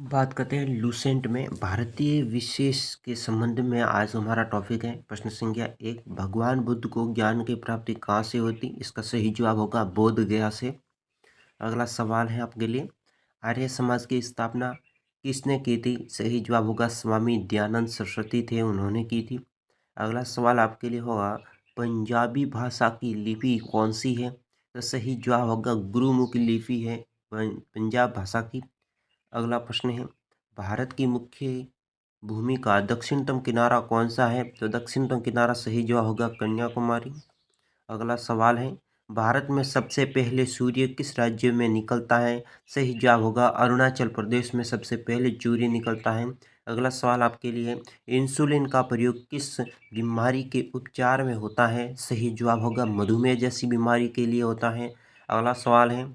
बात करते हैं लूसेंट में भारतीय विशेष के संबंध में। आज हमारा टॉपिक है प्रश्न संख्या 1। भगवान बुद्ध को ज्ञान की प्राप्ति कहाँ से होती? इसका सही जवाब होगा बोध गया से। अगला सवाल है आपके लिए, आर्य समाज की स्थापना किसने की थी? सही जवाब होगा स्वामी दयानंद सरस्वती थे, उन्होंने की थी। अगला सवाल आपके लिए होगा, पंजाबी भाषा की लिपि कौन सी है? तो सही जवाब होगा गुरुमुखी लिपि है पंजाब भाषा की। अगला प्रश्न है, भारत की मुख्य भूमि का दक्षिणतम किनारा कौन सा है? तो दक्षिणतम किनारा सही जवाब होगा कन्याकुमारी। अगला सवाल है, भारत में सबसे पहले सूर्य किस राज्य में निकलता है? सही जवाब होगा अरुणाचल प्रदेश में सबसे पहले सूर्य निकलता है। अगला सवाल आपके लिए, इंसुलिन का प्रयोग किस बीमारी के उपचार में होता है? सही जवाब होगा मधुमेह जैसी बीमारी के लिए होता है। अगला सवाल है,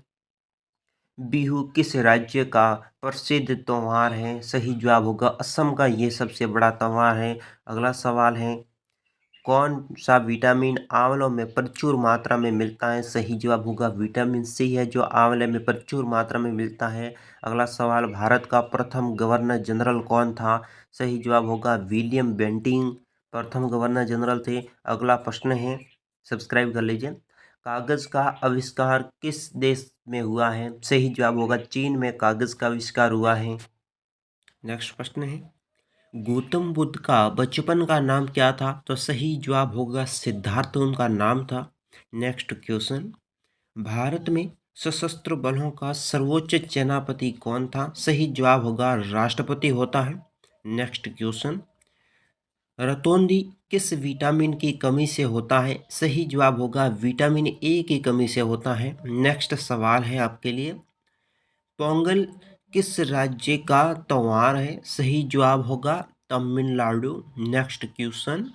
बिहू किस राज्य का प्रसिद्ध त्योहार है? सही जवाब होगा असम का ये सबसे बड़ा त्योहार है। अगला सवाल है, कौन सा विटामिन आंवलों में प्रचुर मात्रा में मिलता है? सही जवाब होगा विटामिन सी है जो आंवले में प्रचुर मात्रा में मिलता है। अगला सवाल, भारत का प्रथम गवर्नर जनरल कौन था? सही जवाब होगा विलियम बेंटिंग प्रथम गवर्नर जनरल थे। अगला प्रश्न है, सब्सक्राइब कर लीजिए, कागज का आविष्कार किस देश में हुआ है? सही जवाब होगा चीन में कागज का आविष्कार हुआ है। नेक्स्ट प्रश्न है, गौतम बुद्ध का बचपन का नाम क्या था? तो सही जवाब होगा सिद्धार्थ उनका नाम था। नेक्स्ट क्वेश्चन, भारत में सशस्त्र बलों का सर्वोच्च सेनापति कौन था? सही जवाब होगा राष्ट्रपति होता है। नेक्स्ट क्वेश्चन, रतौंधी किस विटामिन की कमी से होता है? सही जवाब होगा विटामिन ए की कमी से होता है। नेक्स्ट सवाल है आपके लिए, पोंगल किस राज्य का त्योहार है? सही जवाब होगा तमिलनाडु। नेक्स्ट क्वेश्चन,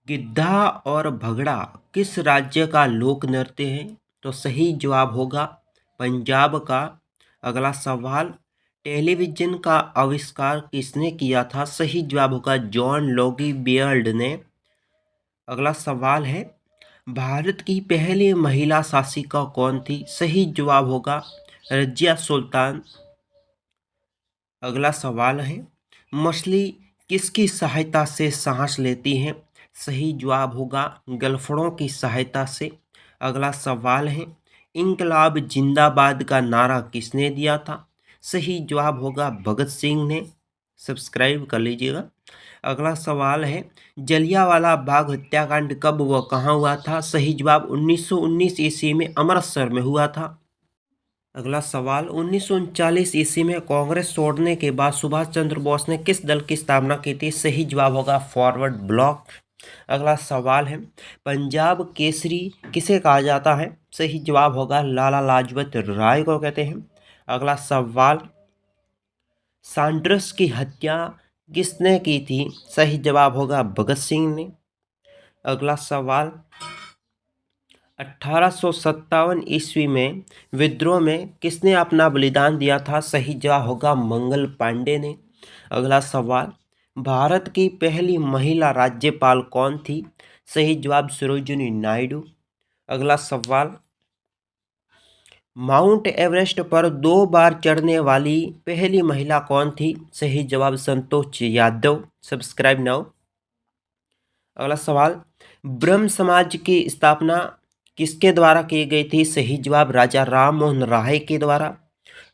गिद्धा और भगड़ा किस राज्य का लोक नृत्य है? तो सही जवाब होगा पंजाब का। अगला सवाल, टेलीविजन का आविष्कार किसने किया था? सही जवाब होगा जॉन लोगी बियर्ड ने। अगला सवाल है, भारत की पहली महिला शासिका कौन थी? सही जवाब होगा रजिया सुल्तान। अगला सवाल है, मछली किसकी सहायता से सांस लेती है? सही जवाब होगा गलफड़ों की सहायता से। अगला सवाल है, इंकलाब जिंदाबाद का नारा किसने दिया था? सही जवाब होगा भगत सिंह ने। सब्सक्राइब कर लीजिएगा। अगला सवाल है, जलियांवाला बाग हत्याकांड कब व कहाँ हुआ था? सही जवाब 1919 ईस्वी में अमृतसर में हुआ था। अगला सवाल, 1939 ईस्वी में कांग्रेस छोड़ने के बाद सुभाष चंद्र बोस ने किस दल की स्थापना की थी? सही जवाब होगा फॉरवर्ड ब्लॉक। अगला सवाल है, पंजाब केसरी किसे कहा जाता है? सही जवाब होगा लाला लाजपत राय को कहते हैं। अगला सवाल, सांड्रस की हत्या किसने की थी? सही जवाब होगा भगत सिंह ने। अगला सवाल, 1857 ईस्वी में विद्रोह में किसने अपना बलिदान दिया था? सही जवाब होगा मंगल पांडे ने। अगला सवाल, भारत की पहली महिला राज्यपाल कौन थी? सही जवाब सरोजिनी नायडू। अगला सवाल, माउंट एवरेस्ट पर 2 बार चढ़ने वाली पहली महिला कौन थी? सही जवाब संतोष यादव। Subscribe now. अगला सवाल, ब्रह्म समाज की स्थापना किसके द्वारा की गई थी? सही जवाब राजा राम मोहन राय के द्वारा।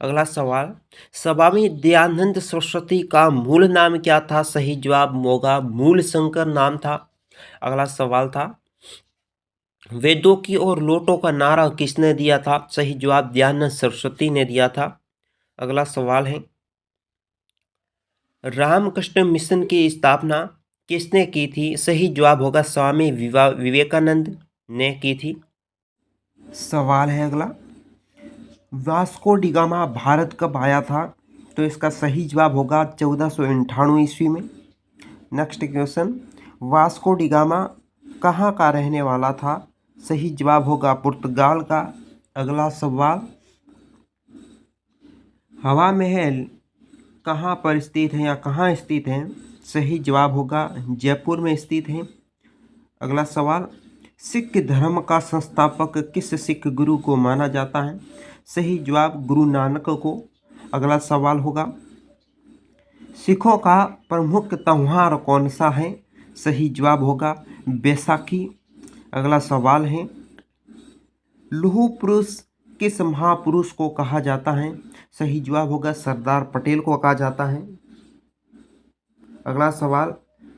अगला सवाल, स्वामी दयानंद सरस्वती का मूल नाम क्या था? सही जवाब होगा मूल शंकर नाम था। अगला सवाल था, वेदों की और लोटों का नारा किसने दिया था? सही जवाब दयानंद सरस्वती ने दिया था। अगला सवाल है, रामकृष्ण मिशन की स्थापना किसने की थी? सही जवाब होगा स्वामी विवेकानंद ने की थी। सवाल है अगला, वास्को डी गामा भारत कब आया था? तो इसका सही जवाब होगा 1498 ईस्वी में। Next question, Vasco D gamma कहाँ का रहने वाला था? सही जवाब होगा पुर्तगाल का। अगला सवाल, हवा महल कहाँ पर स्थित है या कहाँ स्थित है? सही जवाब होगा जयपुर में स्थित है। अगला सवाल, सिख धर्म का संस्थापक किस सिख गुरु को माना जाता है? सही जवाब गुरु नानक को। अगला सवाल होगा सिखों का प्रमुख त्योहार कौन सा है? सही जवाब होगा बैसाखी। अगला सवाल है लौह पुरुष किस महापुरुष को कहा जाता है? सही जवाब होगा सरदार पटेल को कहा जाता है। अगला सवाल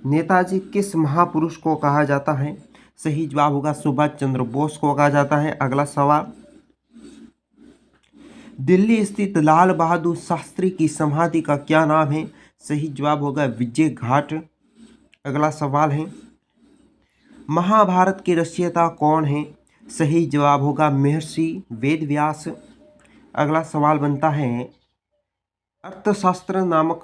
नेताजी किस महापुरुष को कहा जाता है? सही जवाब होगा सुभाष चंद्र बोस को कहा जाता है। अगला सवाल दिल्ली स्थित लाल बहादुर शास्त्री की समाधि का क्या नाम है? सही जवाब होगा विजय घाट। अगला सवाल है महाभारत के रचयिता कौन है? सही जवाब होगा महर्षि वेदव्यास। अगला सवाल बनता है अर्थशास्त्र नामक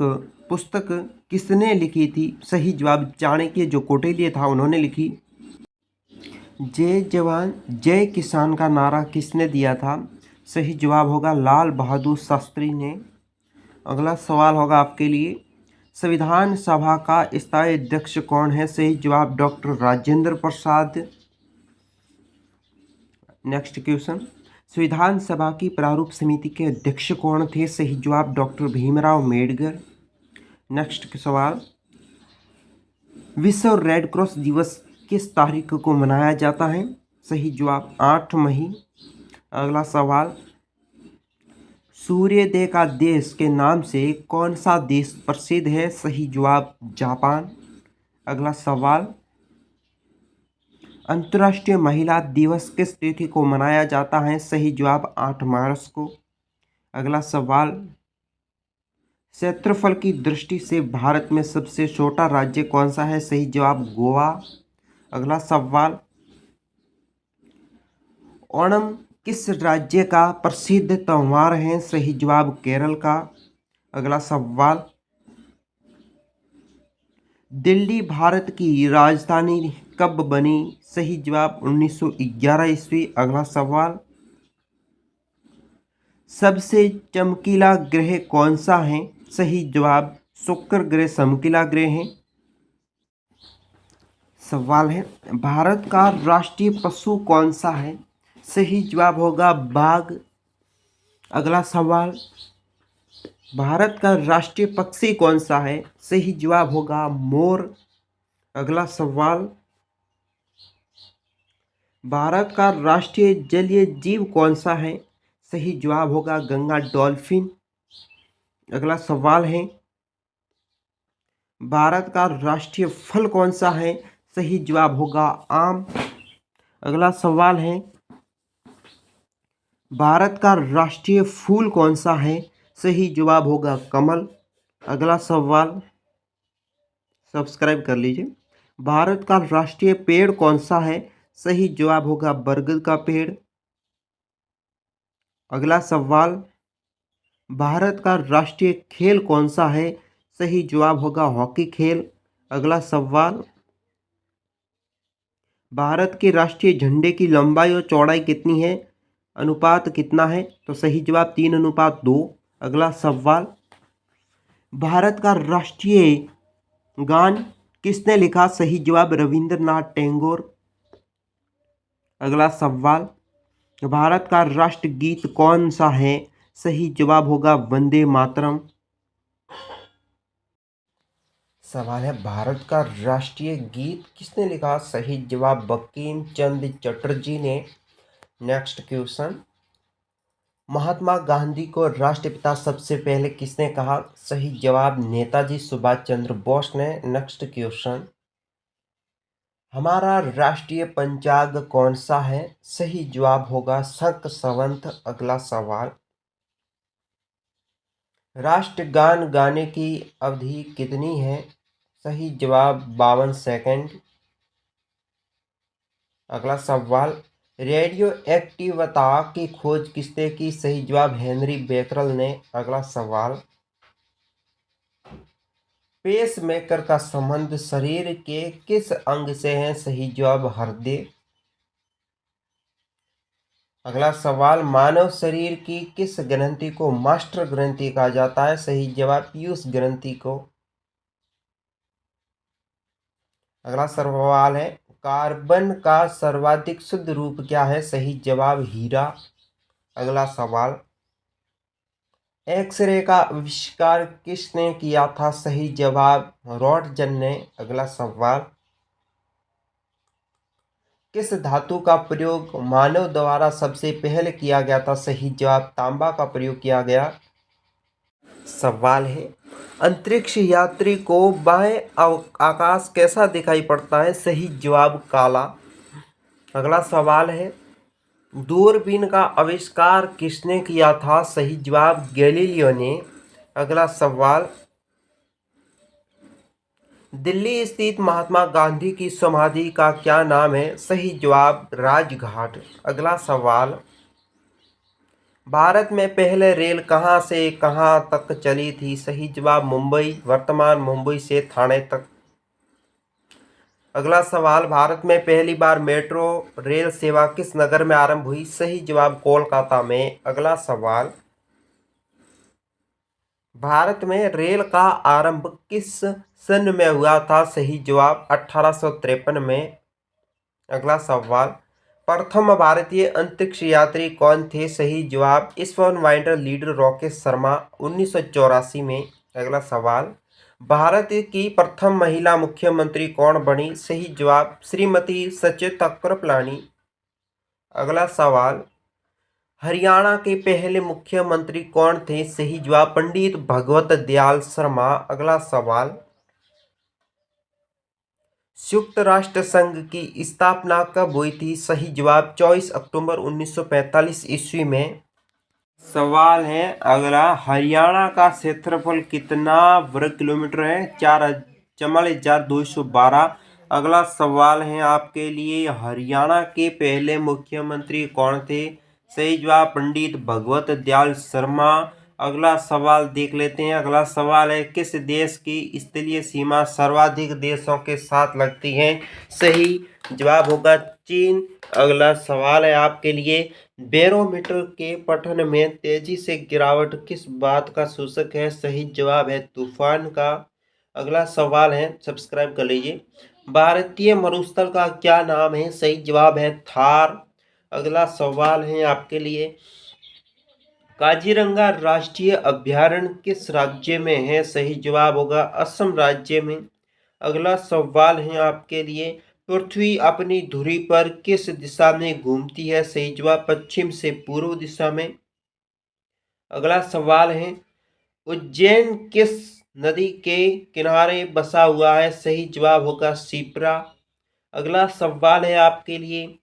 पुस्तक किसने लिखी थी? सही जवाब चाणक्य जो कौटिल्य था उन्होंने लिखी। जय जवान जय किसान का नारा किसने दिया था? सही जवाब होगा लाल बहादुर शास्त्री ने। अगला सवाल होगा आपके लिए संविधान सभा का स्थायी अध्यक्ष कौन है? सही जवाब doctor Rajendra Prasad. Next question संविधान सभा की प्रारूप समिति के अध्यक्ष कौन थे? सही जवाब डॉक्टर भीमराव अम्बेडकर। नेक्स्ट सवाल विश्व रेड क्रॉस दिवस किस तारीख को मनाया जाता है? सही जवाब 8 मई। अगला सवाल सूर्योदय का देश के नाम से कौन सा देश प्रसिद्ध है? सही जवाब जापान। अगला सवाल अंतर्राष्ट्रीय महिला दिवस किस तिथि को मनाया जाता है? सही जवाब 8 मार्च को। अगला सवाल क्षेत्रफल की दृष्टि से भारत में सबसे छोटा राज्य कौन सा है? सही जवाब गोवा। अगला सवाल ओणम किस राज्य का प्रसिद्ध त्योहार है? सही जवाब केरल का। अगला सवाल दिल्ली भारत की राजधानी कब बनी? सही जवाब 1911 ईस्वी। अगला सवाल सबसे चमकीला ग्रह कौन सा है? सही जवाब शुक्र ग्रह चमकीला ग्रह है। सवाल है भारत का राष्ट्रीय पशु कौन सा है? सही जवाब होगा बाघ। अगला सवाल भारत का राष्ट्रीय पक्षी कौन सा है? सही जवाब होगा मोर। अगला सवाल भारत का राष्ट्रीय जलीय जीव कौन सा है? सही जवाब होगा गंगा डॉल्फिन। अगला सवाल है भारत का राष्ट्रीय फल कौन सा है? सही जवाब होगा आम। अगला सवाल है भारत का राष्ट्रीय फूल कौन सा है? सही जवाब होगा कमल। अगला सवाल सब्सक्राइब कर लीजिए भारत का राष्ट्रीय पेड़ कौन सा है? सही जवाब होगा बरगद का पेड़। अगला सवाल भारत का राष्ट्रीय खेल कौन सा है? सही जवाब होगा हॉकी खेल। अगला सवाल भारत के राष्ट्रीय झंडे की लंबाई और चौड़ाई कितनी है? अनुपात कितना है? तो सही जवाब 3:2। अगला सवाल भारत का राष्ट्रीय गान किसने लिखा? सही जवाब रविंद्रनाथ टैगोर। अगला सवाल भारत का राष्ट्रगीत कौन सा है? सही जवाब होगा वंदे मातरम। सवाल है भारत का राष्ट्रीय गीत किसने लिखा? सही जवाब बंकिम चंद्र चटर्जी ने। नेक्स्ट क्वेश्चन महात्मा गांधी को राष्ट्रपिता सबसे पहले किसने कहा? सही जवाब नेताजी सुभाष चंद्र बोस ने। नेक्स्ट क्वेश्चन हमारा राष्ट्रीय पंचांग कौन सा है? सही जवाब होगा शक संवत। अगला सवाल राष्ट्रगान गाने की अवधि कितनी है? सही जवाब 52 सेकंड। अगला सवाल रेडियो एक्टिवता की खोज किसने की? सही जवाब हेनरी बेकरल ने। अगला सवाल पेसमेकर का संबंध शरीर के किस अंग से है? सही जवाब हृदय। अगला सवाल मानव शरीर की किस ग्रंथि को मास्टर ग्रंथि कहा जाता है? सही जवाब पीयूष ग्रंथि को। अगला सवाल है कार्बन का सर्वाधिक शुद्ध रूप क्या है? सही जवाब हीरा। अगला सवाल एक्सरे का आविष्कार किसने किया था? सही जवाब रॉटजन ने। अगला सवाल, किस धातु का प्रयोग मानव द्वारा सबसे पहले किया गया था? सही जवाब तांबा का प्रयोग किया गया। सवाल है, अंतरिक्ष यात्री को बाएं आकाश कैसा दिखाई पड़ता है? सही जवाब काला। अगला सवाल है, दूरबीन का आविष्कार किसने किया था? सही जवाब गैलीलियो ने। अगला सवाल, दिल्ली स्थित महात्मा गांधी की समाधि का क्या नाम है? सही जवाब राजघाट। अगला सवाल, भारत में पहले रेल कहां से कहां तक चली थी? सही जवाब मुंबई, वर्तमान मुंबई से ठाणे तक। अगला सवाल, भारत में पहली बार मेट्रो रेल सेवा किस नगर में आरंभ हुई? सही जवाब कोलकाता में। अगला सवाल, भारत में रेल का आरंभ किस सन में हुआ था? सही जवाब 1853 में। अगला सवाल, प्रथम भारतीय अंतरिक्ष यात्री कौन थे? सही जवाब स्पन वाइंडर लीडर रॉकेट शर्मा 1984 में। अगला सवाल, भारत की प्रथम महिला मुख्यमंत्री कौन बनी? सही जवाब श्रीमती सचेता कृपलानी। अगला सवाल, हरियाणा के पहले मुख्यमंत्री कौन थे? सही जवाब पंडित भगवत दयाल शर्मा। अगला सवाल, संयुक्त राष्ट्र संघ की स्थापना कब हुई थी? सही जवाब 24 अक्टूबर 1945 ईस्वी में। सवाल है अगला, हरियाणा का क्षेत्रफल कितना वर्ग किलोमीटर है? 44,212। अगला सवाल है आपके लिए, हरियाणा के पहले मुख्यमंत्री कौन थे? सही जवाब पंडित भगवत दयाल शर्मा। अगला सवाल देख लेते हैं। अगला सवाल है, किस देश की स्थलीय सीमा सर्वाधिक देशों के साथ लगती है? सही जवाब होगा चीन। अगला सवाल है आपके लिए, बैरोमीटर के पठन में तेजी से गिरावट किस बात का सूचक है? सही जवाब है तूफान का। अगला सवाल है, सब्सक्राइब कर लीजिए, भारतीय मरुस्थल का क्या नाम है? सही जवाब है थार। अगला सवाल है आपके लिए, काजीरंगा राष्ट्रीय अभयारण्य किस राज्य में है? सही जवाब होगा असम राज्य में। अगला सवाल है आपके लिए, पृथ्वी अपनी धुरी पर किस दिशा में घूमती है? सही जवाब पश्चिम से पूर्व दिशा में। अगला सवाल है, उज्जैन किस नदी के किनारे बसा हुआ है? सही जवाब होगा शिप्रा। अगला सवाल है आपके लिए,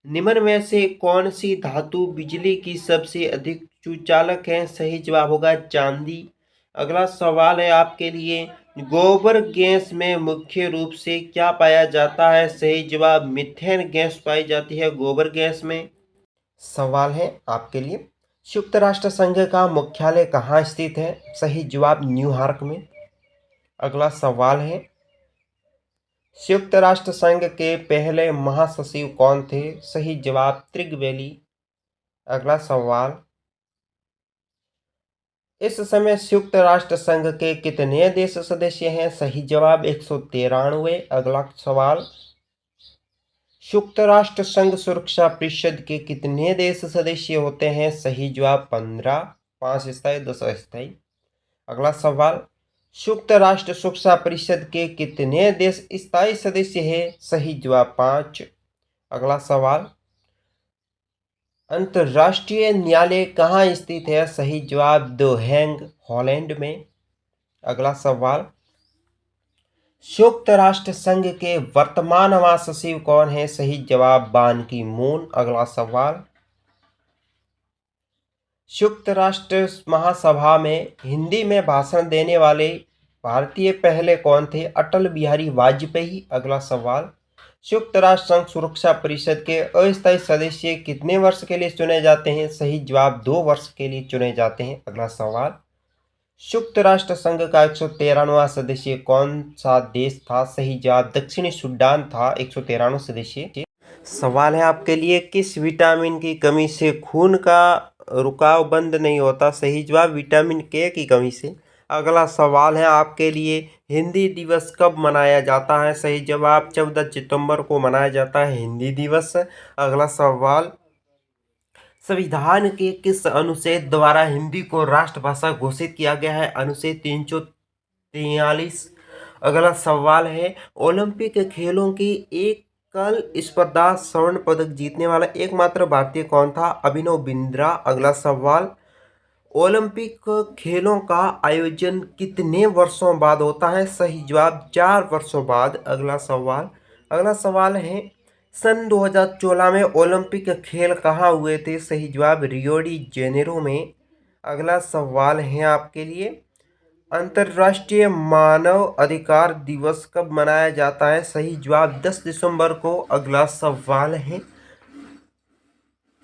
निम्न में से कौन सी धातु बिजली की सबसे अधिक सुचालक है? सही जवाब होगा चांदी। अगला सवाल है आपके लिए, गोबर गैस में मुख्य रूप से क्या पाया जाता है? सही जवाब मीथेन गैस पाई जाती है गोबर गैस में। सवाल है आपके लिए, संयुक्त राष्ट्र संघ का मुख्यालय कहाँ स्थित है? सही जवाब न्यूयॉर्क में। अगला सवाल है, संयुक्त राष्ट्र संघ के पहले महासचिव कौन थे? सही जवाब त्रिगवेली। अगला सवाल, इस समय संयुक्त राष्ट्र संघ के कितने देश सदस्य हैं? सही जवाब 193। अगला सवाल, संयुक्त राष्ट्र संघ सुरक्षा परिषद के कितने देश सदस्य होते हैं? सही जवाब 15, 5 स्थायी 10 अस्थायी। अगला सवाल, संयुक्त राष्ट्र सुरक्षा परिषद के कितने देश स्थायी सदस्य हैं? सही जवाब 5। अगला सवाल, अंतर्राष्ट्रीय न्यायालय कहाँ स्थित है? सही जवाब द हेग हॉलैंड में। अगला सवाल, संयुक्त राष्ट्र संघ के वर्तमान महासचिव कौन है? सही जवाब बान की मून। अगला सवाल, संयुक्त राष्ट्र महासभा में हिंदी में भाषण देने वाले भारतीय पहले कौन थे? अटल बिहारी वाजपेयी। अगला सवाल, संयुक्त राष्ट्र संघ सुरक्षा परिषद के अस्थायी सदस्य कितने वर्ष के लिए चुने जाते हैं? सही जवाब 2 वर्ष के लिए चुने जाते हैं। अगला सवाल, संयुक्त राष्ट्र संघ का 113वां सदस्य कौन सा देश था? सही जवाब दक्षिणी सूडान था 113वां सदस्य। सवाल है आपके लिए, किस विटामिन की कमी से खून का रुकाव बंद नहीं होता? सही जवाब विटामिन के की कमी से। अगला सवाल है आपके लिए, हिंदी दिवस कब मनाया जाता है? सही जवाब 14 सितंबर को मनाया जाता है हिंदी दिवस। अगला सवाल, संविधान के किस अनुच्छेद द्वारा हिंदी को राष्ट्रभाषा घोषित किया गया है? अनुच्छेद 343। अगला सवाल है, ओलंपिक खेलों की एकल स्पर्धा स्वर्ण पदक जीतने वाला एकमात्र भारतीय कौन था? अभिनव बिंद्रा। अगला सवाल, ओलंपिक खेलों का आयोजन कितने वर्षों बाद होता है? सही जवाब 4 वर्षों बाद। अगला सवाल है, सन 2014 में ओलंपिक खेल कहाँ हुए थे? सही जवाब रियो डी जेनेरो में। अगला सवाल है आपके लिए, अंतर्राष्ट्रीय मानव अधिकार दिवस कब मनाया जाता है? सही जवाब 10 दिसंबर को। अगला सवाल है,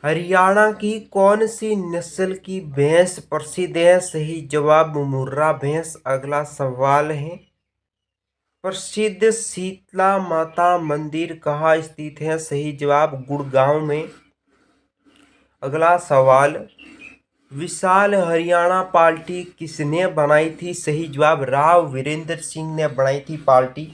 हरियाणा की कौन सी नस्ल की भैंस प्रसिद्ध है? सही जवाब मुर्रा भैंस। अगला सवाल है, प्रसिद्ध शीतला माता मंदिर कहाँ स्थित है? सही जवाब गुड़गांव में। अगला सवाल, विशाल हरियाणा पार्टी किसने बनाई थी? सही जवाब राव वीरेंद्र सिंह ने बनाई थी पार्टी।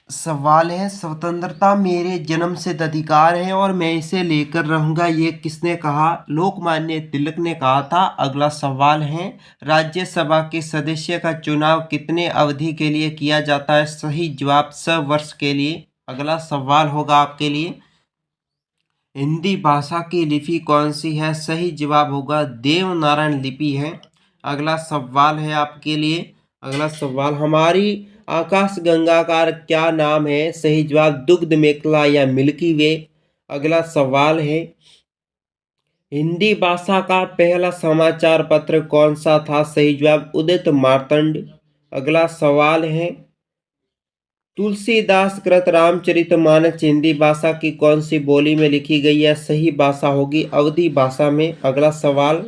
सवाल है, स्वतंत्रता मेरे जन्मसिद्ध अधिकार है और मैं इसे लेकर रहूंगा, ये किसने कहा? लोकमान्य तिलक ने कहा था। अगला सवाल है, राज्यसभा के सदस्य का चुनाव कितने अवधि के लिए किया जाता है? सही जवाब 6 वर्ष के लिए। अगला सवाल होगा आपके लिए, हिंदी भाषा की लिपि कौन सी है? सही जवाब होगा देवनारायण लिपि है। अगला सवाल है आपके लिए, अगला सवाल, हमारी आकाशगंगा का क्या नाम है? सही जवाब दुग्ध मेखला या मिल्की वे। अगला सवाल है, हिंदी भाषा का पहला समाचार पत्र कौन सा था? सही जवाब उदित मार्तंड। अगला सवाल है, तुलसीदास कृत रामचरितमानस हिंदी भाषा की कौन सी बोली में लिखी गई है? सही भाषा होगी अवधी भाषा में। अगला सवाल,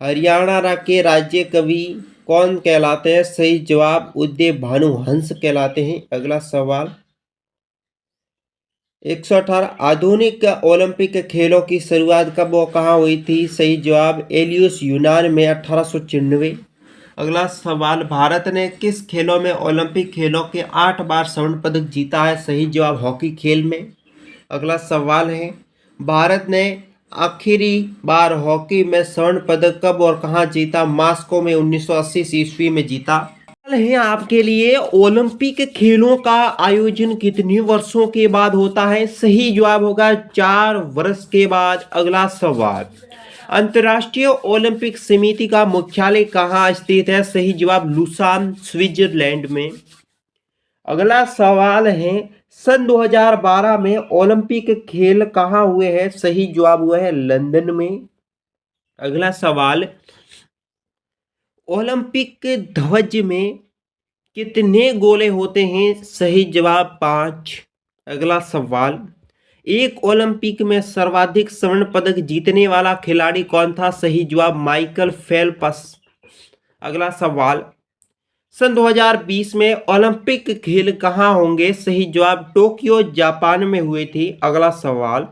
हरियाणा के राज्य कवि कौन कहलाते हैं? सही जवाब उदय भानुहंस कहलाते हैं। अगला सवाल, 118 आधुनिक ओलंपिक खेलों की शुरुआत कब और कहाँ हुई थी? सही जवाब एलियस यूनान में 1896। अगला सवाल, भारत ने किस खेलों में ओलंपिक खेलों के 8 बार स्वर्ण पदक जीता है? सही जवाब हॉकी खेल में। अगला सवाल है, भारत ने आखिरी बार हॉकी में स्वर्ण पदक कब और कहां जीता? मॉस्को में 1980 ईस्वी में जीता। सवाल है आपके लिए, ओलंपिक खेलों का आयोजन कितने वर्षों के बाद होता है? सही जवाब होगा 4 वर्ष के बाद। अगला सवाल, अंतर्राष्ट्रीय ओलंपिक समिति का मुख्यालय कहाँ स्थित है? सही जवाब लुसान स्विट्जरलैंड में। अगला सवाल है, सन 2012 में ओलंपिक खेल कहाँ हुए हैं? सही जवाब हुआ है लंदन में। अगला सवाल, ओलंपिक ध्वज में कितने गोले होते हैं? सही जवाब 5। अगला सवाल, एक ओलंपिक में सर्वाधिक स्वर्ण पदक जीतने वाला खिलाड़ी कौन था? सही जवाब माइकल फेल्प्स। अगला सवाल, सन 2020 में ओलंपिक खेल कहाँ होंगे? सही जवाब टोक्यो जापान में हुए थे। अगला सवाल,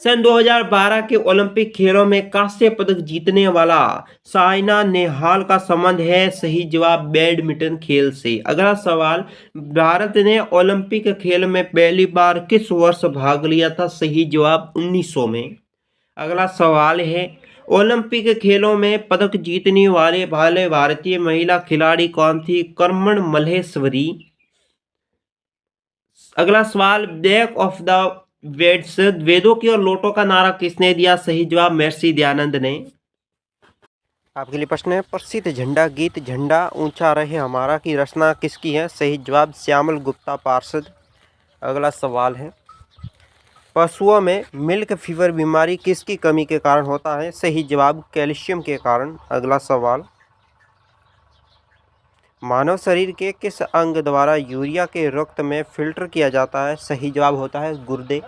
सन 2012 के ओलंपिक खेलों में कांस्य पदक जीतने वाला साइना नेहवाल का संबंध है? सही जवाब बैडमिंटन खेल से। अगला सवाल, भारत ने ओलंपिक खेल में पहली बार किस वर्ष भाग लिया था? सही जवाब 1900 में। अगला सवाल है, ओलंपिक खेलों में पदक जीतने वाले भारतीय महिला खिलाड़ी कौन थी? कर्मण मल्लेश्वरी। अगला सवाल, बैक ऑफ द वेड्स वेदों की और लोटों का नारा किसने दिया? सही जवाब महर्षि दयानंद ने। आपके लिए प्रश्न है, प्रसिद्ध झंडा गीत झंडा ऊंचा रहे हमारा की रचना किसकी है? सही जवाब श्यामल गुप्ता पार्षद। अगला सवाल है, पशुओं में मिल्क फीवर बीमारी किसकी कमी के कारण होता है? सही जवाब कैल्शियम के कारण। अगला सवाल, मानव शरीर के किस अंग द्वारा यूरिया के रक्त में फिल्टर किया जाता है? सही जवाब होता है गुर्दे।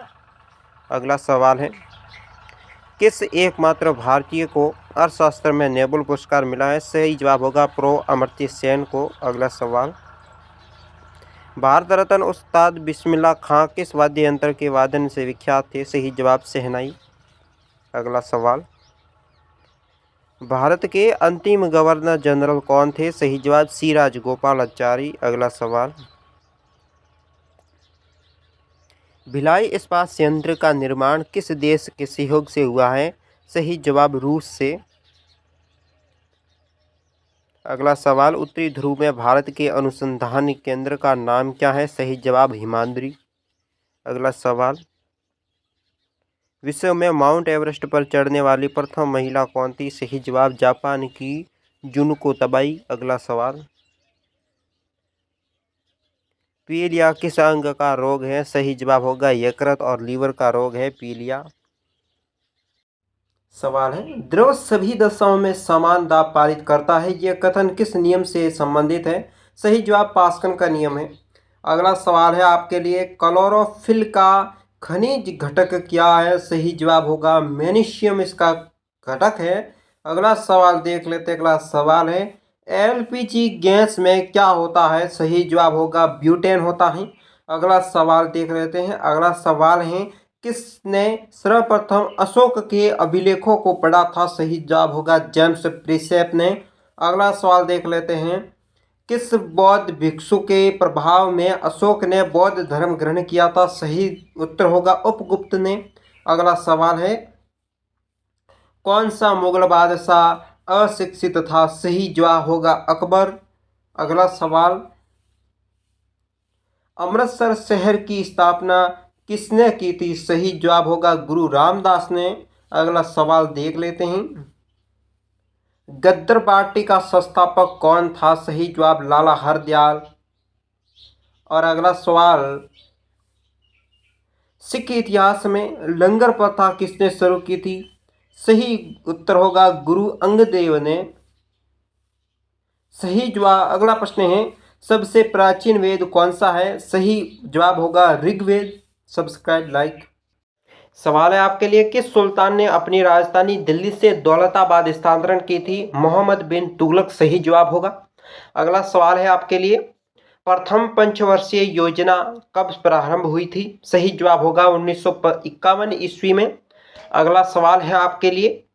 अगला सवाल है, किस एकमात्र भारतीय को अर्थशास्त्र में नोबेल पुरस्कार मिला है? सही जवाब होगा प्रो अमर्त्य सेन को। अगला सवाल, भारत रत्न उस्ताद बिस्मिल्लाह खां किस वाद्य यंत्र के वादन से विख्यात थे? सही जवाब शहनाई। अगला सवाल, भारत के अंतिम गवर्नर जनरल कौन थे? सही जवाब सी राजगोपालाचारी। अगला सवाल, भिलाई इस्पात संयंत्र का निर्माण किस देश के सहयोग से हुआ है? सही जवाब रूस से। अगला सवाल, उत्तरी ध्रुव में भारत के अनुसंधान केंद्र का नाम क्या है? सही जवाब हिमाद्री। अगला सवाल, विश्व में माउंट एवरेस्ट पर चढ़ने वाली प्रथम महिला कौन थी? सही जवाब जापान की जुनको तबाई। अगला सवाल, पीलिया किस अंग का रोग है? सही जवाब होगा यकृत और लीवर का रोग है पीलिया। सवाल है, द्रव सभी दशाओं में समान दाब पारित करता है, यह कथन किस नियम से संबंधित है? सही जवाब पास्कल का नियम है। अगला सवाल है आपके लिए, क्लोरोफिल का खनिज घटक क्या है? सही जवाब होगा मैग्नीशियम इसका घटक है। अगला सवाल देख लेते हैं। अगला सवाल है, एलपीजी गैस में क्या होता है? सही जवाब होगा ब्यूटेन होता है। अगला सवाल देख लेते हैं। अगला सवाल है, किसने सर्वप्रथम अशोक के अभिलेखों को पढ़ा था? सही जवाब होगा जेम्स प्रिसेप ने। अगला सवाल देख लेते हैं, किस बौद्ध भिक्षु के प्रभाव में अशोक ने बौद्ध धर्म ग्रहण किया था? सही उत्तर होगा उपगुप्त ने। अगला सवाल है, कौन सा मुगल बादशाह अशिक्षित था? सही जवाब होगा अकबर। अगला सवाल, अमृतसर शहर की स्थापना किसने की थी? सही जवाब होगा गुरु रामदास ने। अगला सवाल देख लेते हैं, गदर पार्टी का संस्थापक कौन था? सही जवाब लाला हरदयाल। और अगला सवाल, सिख इतिहास में लंगर प्रथा किसने शुरू की थी? सही उत्तर होगा गुरु अंगद देव ने। सही जवाब, अगला प्रश्न है, सबसे प्राचीन वेद कौन सा है? सही जवाब होगा ऋग्वेद। Subscribe like. सवाल है आपके लिए, किस सुल्तान ने अपनी राजधानी दिल्ली से दौलताबाद स्थानांतरण की थी? मोहम्मद बिन तुगलक सही जवाब होगा। अगला सवाल है आपके लिए, प्रथम पंचवर्षीय योजना कब प्रारंभ हुई थी? सही जवाब होगा 1951 ईस्वी में। अगला सवाल है आपके लिए,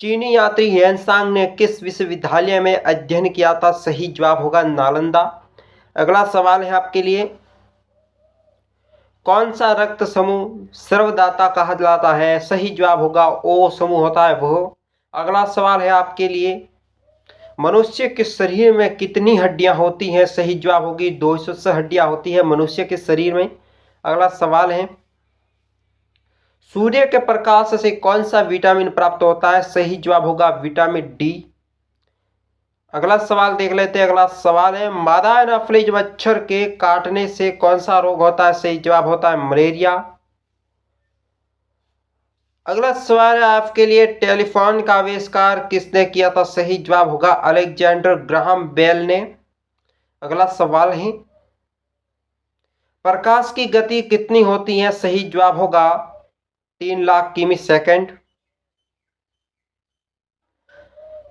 चीनी यात्री ह्वेनसांग ने किस विश्वविद्यालय में अध्ययन किया था? सही जवाब होगा नालंदा। अगला सवाल है आपके लिए, कौन सा रक्त समूह सर्वदाता कहा जाता है? सही जवाब होगा ओ समूह होता है वो। अगला सवाल है आपके लिए, मनुष्य के शरीर में कितनी हड्डियां होती हैं? सही जवाब होगी 200 हड्डियां होती है मनुष्य के शरीर में। अगला सवाल है, सूर्य के प्रकाश से कौन सा विटामिन प्राप्त होता है? सही जवाब होगा विटामिन डी। अगला सवाल देख लेते हैं। अगला सवाल है, मादा एनाफिलीज मच्छर के काटने से कौन सा रोग होता है? सही जवाब होता है मलेरिया। अगला सवाल है आपके लिए, टेलीफोन का आविष्कार किसने किया था? सही जवाब होगा अलेक्जेंडर ग्राहम बेल ने। अगला सवाल है, प्रकाश की गति कितनी होती है? सही जवाब होगा 3 लाख किमी सेकंड।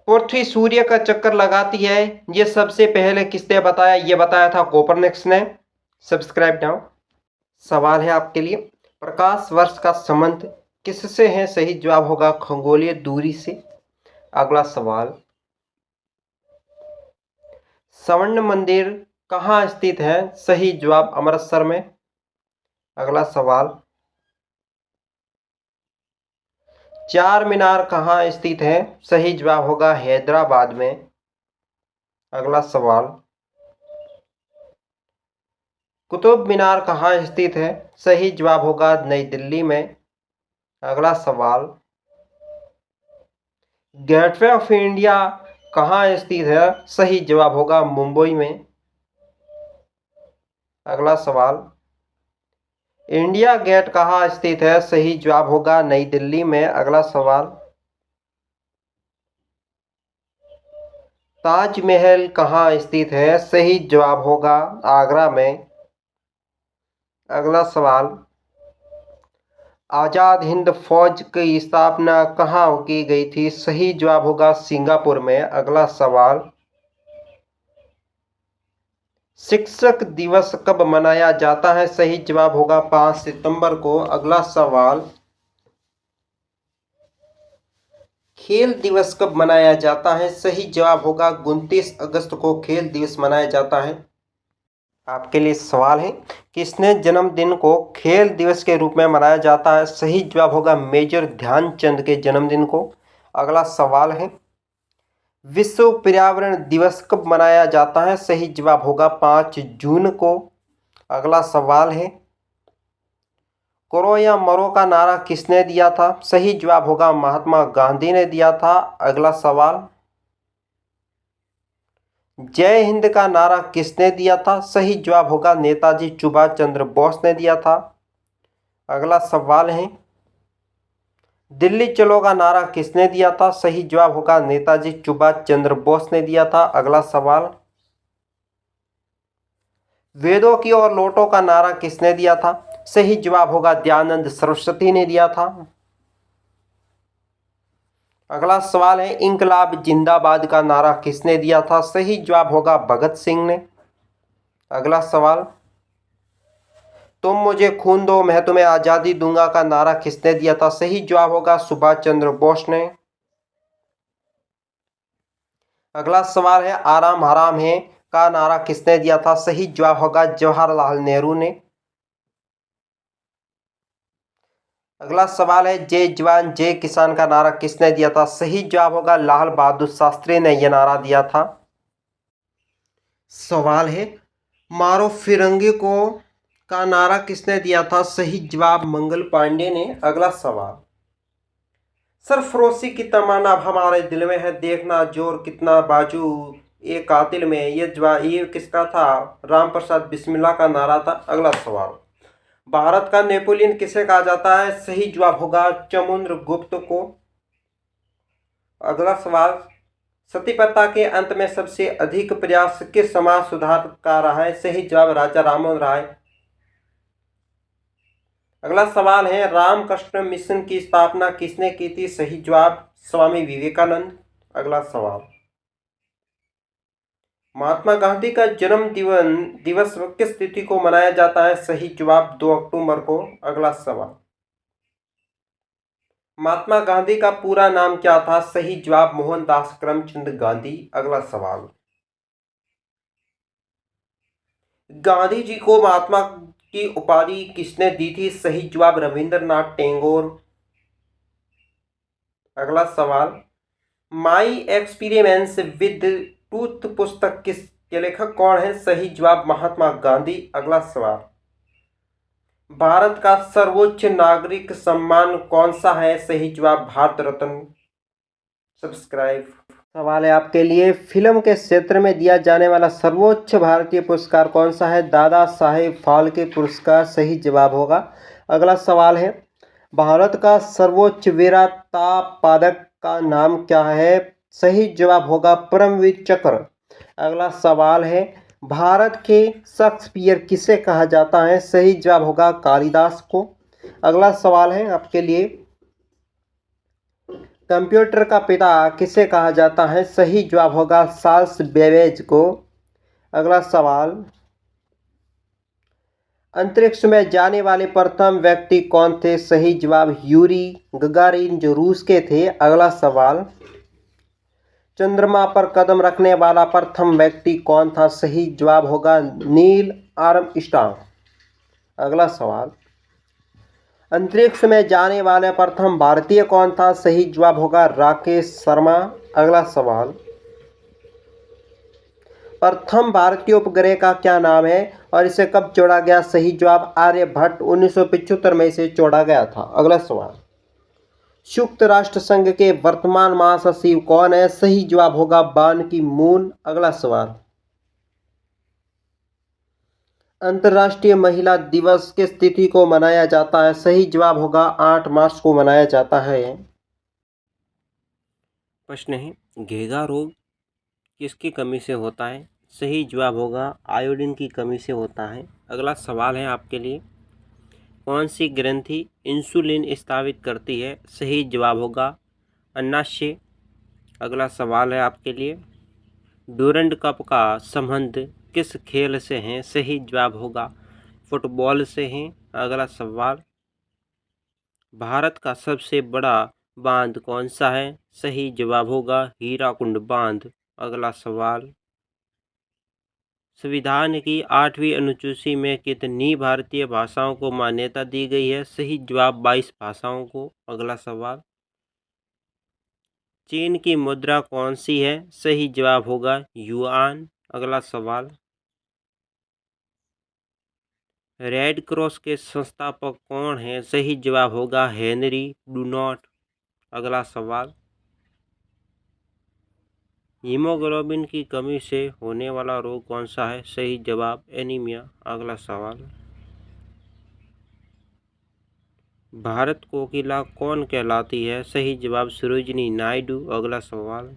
पृथ्वी सूर्य का चक्कर लगाती है, यह सबसे पहले किसने बताया? यह बताया था कोपरनिकस ने। Subscribe now. सवाल है आपके लिए, प्रकाश वर्ष का संबंध किससे है? सही जवाब होगा खगोलीय दूरी से। अगला सवाल, स्वर्ण मंदिर कहाँ स्थित है? सही जवाब अमृतसर में। अगला सवाल, चार मीनार कहाँ स्थित है? सही जवाब होगा हैदराबाद में। अगला सवाल, कुतुब मीनार कहाँ स्थित है? सही जवाब होगा नई दिल्ली में। अगला सवाल, गेटवे ऑफ इंडिया कहाँ स्थित है? सही जवाब होगा मुंबई में। अगला सवाल, इंडिया गेट कहाँ स्थित है? सही जवाब होगा नई दिल्ली में। अगला सवाल, ताजमहल कहाँ स्थित है? सही जवाब होगा आगरा में। अगला सवाल, आजाद हिंद फौज की स्थापना कहाँ की गई थी? सही जवाब होगा सिंगापुर में। अगला सवाल, शिक्षक दिवस कब मनाया जाता है? सही जवाब होगा 5 सितंबर को। अगला सवाल, खेल दिवस कब मनाया जाता है? सही जवाब होगा 29 अगस्त को खेल दिवस मनाया जाता है। आपके लिए सवाल है, किसने जन्मदिन को खेल दिवस के रूप में मनाया जाता है? सही जवाब होगा मेजर ध्यानचंद के जन्मदिन को। अगला सवाल है, विश्व पर्यावरण दिवस कब मनाया जाता है? सही जवाब होगा 5 जून को। अगला सवाल है, करो या मरो का नारा किसने दिया था? सही जवाब होगा महात्मा गांधी ने दिया था। अगला सवाल, जय हिंद का नारा किसने दिया था? सही जवाब होगा नेताजी सुभाष चंद्र बोस ने दिया था। अगला सवाल है, दिल्ली चलो का नारा किसने दिया था? सही जवाब होगा नेताजी सुभाष चंद्र बोस ने दिया था। अगला सवाल, वेदों की ओर लौटो का नारा किसने दिया था? सही जवाब होगा दयानंद सरस्वती ने दिया था। अगला सवाल है, इंकलाब जिंदाबाद का नारा किसने दिया था? सही जवाब होगा भगत सिंह ने। अगला सवाल, तुम मुझे खून दो मैं तुम्हें आज़ादी दूंगा का नारा किसने दिया था? सही जवाब होगा सुभाष चंद्र बोस ने। अगला सवाल है, आराम हराम है का नारा किसने दिया था? सही जवाब होगा जवाहरलाल नेहरू ने। अगला सवाल है, जय जवान जय किसान का नारा किसने दिया था? सही जवाब होगा लाल बहादुर शास्त्री ने यह नारा दिया था। सवाल है, मारो फिरंगी को का नारा किसने दिया था? सही जवाब मंगल पांडे ने। अगला सवाल, सरफरोशी की तमन्ना अब हमारे दिल में है, देखना जोर कितना बाजू ये कातिल में, ये किसका था? राम प्रसाद बिस्मिल्ला का नारा था। अगला सवाल, भारत का नेपोलियन किसे कहा जाता है? सही जवाब होगा समुद्रगुप्त को। अगला सवाल, सती प्रथा के अंत में सबसे अधिक प्रयास किस समाज सुधार का रहा है? सही जवाब राजा राममोहन राय। अगला सवाल है, रामकृष्ण मिशन की स्थापना किसने की थी? सही जवाब स्वामी विवेकानंद। अगला सवाल, महात्मा गांधी का जन्म दिवस किस तिथि को मनाया जाता है? सही जवाब 2 अक्टूबर को। अगला सवाल, महात्मा गांधी का पूरा नाम क्या था? सही जवाब मोहनदास करमचंद गांधी। अगला सवाल, गांधी जी को महात्मा की उपाधि किसने दी थी? सही जवाब रविंद्रनाथ टैगोर। अगला सवाल, माई एक्सपीरियंस विद ट्रूथ पुस्तक के लेखक कौन है? सही जवाब महात्मा गांधी। अगला सवाल, भारत का सर्वोच्च नागरिक सम्मान कौन सा है? सही जवाब भारत रत्न। सब्सक्राइब। सवाल है आपके लिए, फिल्म के क्षेत्र में दिया जाने वाला सर्वोच्च भारतीय पुरस्कार कौन सा है? दादा साहेब फाल्के पुरस्कार सही जवाब होगा। अगला सवाल है, भारत का सर्वोच्च वीरता पदक का नाम क्या है? सही जवाब होगा परमवीर चक्र। अगला सवाल है, भारत के शेक्सपियर किसे कहा जाता है? सही जवाब होगा कालिदास को। अगला सवाल है आपके लिए, कंप्यूटर का पिता किसे कहा जाता है? सही जवाब होगा चार्ल्स बेबेज को। अगला सवाल, अंतरिक्ष में जाने वाले प्रथम व्यक्ति कौन थे? सही जवाब यूरी गगारिन जो रूस के थे। अगला सवाल, चंद्रमा पर कदम रखने वाला प्रथम व्यक्ति कौन था? सही जवाब होगा नील आर्मस्ट्रांग। अगला सवाल, अंतरिक्ष में जाने वाले प्रथम भारतीय कौन था? सही जवाब होगा राकेश शर्मा। अगला सवाल, प्रथम भारतीय उपग्रह का क्या नाम है और इसे कब छोड़ा गया? सही जवाब आर्यभट्ट 1975 में इसे छोड़ा गया था। अगला सवाल, संयुक्त राष्ट्र संघ के वर्तमान महासचिव कौन है? सही जवाब होगा बान की मून। अगला सवाल, अंतर्राष्ट्रीय महिला दिवस किस तिथि को मनाया जाता है? सही जवाब होगा 8 मार्च को मनाया जाता है। प्रश्न है, घेगा रोग किसकी कमी से होता है? सही जवाब होगा आयोडीन की कमी से होता है। अगला सवाल है आपके लिए, कौन सी ग्रंथि इंसुलिन स्रावित करती है? सही जवाब होगा अन्नाशय। अगला सवाल है आपके लिए, डूरंड कप का संबंध किस खेल से है? सही जवाब होगा फुटबॉल से है। अगला सवाल, भारत का सबसे बड़ा बांध कौन सा है? सही जवाब होगा हीराकुंड बांध। अगला सवाल, संविधान की 8वीं अनुसूची में कितनी भारतीय भाषाओं को मान्यता दी गई है? सही जवाब 22 भाषाओं को। अगला सवाल, चीन की मुद्रा कौन सी है? सही जवाब होगा युआन। अगला सवाल, रेड क्रॉस के संस्थापक कौन हैं? सही जवाब होगा हेनरी डुनॉट। अगला सवाल, हीमोग्लोबिन की कमी से होने वाला रोग कौन सा है? सही जवाब एनीमिया। अगला सवाल, भारत कोकिला कौन कहलाती है? सही जवाब सरोजिनी नायडू। अगला सवाल,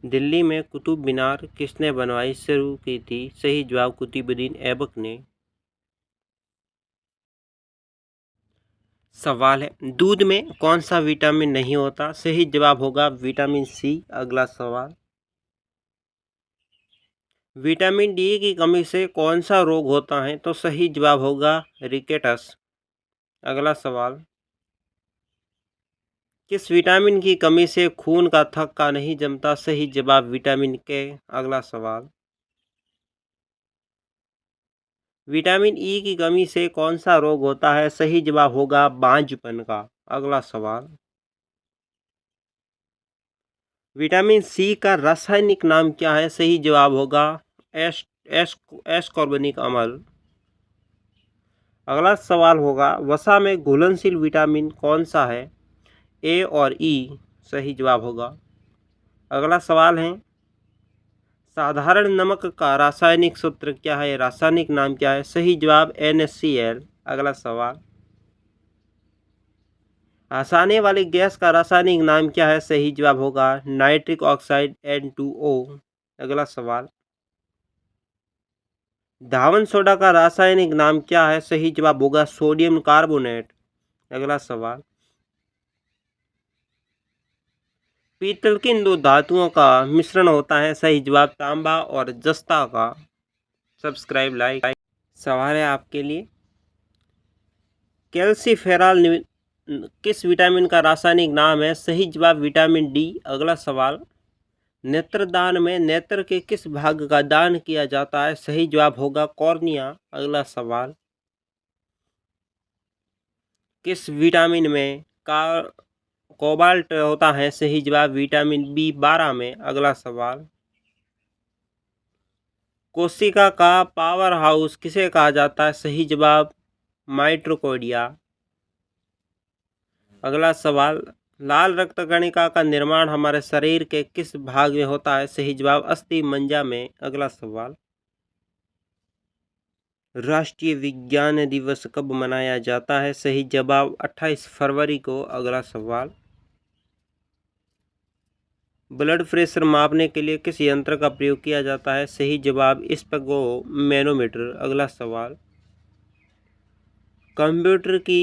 दिल्ली में कुतुब मीनार किसने बनवाई शुरू की थी? सही जवाब कुतुबुद्दीन ऐबक ने। सवाल है, दूध में कौन सा विटामिन नहीं होता? सही जवाब होगा विटामिन सी। अगला सवाल, विटामिन डी की कमी से कौन सा रोग होता है? तो सही जवाब होगा रिकेटस। अगला सवाल, किस विटामिन की कमी से खून का थक्का नहीं जमता? सही जवाब विटामिन के। अगला सवाल, विटामिन ई की कमी से कौन सा रोग होता है? सही जवाब होगा बांझपन का। अगला सवाल, विटामिन सी का रासायनिक नाम क्या है? सही जवाब होगा एस एस एस्कॉर्बिक अम्ल। अगला सवाल होगा, वसा में घुलनशील विटामिन कौन सा है? ए और ई। सही जवाब होगा। अगला सवाल है, साधारण नमक का रासायनिक सूत्र क्या है? रासायनिक नाम क्या है? सही जवाब NaCl। अगला सवाल, हंसाने वाली गैस का रासायनिक नाम क्या है? सही जवाब होगा नाइट्रिक ऑक्साइड N2O। अगला सवाल, धावन सोडा का रासायनिक नाम क्या है? सही जवाब होगा सोडियम कार्बोनेट। अगला सवाल, पीतल किन दो धातुओं का मिश्रण होता है? सही जवाब तांबा और जस्ता का। Subscribe like. सवाल है आपके लिए, कैल्सीफेरॉल किस विटामिन का रासायनिक नाम है? सही जवाब विटामिन डी। अगला सवाल, नेत्रदान में नेत्र के किस भाग का दान किया जाता है? सही जवाब होगा कॉर्निया। अगला सवाल, किस विटामिन में कोबाल्ट होता है? सही जवाब विटामिन B12 में। अगला सवाल, कोशिका का पावर हाउस किसे कहा जाता है? सही जवाब माइटोकॉन्ड्रिया। अगला सवाल, लाल रक्त कणिका का निर्माण हमारे शरीर के किस भाग में होता है? सही जवाब अस्थि मज्जा में। अगला सवाल, राष्ट्रीय विज्ञान दिवस कब मनाया जाता है? सही जवाब 28 फरवरी को। अगला सवाल, ब्लड प्रेशर मापने के लिए किस यंत्र का प्रयोग किया जाता है? सही जवाब स्पेगोमेनोमीटर। अगला सवाल, कंप्यूटर की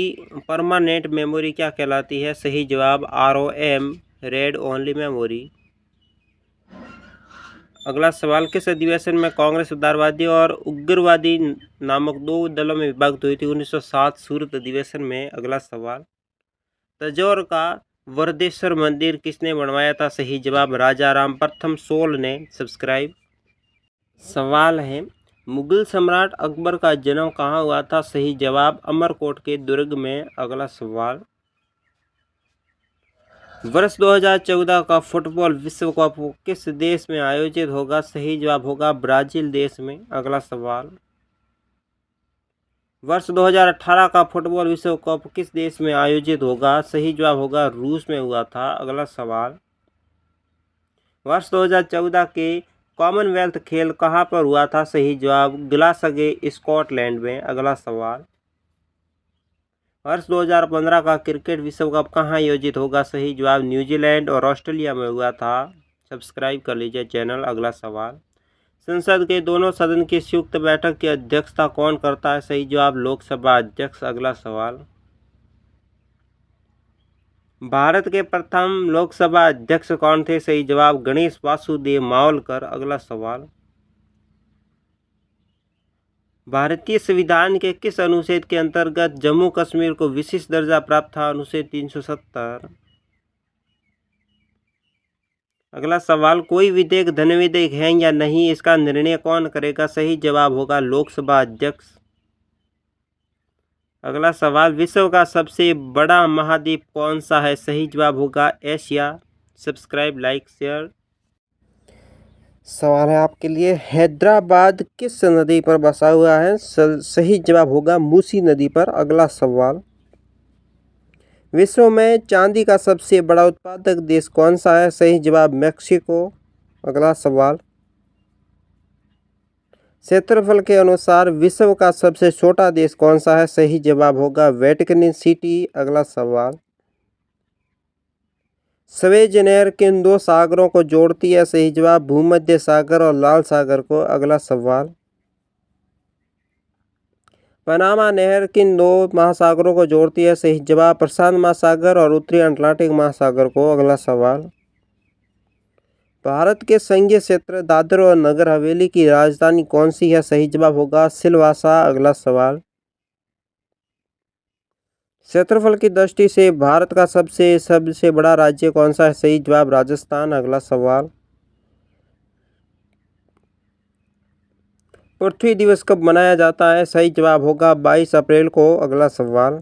परमानेंट मेमोरी क्या कहलाती है? सही जवाब ROM रीड ओनली मेमोरी। अगला सवाल, किस अधिवेशन में कांग्रेस उदारवादी और उग्रवादी नामक दो दलों में विभक्त हुई थी? 1907 सूरत अधिवेशन में। अगला सवाल, तंजौर का वरदेश्वर मंदिर किसने बनवाया था? सही जवाब राजा राम प्रथम सोल ने। सब्सक्राइब। सवाल है, मुगल सम्राट अकबर का जन्म कहाँ हुआ था? सही जवाब अमरकोट के दुर्ग में। अगला सवाल, वर्ष 2014 का फुटबॉल विश्व कप किस देश में आयोजित होगा? सही जवाब होगा ब्राजील देश में। अगला सवाल, वर्ष 2018 का फुटबॉल विश्व कप किस देश में आयोजित होगा? सही जवाब होगा रूस में हुआ था। अगला सवाल, वर्ष 2014 के कॉमनवेल्थ खेल कहाँ पर हुआ था? सही जवाब ग्लासगो स्कॉटलैंड में। अगला सवाल, वर्ष 2015 का क्रिकेट विश्व कप कहाँ आयोजित होगा? सही जवाब न्यूजीलैंड और ऑस्ट्रेलिया में हुआ था। सब्सक्राइब कर लीजिए चैनल। अगला सवाल, संसद के दोनों सदन की संयुक्त बैठक की अध्यक्षता कौन करता है? सही जवाब लोकसभा अध्यक्ष। अगला सवाल, भारत के प्रथम लोकसभा अध्यक्ष कौन थे? सही जवाब गणेश वासुदेव मावलकर। अगला सवाल, भारतीय संविधान के किस अनुच्छेद के अंतर्गत जम्मू कश्मीर को विशेष दर्जा प्राप्त था? अनुच्छेद 370। अगला सवाल, कोई विधेयक धन विधेयक है या नहीं, इसका निर्णय कौन करेगा? सही जवाब होगा लोकसभा अध्यक्ष। अगला सवाल, विश्व का सबसे बड़ा महाद्वीप कौन सा है? सही जवाब होगा एशिया। Subscribe, like, share. सवाल है आपके लिए, हैदराबाद किस नदी पर बसा हुआ है? सही जवाब होगा मूसी नदी पर। अगला सवाल, विश्व में चांदी का सबसे बड़ा उत्पादक देश कौन सा है? सही जवाब मेक्सिको। अगला सवाल, क्षेत्रफल के अनुसार विश्व का सबसे छोटा देश कौन सा है? सही जवाब होगा वेटिकन सिटी। अगला सवाल, स्वेज नहर किन दो सागरों को जोड़ती है? सही जवाब भूमध्य सागर और लाल सागर को। अगला सवाल, पनामा नहर किन दो महासागरों को जोड़ती है? सही जवाब प्रशांत महासागर और उत्तरी अटलांटिक महासागर को। अगला सवाल, भारत के संघीय क्षेत्र दादर और नगर हवेली की राजधानी कौन सी है? सही जवाब होगा सिलवासा। अगला सवाल, क्षेत्रफल की दृष्टि से भारत का सबसे बड़ा राज्य कौन सा है? सही जवाब राजस्थान। अगला सवाल, पृथ्वी दिवस कब मनाया जाता है? सही जवाब होगा 22 अप्रैल को। अगला सवाल,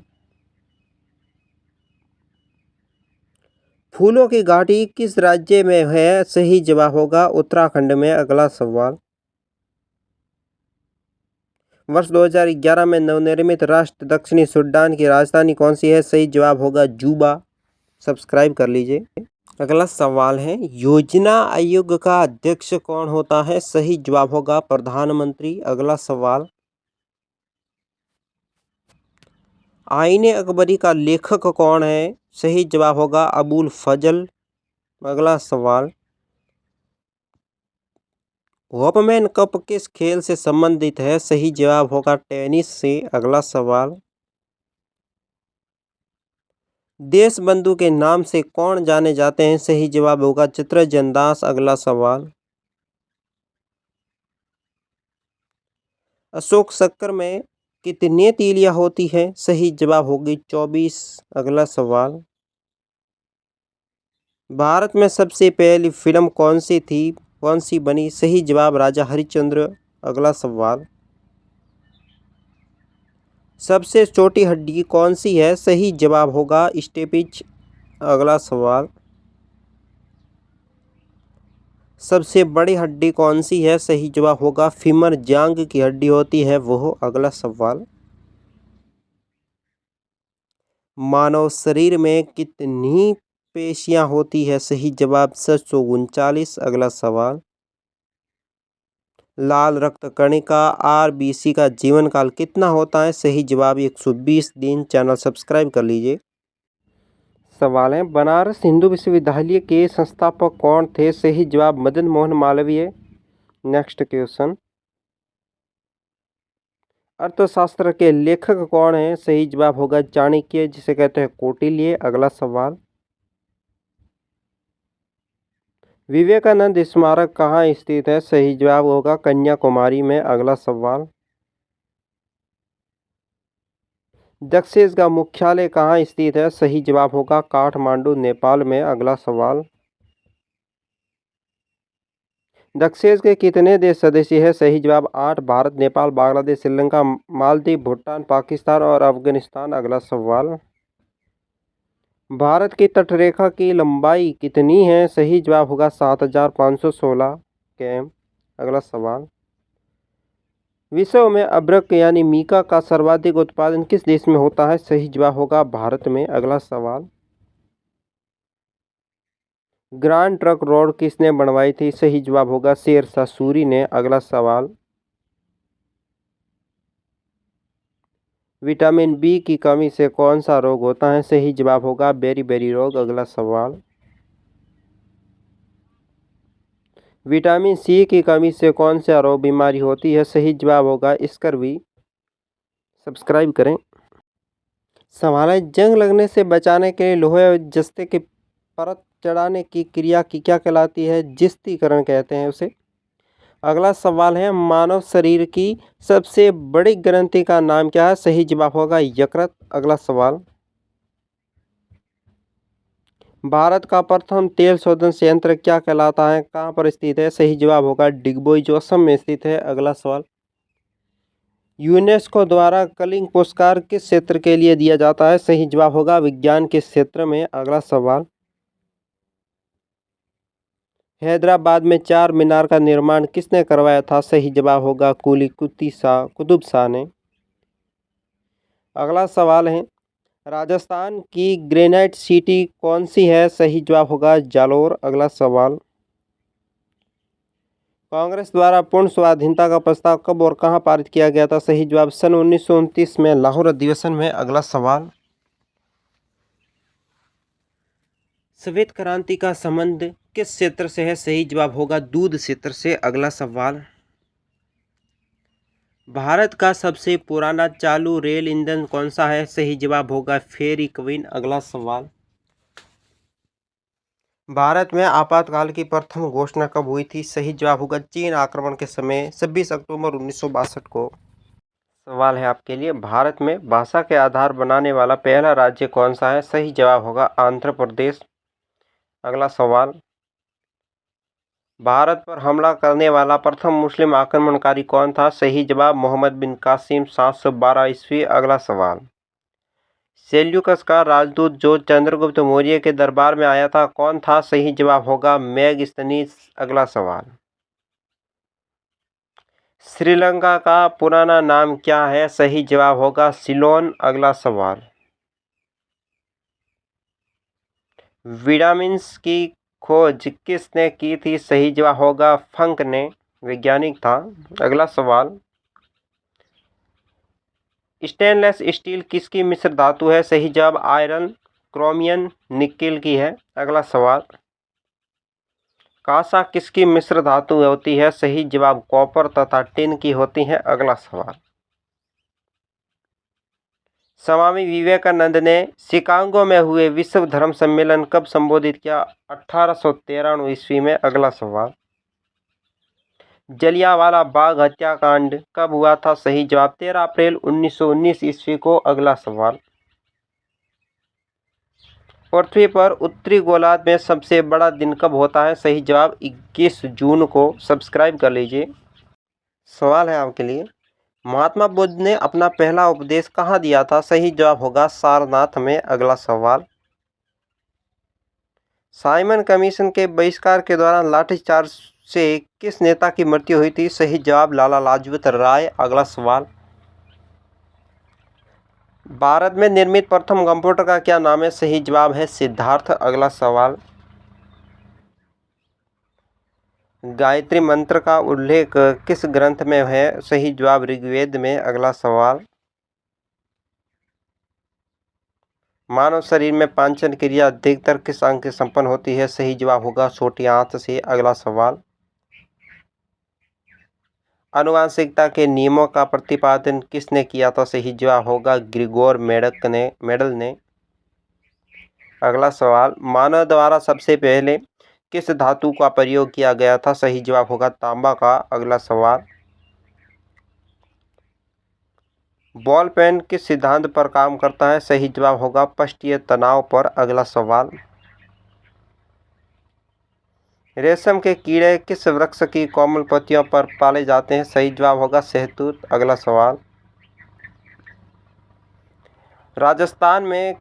फूलों की घाटी किस राज्य में है? सही जवाब होगा उत्तराखंड में। अगला सवाल, वर्ष 2011 में नवनिर्मित राष्ट्र दक्षिणी सूडान की राजधानी कौन सी है? सही जवाब होगा जूबा। सब्सक्राइब कर लीजिए। अगला सवाल है, योजना आयोग का अध्यक्ष कौन होता है? सही जवाब होगा प्रधानमंत्री। अगला सवाल, आईने अकबरी का लेखक कौन है? सही जवाब होगा अबुल फजल। अगला सवाल, होपमैन कप किस खेल से संबंधित है? सही जवाब होगा टेनिस से। अगला सवाल, देश बंधु के नाम से कौन जाने जाते हैं? सही जवाब होगा चित्तरंजन दास। अगला सवाल, अशोक चक्र में कितनी तीलियां होती हैं? सही जवाब होगी 24। अगला सवाल, भारत में सबसे पहली फिल्म कौन सी थी, कौन सी बनी? सही जवाब राजा हरिश्चंद्र। अगला सवाल, सबसे छोटी हड्डी कौन सी है? सही जवाब होगा स्टेपिच। अगला सवाल, सबसे बड़ी हड्डी कौन सी है? सही जवाब होगा फीमर, जांघ की हड्डी होती है वो। अगला सवाल, मानव शरीर में कितनी पेशियां होती है? सही जवाब 739। अगला सवाल, लाल रक्त कणिका आरबीसी का जीवन काल कितना होता है? सही जवाब 120 दिन। चैनल सब्सक्राइब कर लीजिए। सवाल है, बनारस हिंदू विश्वविद्यालय के संस्थापक कौन थे? सही जवाब मदन मोहन मालवीय। नेक्स्ट क्वेश्चन, अर्थशास्त्र के लेखक कौन है? सही जवाब होगा चाणक्य, जिसे कहते हैं कौटिल्य। अगला सवाल, विवेकानंद स्मारक कहाँ स्थित है? सही जवाब होगा कन्याकुमारी में। अगला सवाल, दक्षेस का मुख्यालय कहाँ स्थित है? सही जवाब होगा काठमांडू, नेपाल में। अगला सवाल, दक्षेस के कितने देश सदस्य हैं? सही जवाब 8, भारत, नेपाल, बांग्लादेश, श्रीलंका, मालदीव, भूटान, पाकिस्तान और अफगानिस्तान। अगला सवाल, भारत की तटरेखा की लंबाई कितनी है? सही जवाब होगा 7516 km। अगला सवाल, विश्व में अभ्रक यानी मीका का सर्वाधिक उत्पादन किस देश में होता है? सही जवाब होगा भारत में। अगला सवाल, ग्रांड ट्रंक रोड किसने बनवाई थी? सही जवाब होगा शेरशाह सूरी ने। अगला सवाल, विटामिन बी की कमी से कौन सा रोग होता है? सही जवाब होगा बेरी रोग। अगला सवाल, विटामिन सी की कमी से कौन सा रोग बीमारी होती है? सही जवाब होगा स्कर्वी। सब्सक्राइब करें। सवाल है, जंग लगने से बचाने के लिए लोहे और जस्ते की परत चढ़ाने की क्रिया की क्या कहलाती है? जिस्तीकरण कहते हैं उसे। अगला सवाल है, मानव शरीर की सबसे बड़ी ग्रंथि का नाम क्या है? सही जवाब होगा यकृत। अगला सवाल, भारत का प्रथम तेल शोधन संयंत्र क्या कहलाता है? कहाँ पर स्थित है? सही जवाब होगा डिगबोई, जो असम में स्थित है। अगला सवाल, यूनेस्को द्वारा कलिंग पुरस्कार किस क्षेत्र के लिए दिया जाता है? सही जवाब होगा विज्ञान के क्षेत्र में। अगला सवाल, हैदराबाद में चार मीनार का निर्माण किसने करवाया था? सही जवाब होगा कुतुब शाह ने। अगला सवाल है, राजस्थान की ग्रेनाइट सिटी कौन सी है? सही जवाब होगा जालोर। अगला सवाल, कांग्रेस द्वारा पूर्ण स्वाधीनता का प्रस्ताव कब और कहां पारित किया गया था? सही जवाब सन 1929 में लाहौर अधिवेशन में। अगला सवाल, श्वेत क्रांति का संबंध किस क्षेत्र से है? सही जवाब होगा दूध क्षेत्र से। अगला सवाल, भारत का सबसे पुराना चालू रेल इंजन कौन सा है? सही जवाब होगा फेरी क्वीन। अगला सवाल, भारत में आपातकाल की प्रथम घोषणा कब हुई थी? सही जवाब होगा चीन आक्रमण के समय 26 अक्टूबर 1962 को। सवाल है आपके लिए, भारत में भाषा के आधार बनाने वाला पहला राज्य कौन सा है? सही जवाब होगा आंध्र प्रदेश। अगला सवाल, भारत पर हमला करने वाला प्रथम मुस्लिम आक्रमणकारी कौन था? सही जवाब मोहम्मद बिन कासिम 712 ईस्वी। अगला सवाल, सेल्यूकस का राजदूत जो चंद्रगुप्त मौर्य के दरबार में आया था कौन था? सही जवाब होगा मेगस्थनीज। अगला सवाल, श्रीलंका का पुराना नाम क्या है? सही जवाब होगा सिलोन। अगला सवाल, विटामिन्स की खोज किसने की थी? सही जवाब होगा फंक ने, वैज्ञानिक था। अगला सवाल, स्टेनलेस स्टील किसकी मिश्र धातु है? सही जवाब आयरन, क्रोमियम, निकेल की है। अगला सवाल, कांसा किसकी मिश्र धातु होती है? सही जवाब कॉपर तथा टिन की होती है। अगला सवाल, स्वामी विवेकानंद ने शिकागो में हुए विश्व धर्म सम्मेलन कब संबोधित किया? 1893 ईस्वी में। अगला सवाल, जलियांवाला बाग हत्याकांड कब हुआ था? सही जवाब 13 अप्रैल 1919 ईस्वी को। अगला सवाल, पृथ्वी पर उत्तरी गोलार्ध में सबसे बड़ा दिन कब होता है? सही जवाब 21 जून को। सब्सक्राइब कर लीजिए। सवाल है आपके लिए, महात्मा बुद्ध ने अपना पहला उपदेश कहाँ दिया था? सही जवाब होगा सारनाथ में। अगला सवाल, साइमन कमीशन के बहिष्कार के दौरान लाठीचार्ज से किस नेता की मृत्यु हुई थी? सही जवाब लाला लाजपत राय। अगला सवाल, भारत में निर्मित प्रथम कंप्यूटर का क्या नाम है? सही जवाब है सिद्धार्थ। अगला सवाल, गायत्री मंत्र का उल्लेख किस ग्रंथ में है? सही जवाब ऋग्वेद में। अगला सवाल, मानव शरीर में पाचन क्रिया अधिकतर किस अंग से संपन्न होती है? सही जवाब होगा छोटी आंत से। अगला सवाल, आनुवंशिकता के नियमों का प्रतिपादन किसने किया था? सही जवाब होगा ग्रिगोर मेंडल ने। अगला सवाल, मानव द्वारा सबसे पहले किस धातु का प्रयोग किया गया था? सही जवाब होगा तांबा का। अगला सवाल, बॉल पेन किस सिद्धांत पर काम करता है? सही जवाब होगा पृष्ठीय तनाव पर। अगला सवाल, रेशम के कीड़े किस वृक्ष की कोमल पत्तियों पर पाले जाते हैं? सही जवाब होगा शहतूत। अगला सवाल, राजस्थान में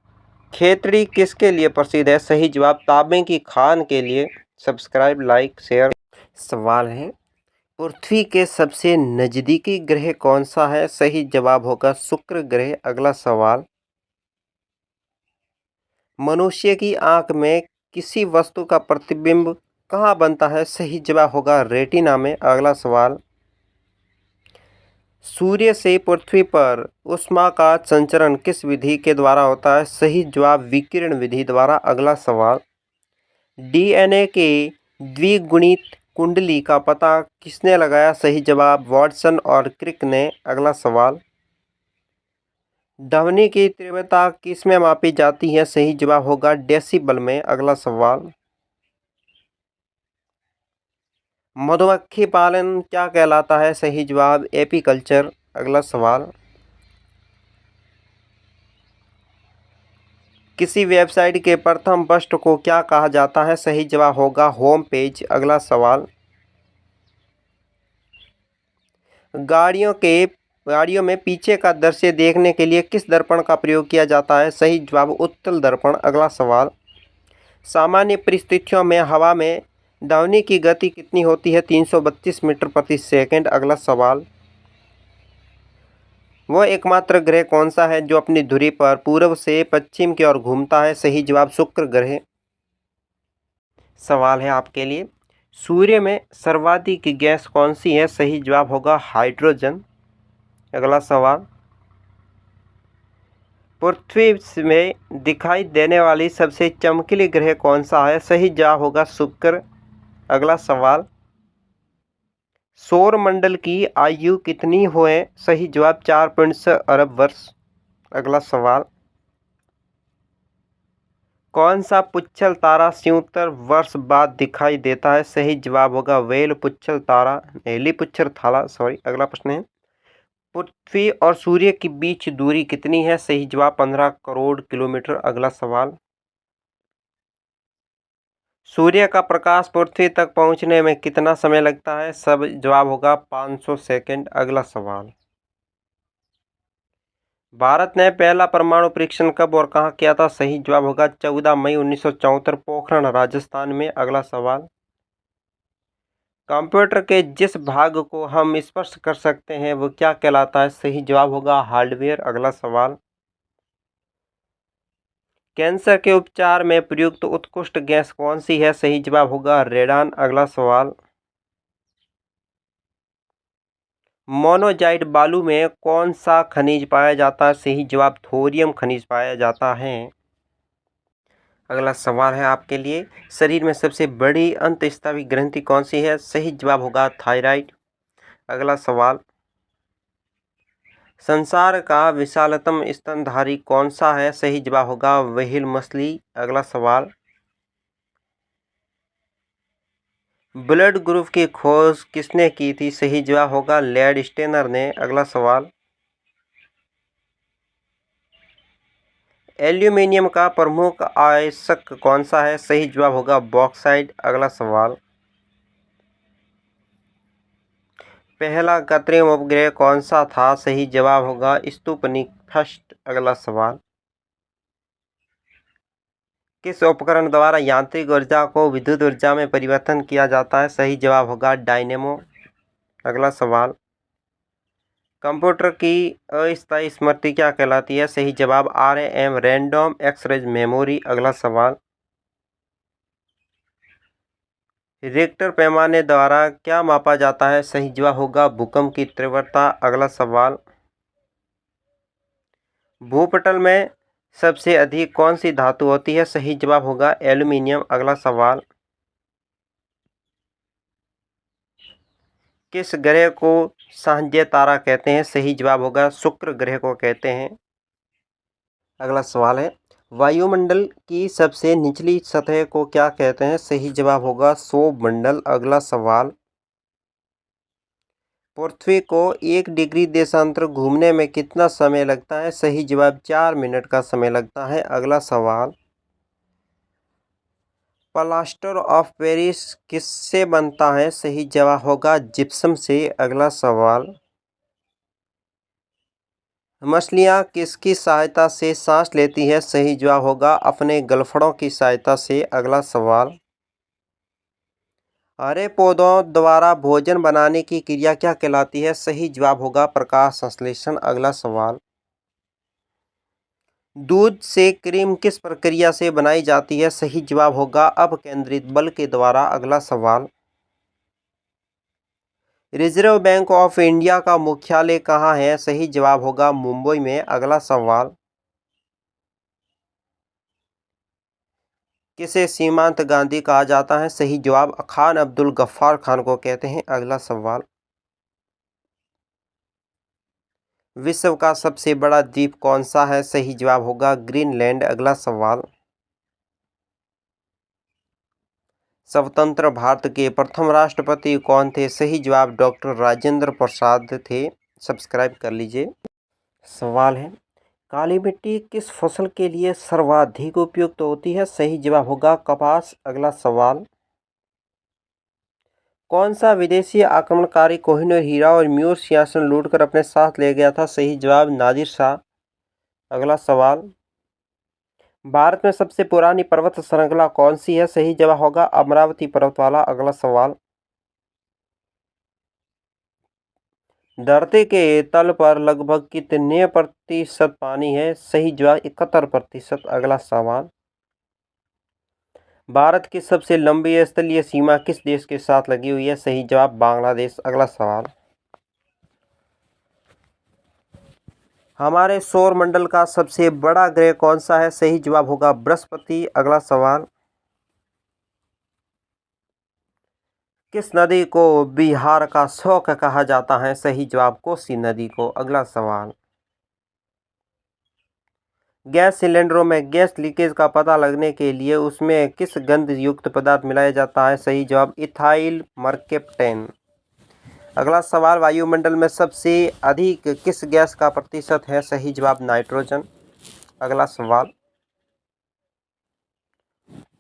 खेतड़ी किसके लिए प्रसिद्ध है? सही जवाब तांबे की खान के लिए। Subscribe, like, share. सवाल है, पृथ्वी के सबसे नजदीकी ग्रह कौन सा है? सही जवाब होगा शुक्र ग्रह। अगला सवाल, मनुष्य की आंख में किसी वस्तु का प्रतिबिंब कहाँ बनता है? सही जवाब होगा रेटिना में। अगला सवाल, सूर्य से पृथ्वी पर ऊष्मा का संचरण किस विधि के द्वारा होता है? सही जवाब विकिरण विधि द्वारा। अगला सवाल, डीएनए के द्विगुणित कुंडली का पता किसने लगाया? सही जवाब वाटसन और क्रिक ने। अगला सवाल, ध्वनि की तीव्रता किसमें मापी जाती है? सही जवाब होगा डेसिबल में। अगला सवाल, मधुमक्खी पालन क्या कहलाता है? सही जवाब एपीकल्चर। अगला सवाल, किसी वेबसाइट के प्रथम पृष्ठ को क्या कहा जाता है? सही जवाब होगा होम पेज। अगला सवाल, गाड़ियों में पीछे का दृश्य देखने के लिए किस दर्पण का प्रयोग किया जाता है? सही जवाब उत्तल दर्पण। अगला सवाल, सामान्य परिस्थितियों में हवा में ध्वनि की गति कितनी होती है? 332 मीटर प्रति सेकंड। अगला सवाल, वह एकमात्र ग्रह कौन सा है जो अपनी धुरी पर पूर्व से पश्चिम की ओर घूमता है? सही जवाब शुक्र ग्रह। सवाल है आपके लिए, सूर्य में सर्वाधिक गैस कौन सी है? सही जवाब होगा हाइड्रोजन। अगला सवाल, पृथ्वी में दिखाई देने वाली सबसे चमकीली ग्रह कौन सा है? सही जवाब होगा शुक्र। अगला सवाल, सौर मंडल की आयु कितनी है? सही जवाब 4.6 अरब वर्ष। अगला सवाल, कौन सा पुच्छल तारा 77 वर्ष बाद दिखाई देता है? सही जवाब होगा वेल पुच्छल तारा, नेली पुच्छर थाला सॉरी। अगला प्रश्न है, पृथ्वी और सूर्य के बीच दूरी कितनी है? सही जवाब 15 करोड़ किलोमीटर। अगला सवाल, सूर्य का प्रकाश पृथ्वी तक पहुंचने में कितना समय लगता है? सब जवाब होगा 500 सेकंड। अगला सवाल, भारत ने पहला परमाणु परीक्षण कब और कहां किया था? सही जवाब होगा 14 मई 1974 पोखरण राजस्थान में। अगला सवाल, कंप्यूटर के जिस भाग को हम स्पर्श कर सकते हैं वो क्या कहलाता है? सही जवाब होगा हार्डवेयर। अगला सवाल, कैंसर के उपचार में प्रयुक्त उत्कृष्ट गैस कौन सी है? सही जवाब होगा रेडान। अगला सवाल, मोनोजाइट बालू में कौन सा खनिज पाया जाता है? सही जवाब थोरियम खनिज पाया जाता है। अगला सवाल है आपके लिए, शरीर में सबसे बड़ी अंतःस्रावी ग्रंथि कौन सी है? सही जवाब होगा थायराइड। अगला सवाल, संसार का विशालतम स्तनधारी कौन सा है? सही जवाब होगा व्हेल मछली। अगला सवाल, ब्लड ग्रुप की खोज किसने की थी? सही जवाब होगा लैड स्टेनर ने। अगला सवाल, एल्यूमिनियम का प्रमुख आयस्क कौन सा है? सही जवाब होगा बॉक्साइट। अगला सवाल, पहला कृत्रिम उपग्रह कौन सा था? सही जवाब होगा स्पुतनिक फर्स्ट। अगला सवाल, किस उपकरण द्वारा यांत्रिक ऊर्जा को विद्युत ऊर्जा में परिवर्तन किया जाता है? सही जवाब होगा डायनेमो। अगला सवाल, कंप्यूटर की अस्थायी स्मृति क्या कहलाती है? सही जवाब RAM रैंडम एक्सेस मेमोरी। अगला सवाल, रिक्टर पैमाने द्वारा क्या मापा जाता है? सही जवाब होगा भूकंप की तीव्रता। अगला सवाल, भूपटल में सबसे अधिक कौन सी धातु होती है? सही जवाब होगा एल्यूमिनियम। अगला सवाल, किस ग्रह को सांझे तारा कहते हैं? सही जवाब होगा शुक्र ग्रह को कहते हैं। अगला सवाल है, वायुमंडल की सबसे निचली सतह को क्या कहते हैं? सही जवाब होगा सौरमंडल। अगला सवाल, पृथ्वी को 1 डिग्री देशांतर घूमने में कितना समय लगता है? सही जवाब 4 मिनट का समय लगता है। अगला सवाल, प्लास्टर ऑफ पेरिस किससे बनता है? सही जवाब होगा जिप्सम से। अगला सवाल, मछलियाँ किसकी सहायता से सांस लेती है? सही जवाब होगा अपने गलफड़ों की सहायता से। अगला सवाल, हरे पौधों द्वारा भोजन बनाने की क्रिया क्या कहलाती है? सही जवाब होगा प्रकाश संश्लेषण। अगला सवाल, दूध से क्रीम किस प्रक्रिया से बनाई जाती है? सही जवाब होगा अपकेंद्रित बल के द्वारा। अगला सवाल, रिजर्व बैंक ऑफ इंडिया का मुख्यालय कहाँ है? सही जवाब होगा मुंबई में। अगला सवाल, किसे सीमांत गांधी कहा जाता है? सही जवाब खान अब्दुल गफ्फार खान को कहते हैं। अगला सवाल, विश्व का सबसे बड़ा द्वीप कौन सा है? सही जवाब होगा ग्रीनलैंड। अगला सवाल, स्वतंत्र भारत के प्रथम राष्ट्रपति कौन थे? सही जवाब डॉक्टर राजेंद्र प्रसाद थे। सब्सक्राइब कर लीजिए। सवाल है, काली मिट्टी किस फसल के लिए सर्वाधिक उपयुक्त होती है? सही जवाब होगा कपास। अगला सवाल, कौन सा विदेशी आक्रमणकारी कोहिनूर हीरा और म्यूर सिंहासन लूटकर अपने साथ ले गया था? सही जवाब नादिर शाह। अगला सवाल, भारत में सबसे पुरानी पर्वत श्रृंखला कौन सी है? सही जवाब होगा अमरावती पर्वतमाला। अगला सवाल, धरती के तल पर लगभग कितने प्रतिशत पानी है? सही जवाब 71%। अगला सवाल, भारत की सबसे लंबी स्थलीय सीमा किस देश के साथ लगी हुई है? सही जवाब बांग्लादेश। अगला सवाल, हमारे सौर मंडल का सबसे बड़ा ग्रह कौन सा है? सही जवाब होगा बृहस्पति। अगला सवाल, किस नदी को बिहार का शौक कहा जाता है? सही जवाब कोसी नदी को। अगला सवाल, गैस सिलेंडरों में गैस लीकेज का पता लगने के लिए उसमें किस गंध युक्त पदार्थ मिलाया जाता है? सही जवाब इथाइल मरकेप्टेन। अगला सवाल, वायुमंडल में सबसे अधिक किस गैस का प्रतिशत है? सही जवाब नाइट्रोजन। अगला सवाल,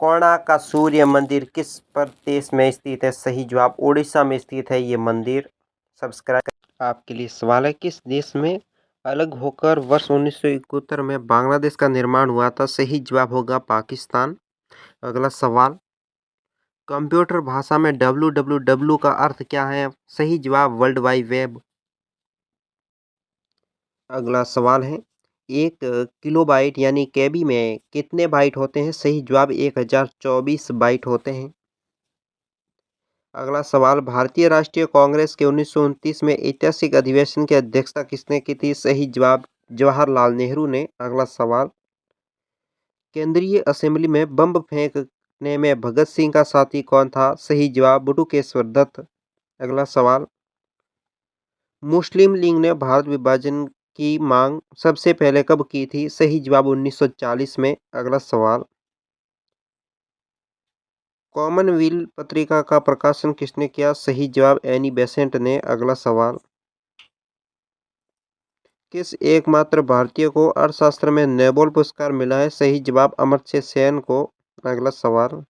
कोणार्क का सूर्य मंदिर किस प्रदेश में स्थित है? सही जवाब उड़ीसा में स्थित है ये मंदिर। सब्सक्राइब। आपके लिए सवाल है, किस देश में अलग होकर वर्ष 1971 में बांग्लादेश का निर्माण हुआ था? सही जवाब होगा पाकिस्तान। अगला सवाल, कंप्यूटर भाषा में www का अर्थ क्या है? सही जवाब वर्ल्ड वाइड वेब। अगला सवाल है, एक किलोबाइट यानी केबी में कितने बाइट होते हैं? सही जवाब 1024 बाइट होते हैं। अगला सवाल, भारतीय राष्ट्रीय कांग्रेस के 1929 में ऐतिहासिक अधिवेशन की अध्यक्षता किसने की थी? सही जवाब जवाहरलाल नेहरू ने। अगला सवाल, केंद्रीय असेंबली में बम फेंकने में भगत सिंह का साथी कौन था? सही जवाब बटुकेश्वर दत्त। अगला सवाल, मुस्लिम लीग ने भारत विभाजन की मांग सबसे पहले कब की थी? सही जवाब 1940 में। अगला सवाल, कॉमनवेल्थ पत्रिका का प्रकाशन किसने किया? सही जवाब एनी बेसेंट ने। अगला सवाल, किस एकमात्र भारतीय को अर्थशास्त्र में नोबेल पुरस्कार मिला है? सही जवाब अमर्त्य सेन को। अगला सवाल,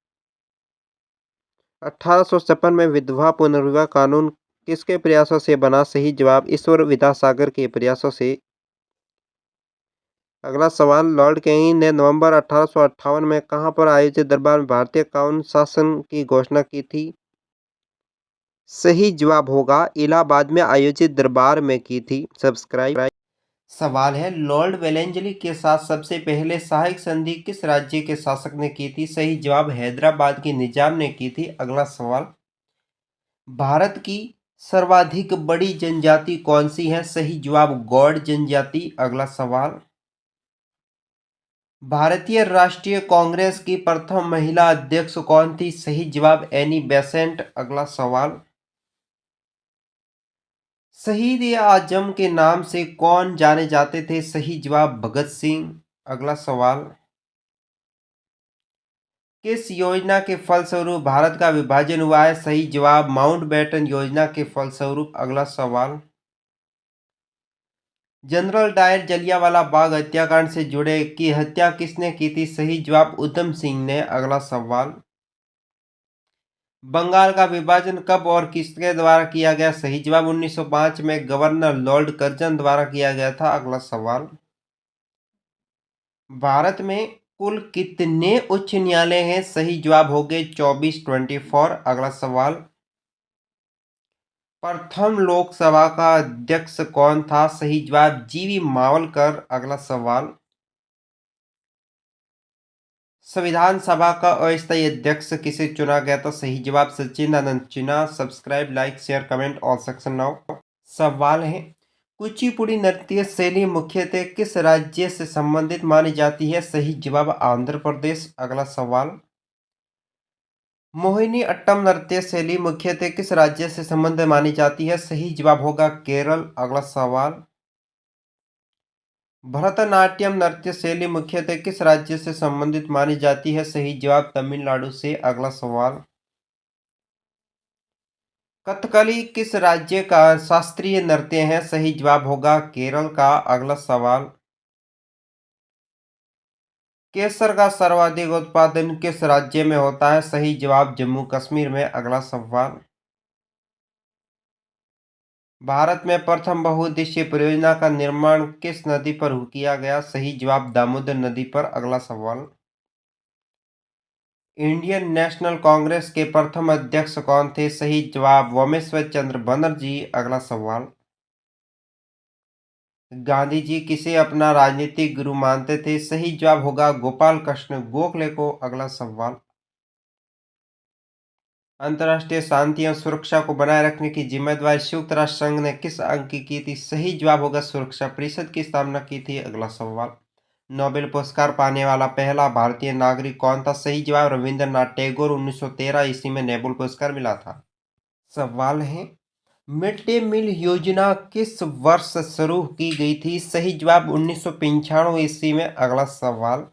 1856 में विधवा पुनर्विवाह कानून किसके प्रयासों से बना? सही जवाब ईश्वर विद्यासागर के प्रयासों से। अगला सवाल, लॉर्ड कैनिंग ने नवंबर 1858 में कहां पर आयोजित दरबार में भारतीय कानून शासन की घोषणा की थी? सही जवाब होगा इलाहाबाद में आयोजित दरबार में की थी। सब्सक्राइब। सवाल है, लॉर्ड वेलेंजली के साथ सबसे पहले सहायक संधि किस राज्य के शासक ने की थी? सही जवाब हैदराबाद के निजाम ने की थी। अगला सवाल, भारत की सर्वाधिक बड़ी जनजाति कौन सी है? सही जवाब गौड़ जनजाति। अगला सवाल, भारतीय राष्ट्रीय कांग्रेस की प्रथम महिला अध्यक्ष कौन थी? सही जवाब एनी बेसेंट। अगला सवाल, शहीद ए आजम के नाम से कौन जाने जाते थे? सही जवाब भगत सिंह। अगला सवाल, किस योजना के फलस्वरूप भारत का विभाजन हुआ है? सही जवाब माउंटबेटन योजना के फलस्वरूप। अगला सवाल, जनरल डायर जलियांवाला बाग हत्याकांड से जुड़े की हत्या किसने की थी? सही जवाब उधम सिंह ने। अगला सवाल, बंगाल का विभाजन कब और किसके द्वारा किया गया? सही जवाब 1905 में गवर्नर लॉर्ड कर्जन द्वारा किया गया था। अगला सवाल, भारत में कुल कितने उच्च न्यायालय हैं? सही जवाब हो गए 24। अगला सवाल, प्रथम लोकसभा का अध्यक्ष कौन था? सही जवाब जीवी मावलकर। अगला सवाल, संविधान सभा का अस्थायी अध्यक्ष किसे चुना गया था? सही जवाब Sachchidananda Sinha. Subscribe, like, share, comment all section now. सवाल है, कुचिपुड़ी नृत्य शैली मुख्यतः किस राज्य से संबंधित मानी जाती है? सही जवाब आंध्र प्रदेश। अगला सवाल, मोहिनी अट्टम नृत्य शैली मुख्यतः किस राज्य से संबंधित मानी जाती है? सही जवाब होगा केरल। अगला सवाल, भरतनाट्यम नृत्य शैली मुख्यतः किस राज्य से संबंधित मानी जाती है? सही जवाब तमिलनाडु से। अगला सवाल, कथकली किस राज्य का शास्त्रीय नृत्य है? सही जवाब होगा केरल का। अगला सवाल, केसर का सर्वाधिक उत्पादन किस राज्य में होता है? सही जवाब जम्मू कश्मीर में। अगला सवाल, भारत में प्रथम बहुउद्देशीय परियोजना का निर्माण किस नदी पर किया गया? सही जवाब दामोदर नदी पर। अगला सवाल, इंडियन नेशनल कांग्रेस के प्रथम अध्यक्ष कौन थे? सही जवाब वोमेश्वर चंद्र बनर्जी। अगला सवाल, गांधी जी किसे अपना राजनीतिक गुरु मानते थे? सही जवाब होगा गोपाल कृष्ण गोखले को। अगला सवाल, अंतर्राष्ट्रीय शांति एवं सुरक्षा को बनाए रखने की जिम्मेदारी संयुक्त राष्ट्र संघ ने किस अंग की थी? सही जवाब होगा सुरक्षा परिषद की स्थापना की थी। अगला सवाल, नोबेल पुरस्कार पाने वाला पहला भारतीय नागरिक कौन था? सही जवाब रविंद्रनाथ टैगोर। 1913 ईस्वी में नोबेल पुरस्कार मिला था। सवाल है, मिड डे मील योजना किस वर्ष शुरू की गई थी? सही जवाब 1995 ईस्वी में। अगला सवाल,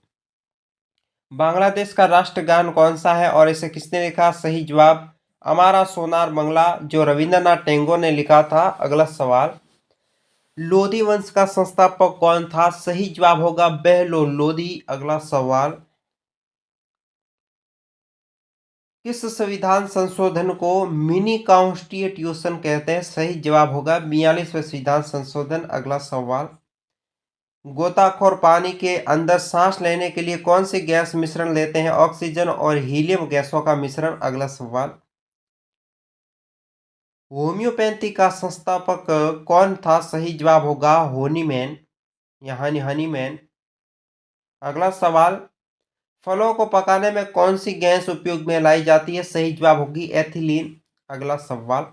बांग्लादेश का राष्ट्रगान कौन सा है और इसे किसने लिखा? सही जवाब अमारा सोनार बंगला, जो रविंद्रनाथ टैगोर ने लिखा था। अगला सवाल, लोधी वंश का संस्थापक कौन था? सही जवाब होगा बहलोल लोधी। अगला सवाल, किस संविधान संशोधन को मिनी कॉन्स्टिट्यूशन कहते हैं? सही जवाब होगा 42वें संविधान संशोधन। अगला सवाल, गोताखोर पानी के अंदर सांस लेने के लिए कौन सी गैस मिश्रण लेते हैं? ऑक्सीजन और हीलियम गैसों का मिश्रण। अगला सवाल, होम्योपैथी का संस्थापक कौन था? सही जवाब होगा होनीमैन या हनीमैन। अगला सवाल, फलों को पकाने में कौन सी गैस उपयोग में लाई जाती है? सही जवाब होगी एथिलीन। अगला सवाल,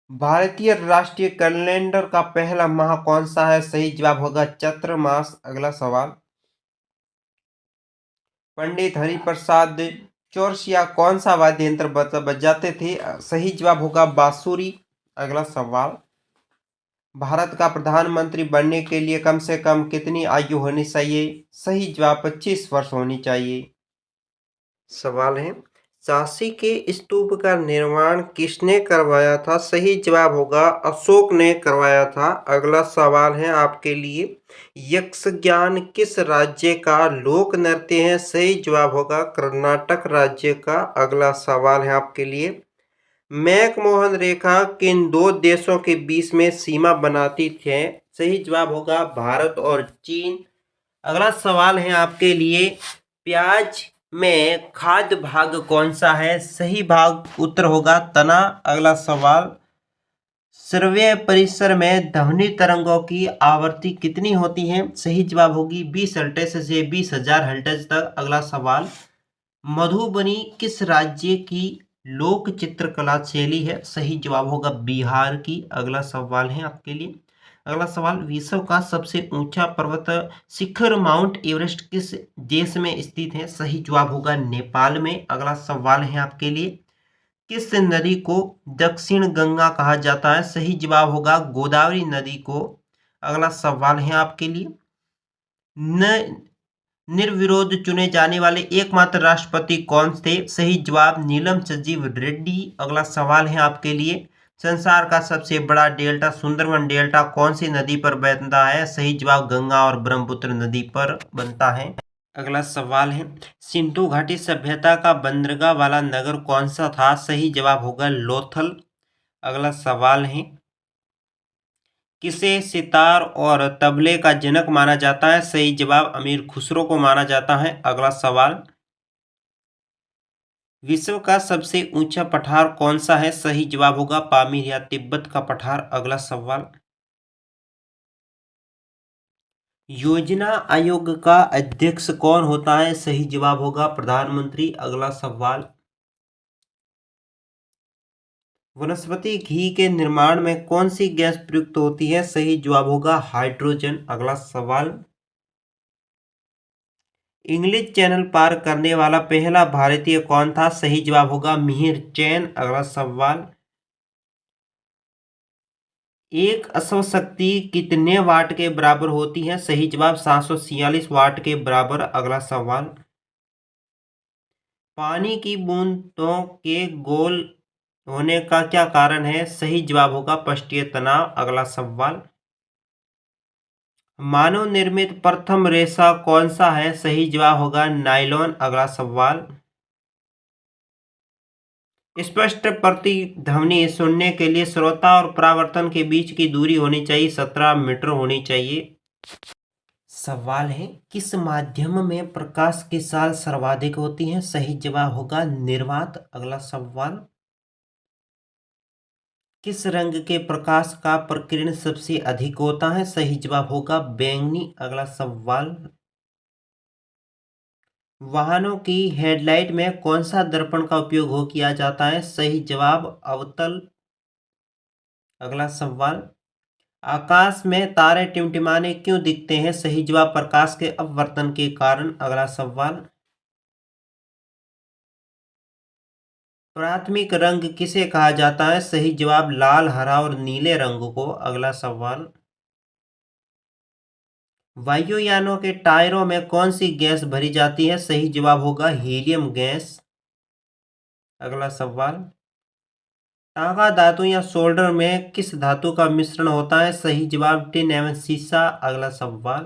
भारतीय राष्ट्रीय कैलेंडर का पहला माह कौन सा है? सही जवाब होगा चैत्र मास। अगला सवाल, पंडित हरिप्रसाद चौरसिया कौन सा वाद्य यंत्र बजाते थे? सही जवाब होगा बांसुरी। अगला सवाल, भारत का प्रधानमंत्री बनने के लिए कम से कम कितनी आयु होनी चाहिए? सही जवाब 25 वर्ष होनी चाहिए। सवाल है, झांसी के स्तूप का निर्माण किसने करवाया था? सही जवाब होगा अशोक ने करवाया था। अगला सवाल है आपके लिए, यक्षगान किस राज्य का लोक नृत्य है? सही जवाब होगा कर्नाटक राज्य का। अगला सवाल है आपके लिए, मैकमोहन रेखा किन दो देशों के बीच में सीमा बनाती है? सही जवाब होगा भारत और चीन। अगला सवाल है आपके लिए, प्याज में खाद्य भाग कौन सा है? सही भाग उत्तर होगा तना। अगला सवाल, श्रव्य परिसर में ध्वनि तरंगों की आवृत्ति कितनी होती है? सही जवाब होगी 20 हर्ट्ज से 20,000 हर्ट्ज तक। अगला सवाल, मधुबनी किस राज्य की लोक चित्रकला शैली है? सही जवाब होगा बिहार की। अगला सवाल है आपके लिए, अगला सवाल, विश्व का सबसे ऊंचा पर्वत शिखर माउंट एवरेस्ट किस देश में स्थित है? सही जवाब होगा नेपाल में। अगला सवाल है आपके लिए, किस नदी को दक्षिण गंगा कहा जाता है? सही जवाब होगा गोदावरी नदी को। अगला सवाल है आपके लिए, न निर्विरोध चुने जाने वाले एकमात्र राष्ट्रपति कौन थे? सही जवाब नीलम संजीव रेड्डी। अगला सवाल है आपके लिए, संसार का सबसे बड़ा डेल्टा सुंदरवन डेल्टा कौन सी नदी पर बनता है? सही जवाब गंगा और ब्रह्मपुत्र नदी पर बनता है। अगला सवाल है, सिंधु घाटी सभ्यता का बंदरगाह वाला नगर कौन सा था? सही जवाब होगा लोथल। अगला सवाल है, किसे सितार और तबले का जनक माना जाता है? सही जवाब अमीर खुसरो को माना जाता है। अगला सवाल, विश्व का सबसे ऊंचा पठार कौन सा है? सही जवाब होगा पामीर या तिब्बत का पठार। अगला सवाल, योजना आयोग का अध्यक्ष कौन होता है? सही जवाब होगा प्रधानमंत्री। अगला सवाल, वनस्पति घी के निर्माण में कौन सी गैस प्रयुक्त होती है? सही जवाब होगा हाइड्रोजन। अगला सवाल, इंग्लिश चैनल पार करने वाला पहला भारतीय कौन था? सही जवाब होगा मिहिर चैन। अगला सवाल, एक अश्व शक्ति कितने वाट के बराबर होती है? सही जवाब 746 वाट के बराबर। अगला सवाल, पानी की बूंदों के गोल होने का क्या कारण है? सही जवाब होगा पृष्ठीय तनाव। अगला सवाल, मानव निर्मित प्रथम रेशा कौन सा है? सही जवाब होगा नायलॉन। अगला सवाल, स्पष्ट प्रतिध्वनि सुनने के लिए श्रोता और परावर्तन के बीच की दूरी होनी चाहिए 17 मीटर होनी चाहिए। सवाल है, किस माध्यम में प्रकाश की साल सर्वाधिक होती है? सही जवाब होगा निर्वात। अगला सवाल, किस रंग के प्रकाश का प्रकीर्ण सबसे अधिक होता है? सही जवाब होगा बैंगनी। अगला सवाल, वाहनों की हेडलाइट में कौन सा दर्पण का उपयोग हो किया जाता है? सही जवाब अवतल। अगला सवाल, आकाश में तारे टिमटिमाने क्यों दिखते हैं? सही जवाब प्रकाश के अपवर्तन के कारण। अगला सवाल, प्राथमिक रंग किसे कहा जाता है? सही जवाब लाल, हरा और नीले रंग को। अगला सवाल, वायुयानों के टायरों में कौन सी गैस भरी जाती है? सही जवाब होगा हीलियम गैस। अगला सवाल, टांका धातु या सोल्डर में किस धातु का मिश्रण होता है? सही जवाब टिन एवं सीसा। अगला सवाल,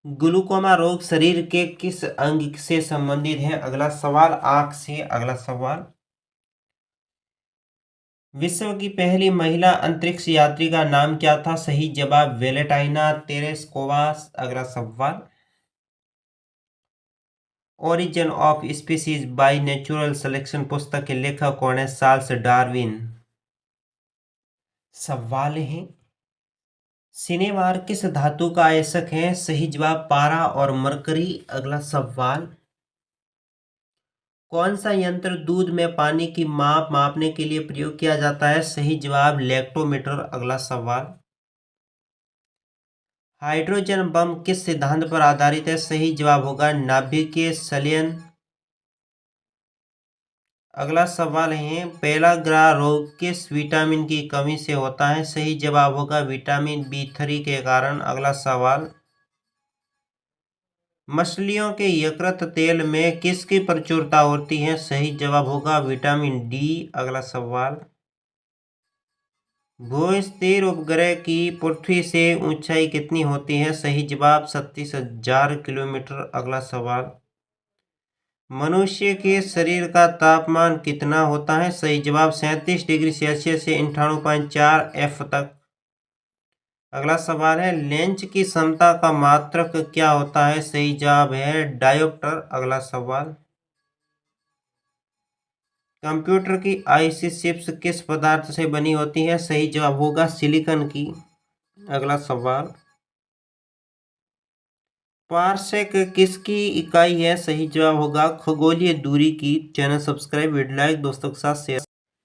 ग्लूकोमा रोग शरीर के किस अंग से संबंधित है? अगला सवाल, आंख से। अगला सवाल, विश्व की पहली महिला अंतरिक्ष यात्री का नाम क्या था? सही जवाब वेलेंटाइना तेरेस्कोवा। अगला सवाल, origin of species by natural selection पुस्तक के लेखक कौन है? Charles Darwin. सवाल है, सिनेमार किस धातु का आयस्क है? सही जवाब पारा और मरकरी। अगला सवाल, कौन सा यंत्र दूध में पानी की माप मापने के लिए प्रयोग किया जाता है? सही जवाब लैक्टोमीटर। अगला सवाल, हाइड्रोजन बम किस सिद्धांत पर आधारित है? सही जवाब होगा नाभिकीय संलयन। अगला सवाल है, पेलाग्रा रोग किस विटामिन की कमी से होता है? सही जवाब होगा विटामिन B3 के कारण। अगला सवाल, मछलियों के यकृत तेल में किसकी प्रचुरता होती है? सही जवाब होगा विटामिन D। अगला सवाल, भूस्थिर उपग्रह की पृथ्वी से ऊंचाई कितनी होती है? सही जवाब 37,000 किलोमीटर। अगला सवाल, मनुष्य के शरीर का तापमान कितना होता है? सही जवाब 37 डिग्री सेल्सियस से 98.4 F तक। अगला सवाल है, लेंस की क्षमता का मात्रक क्या होता है? सही जवाब है डायोप्टर। अगला सवाल, कंप्यूटर की आईसी चिप्स किस पदार्थ से बनी होती है? सही जवाब होगा सिलिकॉन की। अगला सवाल, पारसेक किसकी इकाई है? सही जवाब होगा खगोलीय दूरी की। चैनल सब्सक्राइब, वीडियो लाइक, दोस्तों के साथ शेयर।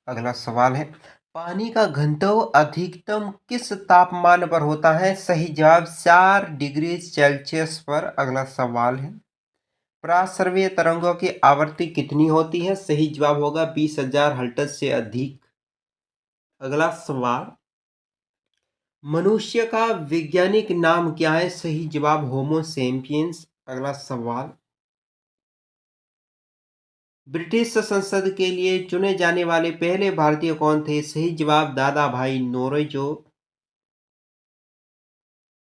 अगला सवाल है, पानी का घनत्व अधिकतम किस तापमान पर होता है? सही जवाब 4 डिग्री सेल्सियस पर। अगला सवाल है, प्रासर्वीय तरंगों की आवृत्ति कितनी होती है? सही जवाब होगा 20,000 हर्ट्ज से अधिक। अगला सवाल, मनुष्य का वैज्ञानिक नाम क्या है? सही जवाब होमो सेपियंस। अगला सवाल, ब्रिटिश संसद के लिए चुने जाने वाले पहले भारतीय कौन थे? सही जवाब दादा भाई नौरोजी।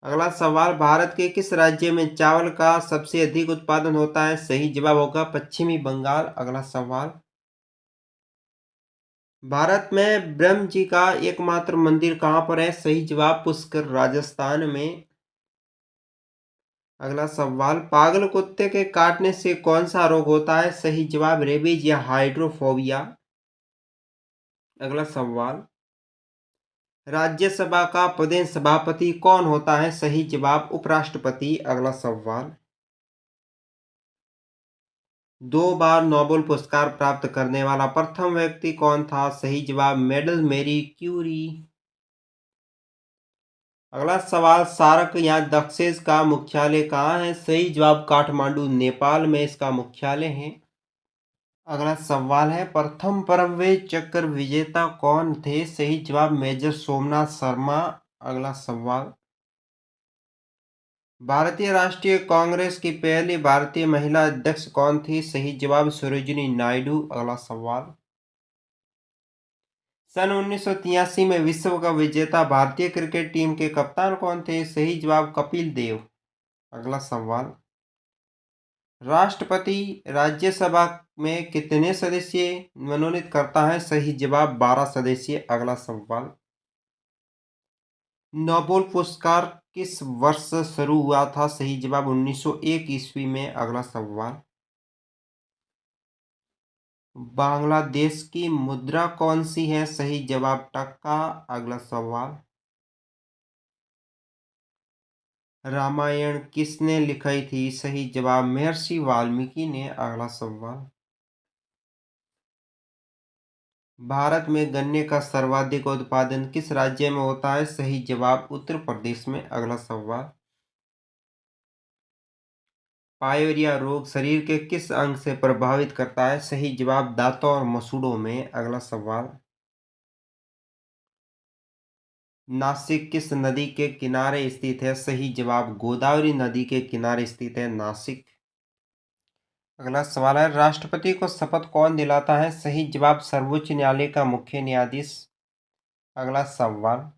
अगला सवाल, भारत के किस राज्य में चावल का सबसे अधिक उत्पादन होता है? सही जवाब होगा पश्चिमी बंगाल। अगला सवाल, भारत में ब्रह्म जी का एकमात्र मंदिर कहाँ पर है? सही जवाब पुष्कर, राजस्थान में। अगला सवाल, पागल कुत्ते के काटने से कौन सा रोग होता है? सही जवाब रेबीज या हाइड्रोफोबिया। अगला सवाल, राज्यसभा का प्रदेश सभापति कौन होता है? सही जवाब उपराष्ट्रपति। अगला सवाल, 2 बार नोबेल पुरस्कार प्राप्त करने वाला प्रथम व्यक्ति कौन था? सही जवाब मेडल मैरी क्यूरी। अगला सवाल, सार्क या दक्षेस का मुख्यालय कहाँ है? सही जवाब काठमांडू, नेपाल में इसका मुख्यालय है। अगला सवाल है, प्रथम परमवीर चक्र विजेता कौन थे? सही जवाब मेजर सोमनाथ शर्मा। अगला सवाल, भारतीय राष्ट्रीय कांग्रेस की पहली भारतीय महिला अध्यक्ष कौन थी? सही जवाब सरोजिनी नायडू। अगला सवाल, सन 1983 में विश्व कप विजेता भारतीय क्रिकेट टीम के कप्तान कौन थे? सही जवाब कपिल देव। अगला सवाल, राष्ट्रपति राज्यसभा में कितने सदस्य मनोनीत करता है? सही जवाब 12 सदस्य। अगला सवाल, नोबेल पुरस्कार किस वर्ष शुरू हुआ था? सही जवाब 1901 ईस्वी में। अगला सवाल, बांग्लादेश की मुद्रा कौन सी है? सही जवाब टका। अगला सवाल, रामायण किसने लिखी थी? सही जवाब महर्षि वाल्मीकि ने। अगला सवाल, भारत में गन्ने का सर्वाधिक उत्पादन किस राज्य में होता है? सही जवाब उत्तर प्रदेश में। अगला सवाल, पायरिया रोग शरीर के किस अंग से प्रभावित करता है? सही जवाब दांतों और मसूड़ों में। अगला सवाल, नासिक किस नदी के किनारे स्थित है? सही जवाब गोदावरी नदी के किनारे स्थित है नासिक। अगला सवाल है, राष्ट्रपति को शपथ कौन दिलाता है? सही जवाब सर्वोच्च न्यायालय का मुख्य न्यायाधीश। अगला सवाल,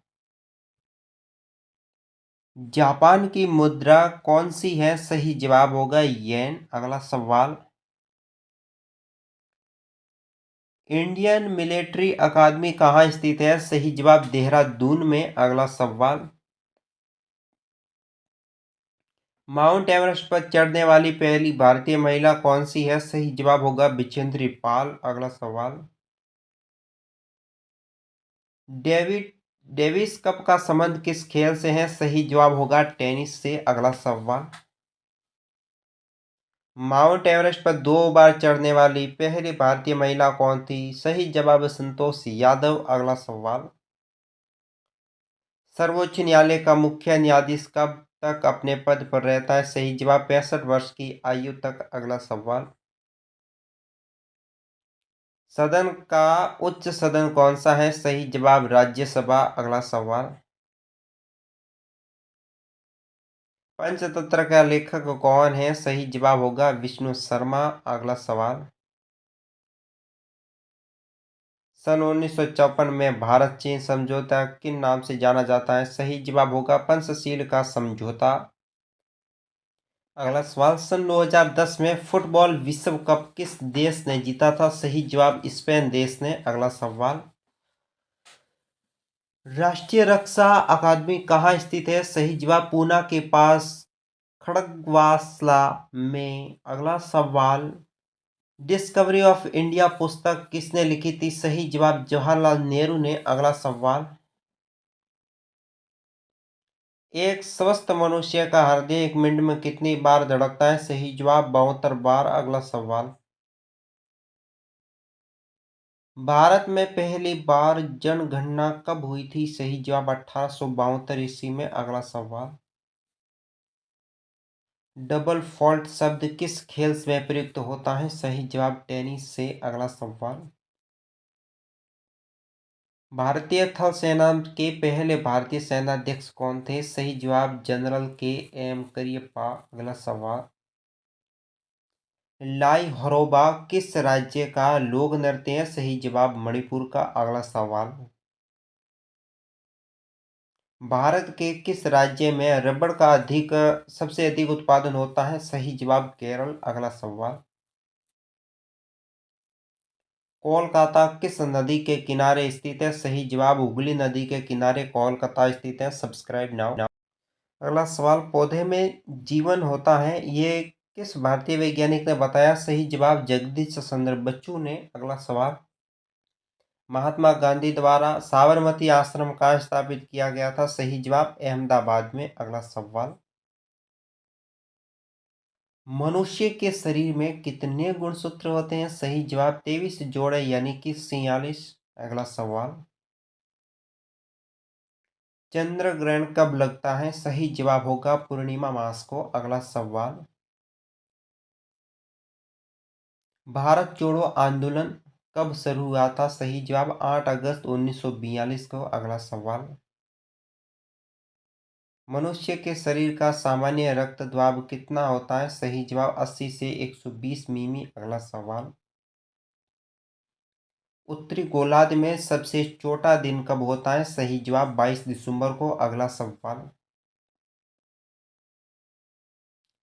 जापान की मुद्रा कौन सी है? सही जवाब होगा येन। अगला सवाल, इंडियन मिलिट्री अकादमी कहाँ स्थित है? सही जवाब देहरादून में। अगला सवाल, माउंट एवरेस्ट पर चढ़ने वाली पहली भारतीय महिला कौन सी है? सही जवाब होगा बिजेंद्री पाल। अगला सवाल, डेविड डेविस कप का संबंध किस खेल से है? सही जवाब होगा टेनिस से। अगला सवाल, माउंट एवरेस्ट पर 2 बार चढ़ने वाली पहली भारतीय महिला कौन थी? सही जवाब संतोष यादव। अगला सवाल, सर्वोच्च न्यायालय का मुख्य न्यायाधीश कब तक अपने पद पर रहता है? सही जवाब 65 वर्ष की आयु तक। अगला सवाल, सदन का उच्च सदन कौन सा है? सही जवाब राज्यसभा। अगला सवाल, पंचतंत्र का लेखक कौन है? सही जवाब होगा विष्णु शर्मा। अगला सवाल, सन 1954 में भारत चीन समझौता किन नाम से जाना जाता है? सही जवाब होगा पंचशील का समझौता। अगला सवाल, सन 2010 में फुटबॉल विश्व कप किस देश ने जीता था? सही जवाब स्पेन देश ने। अगला सवाल, राष्ट्रीय रक्षा अकादमी कहाँ स्थित है? सही जवाब पूना के पास खड़गवासला में। अगला सवाल, डिस्कवरी ऑफ इंडिया पुस्तक किसने लिखी थी? सही जवाब जवाहरलाल नेहरू ने। अगला सवाल, एक स्वस्थ मनुष्य का हृदय 1 मिनट में कितनी बार धड़कता है? सही जवाब 72 बार। अगला सवाल, भारत में पहली बार जनगणना कब हुई थी? सही जवाब 1872 ईस्वी में। अगला सवाल, डबल फॉल्ट शब्द किस खेल में प्रयुक्त होता है? सही जवाब टेनिस से। अगला सवाल, भारतीय थल सेना के पहले भारतीय सेनाध्यक्ष कौन थे? सही जवाब जनरल के एम करियप्पा। अगला सवाल, लाई हरोबा किस राज्य का लोक नृत्य है? सही जवाब मणिपुर का। अगला सवाल, भारत के किस राज्य में रबड़ का सबसे अधिक उत्पादन होता है? सही जवाब केरल। अगला सवाल, कोलकाता किस नदी के किनारे स्थित है? सही जवाब हुगली नदी के किनारे कोलकाता स्थित है। Subscribe now. अगला सवाल, पौधे में जीवन होता है, ये किस भारतीय वैज्ञानिक ने बताया? सही जवाब जगदीश चंद्र बच्चू ने। अगला सवाल, महात्मा गांधी द्वारा साबरमती आश्रम कहाँ स्थापित किया गया था? सही जवाब अहमदाबाद में। अगला सवाल, मनुष्य के शरीर में कितने गुणसूत्र होते हैं? सही जवाब 23 जोड़े यानी कि 46। अगला सवाल, चंद्र ग्रहण कब लगता है? सही जवाब होगा पूर्णिमा मास को। अगला सवाल, भारत जोड़ो आंदोलन कब शुरू हुआ था? सही जवाब 8 अगस्त 1942 को। अगला सवाल, मनुष्य के शरीर का सामान्य रक्त दाब कितना होता है? सही जवाब 80 से 120 मिमी। अगला सवाल, उत्तरी गोलार्ध में सबसे छोटा दिन कब होता है? सही जवाब 22 दिसंबर को। अगला सवाल,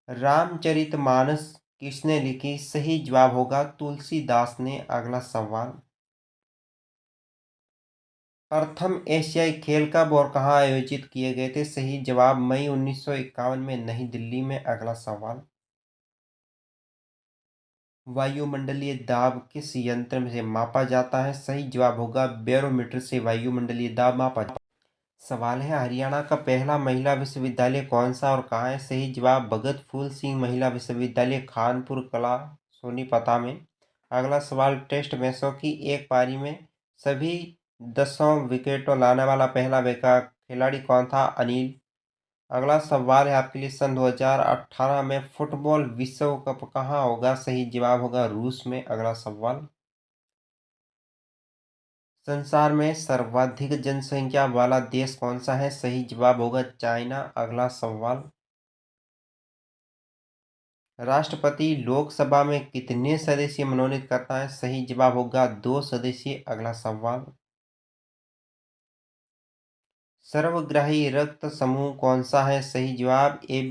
रामचरितमानस किसने लिखी? सही जवाब होगा तुलसीदास ने। अगला सवाल, प्रथम एशियाई खेल कब और कहाँ आयोजित किए गए थे? सही जवाब मई 1951 में नई दिल्ली में। अगला सवाल, वायुमंडलीय दाब किस यंत्र से मापा जाता है? सही जवाब होगा बैरोमीटर से वायुमंडलीय दाब मापा जाता है। सवाल है, हरियाणा का पहला महिला विश्वविद्यालय कौन सा और कहाँ है? सही जवाब भगत फूल सिंह महिला विश्वविद्यालय, खानपुर कला, सोनीपत में। अगला सवाल, टेस्ट मैचों की एक पारी में सभी 10 विकेटों लाने वाला पहला खिलाड़ी कौन था? अनिल। अगला सवाल है आपके लिए, सन 2018 में फुटबॉल विश्व कप कहाँ होगा? सही जवाब होगा रूस में। अगला सवाल, संसार में सर्वाधिक जनसंख्या वाला देश कौन सा है? सही जवाब होगा चाइना। अगला सवाल, राष्ट्रपति लोकसभा में कितने सदस्य मनोनीत करता है? सही जवाब होगा 2 सदस्य। अगला सवाल, सर्वग्राही रक्त समूह कौन सा है? सही जवाब ए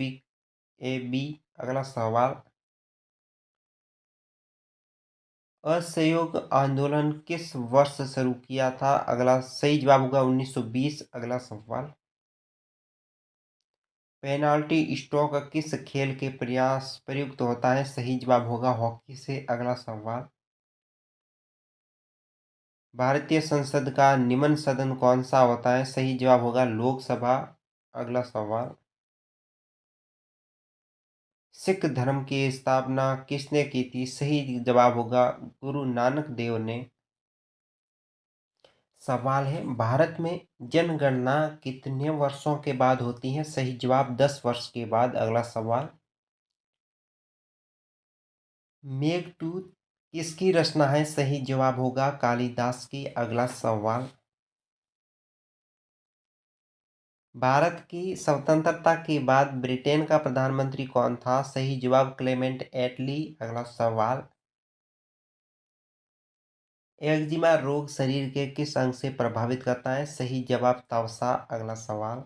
बी। अगला सवाल, असहयोग आंदोलन किस वर्ष शुरू किया था? अगला सही जवाब होगा 1920। अगला सवाल, पेनाल्टी स्ट्रोक किस खेल के प्रयास प्रयुक्त होता है? सही जवाब होगा हॉकी से। अगला सवाल, भारतीय संसद का निम्न सदन कौन सा होता है? सही जवाब होगा लोकसभा। अगला सवाल, सिख धर्म की स्थापना किसने की थी? सही जवाब होगा गुरु नानक देव ने। सवाल है, भारत में जनगणना कितने वर्षों के बाद होती है? सही जवाब 10 वर्ष के बाद। अगला सवाल, मेघदूत किसकी रचना है? सही जवाब होगा कालिदास की। अगला सवाल, भारत की स्वतंत्रता के बाद ब्रिटेन का प्रधानमंत्री कौन था? सही जवाब क्लेमेंट एटली। अगला सवाल, एक्जिमा रोग शरीर के किस अंग से प्रभावित करता है? सही जवाब त्वचा। अगला सवाल,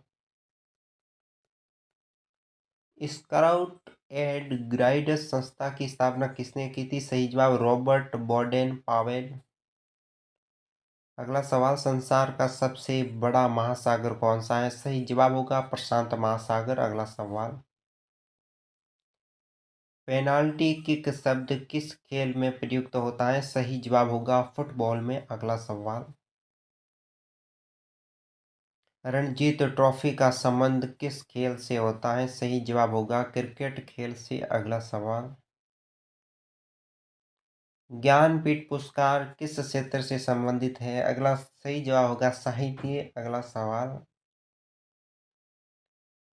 स्काउट एंड गाइड्स संस्था की स्थापना किसने की थी? सही जवाब रॉबर्ट बॉडेन पावेल। अगला सवाल, संसार का सबसे बड़ा महासागर कौन सा है? सही जवाब होगा प्रशांत महासागर। अगला सवाल, पेनाल्टी किक शब्द किस खेल में प्रयुक्त होता है? सही जवाब होगा फुटबॉल में। अगला सवाल, रणजी ट्रॉफी का संबंध किस खेल से होता है? सही जवाब होगा क्रिकेट खेल से। अगला सवाल, ज्ञानपीठ पुरस्कार किस क्षेत्र से संबंधित है? अगला सही जवाब होगा साहित्य। अगला सवाल,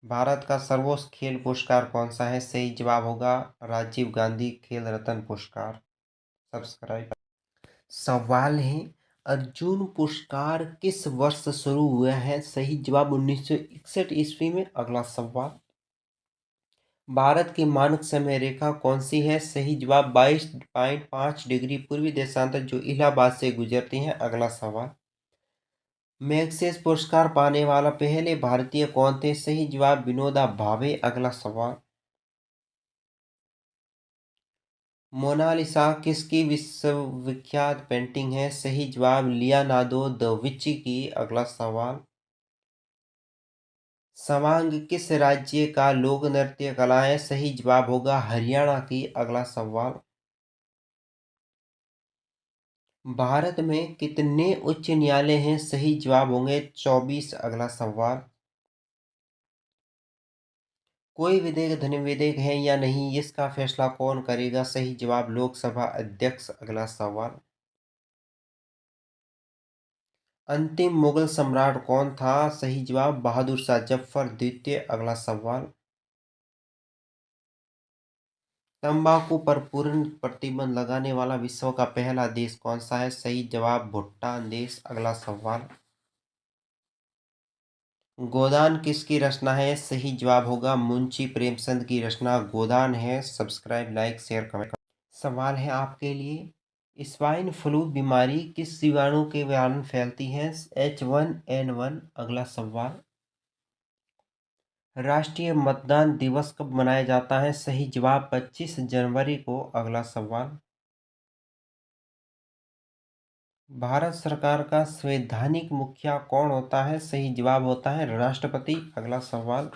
भारत का सर्वोच्च खेल पुरस्कार कौन सा है? सही जवाब होगा राजीव गांधी खेल रत्न पुरस्कार। सब्सक्राइब। सवाल है, अर्जुन पुरस्कार किस वर्ष शुरू हुआ है? सही जवाब 1961 ईस्वी में। अगला सवाल, भारत की मानक समय रेखा कौन सी है? सही जवाब 22.5 डिग्री पूर्वी देशांतर जो इलाहाबाद से गुजरती है। अगला सवाल, मैग्सेस पुरस्कार पाने वाला पहले भारतीय कौन थे? सही जवाब विनोबा भावे। अगला सवाल, मोनालिसा किसकी विश्वविख्यात पेंटिंग है? सही जवाब लियोनार्डो द विंची की। अगला सवाल, सवांग किस राज्य का लोक नृत्य कला है? सही जवाब होगा हरियाणा की। अगला सवाल, भारत में कितने उच्च न्यायालय हैं? सही जवाब होंगे 24। अगला सवाल, कोई विधेयक धन विधेयक है या नहीं, इसका फैसला कौन करेगा? सही जवाब लोकसभा अध्यक्ष। अगला सवाल, अंतिम मुगल सम्राट कौन था? सही जवाब बहादुर शाह जफर द्वितीय। अगला सवाल, तंबाकू पर पूर्ण प्रतिबंध लगाने वाला विश्व का पहला देश कौन सा है? सही जवाब भूटान देश। अगला सवाल, गोदान किसकी रचना है? सही जवाब होगा मुंशी प्रेमचंद की रचना गोदान है। Subscribe, like, share, comment. सवाल है आपके लिए, स्वाइन फ्लू बीमारी किस जीवाणु के कारण फैलती है? H1N1। अगला सवाल। राष्ट्रीय मतदान दिवस कब मनाया जाता है? सही जवाब 25 जनवरी को। अगला सवाल। भारत सरकार का संवैधानिक मुखिया कौन होता है? सही जवाब होता है राष्ट्रपति। अगला सवाल।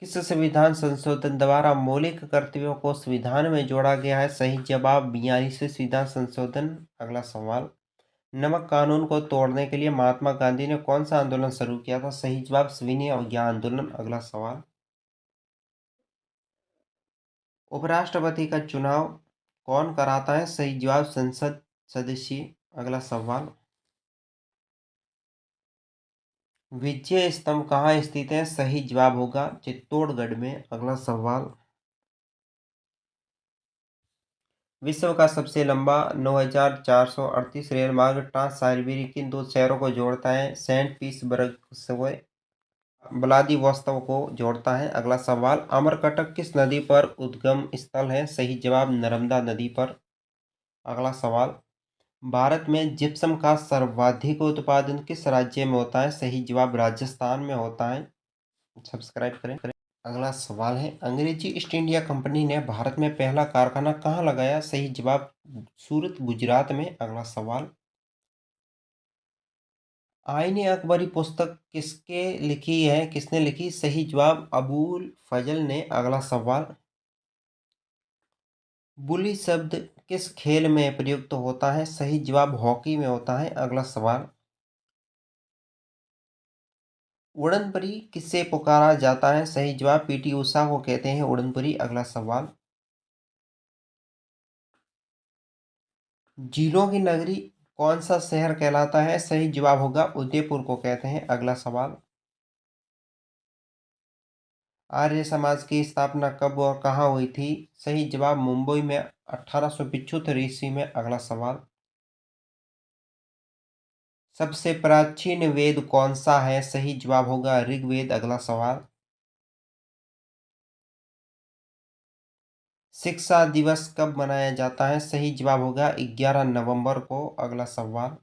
किस संविधान संशोधन द्वारा मौलिक कर्तव्यों को संविधान में जोड़ा गया है? सही जवाब 42वें संविधान संशोधन। अगला सवाल। नमक कानून को तोड़ने के लिए महात्मा गांधी ने कौन सा आंदोलन शुरू किया था? सही जवाब सविनय अवज्ञा आंदोलन। अगला सवाल। उपराष्ट्रपति का चुनाव कौन कराता है? सही जवाब संसद सदस्य। अगला सवाल। विजय स्तंभ कहाँ स्थित है? सही जवाब होगा चित्तौड़गढ़ में। अगला सवाल। विश्व का सबसे लंबा 9438 रेल मार्ग ट्रांस साइबेरिया किन दो शहरों को जोड़ता है? सेंट पीटर्सबर्ग से व्लादिवोस्तोक को जोड़ता है। अगला सवाल। अमरकंटक किस नदी पर उद्गम स्थल है? सही जवाब नर्मदा नदी पर। अगला सवाल। भारत में जिप्सम का सर्वाधिक उत्पादन किस राज्य में होता है? सही जवाब राजस्थान में होता है। सब्सक्राइब करें। अगला सवाल है। अंग्रेजी ईस्ट इंडिया कंपनी ने भारत में पहला कारखाना कहाँ लगाया? सही जवाब सूरत गुजरात में। अगला सवाल। आईने अकबरी पुस्तक किसने लिखी? सही जवाब अबुल फजल ने। अगला सवाल। बुली शब्द किस खेल में प्रयुक्त होता है? सही जवाब हॉकी में होता है। अगला सवाल। उड़न परी किससे पुकारा जाता है? सही जवाब पीटी उषा को कहते हैं उड़न परी। अगला सवाल। झीलों की नगरी कौन सा शहर कहलाता है? सही जवाब होगा उदयपुर को कहते हैं। अगला सवाल। आर्य समाज की स्थापना कब और कहाँ हुई थी? सही जवाब मुंबई में 1875 ईस्वी में। अगला सवाल। सबसे प्राचीन वेद कौन सा है? सही जवाब होगा ऋग्वेद। अगला सवाल। शिक्षा दिवस कब मनाया जाता है? सही जवाब होगा 11 नवंबर को। अगला सवाल।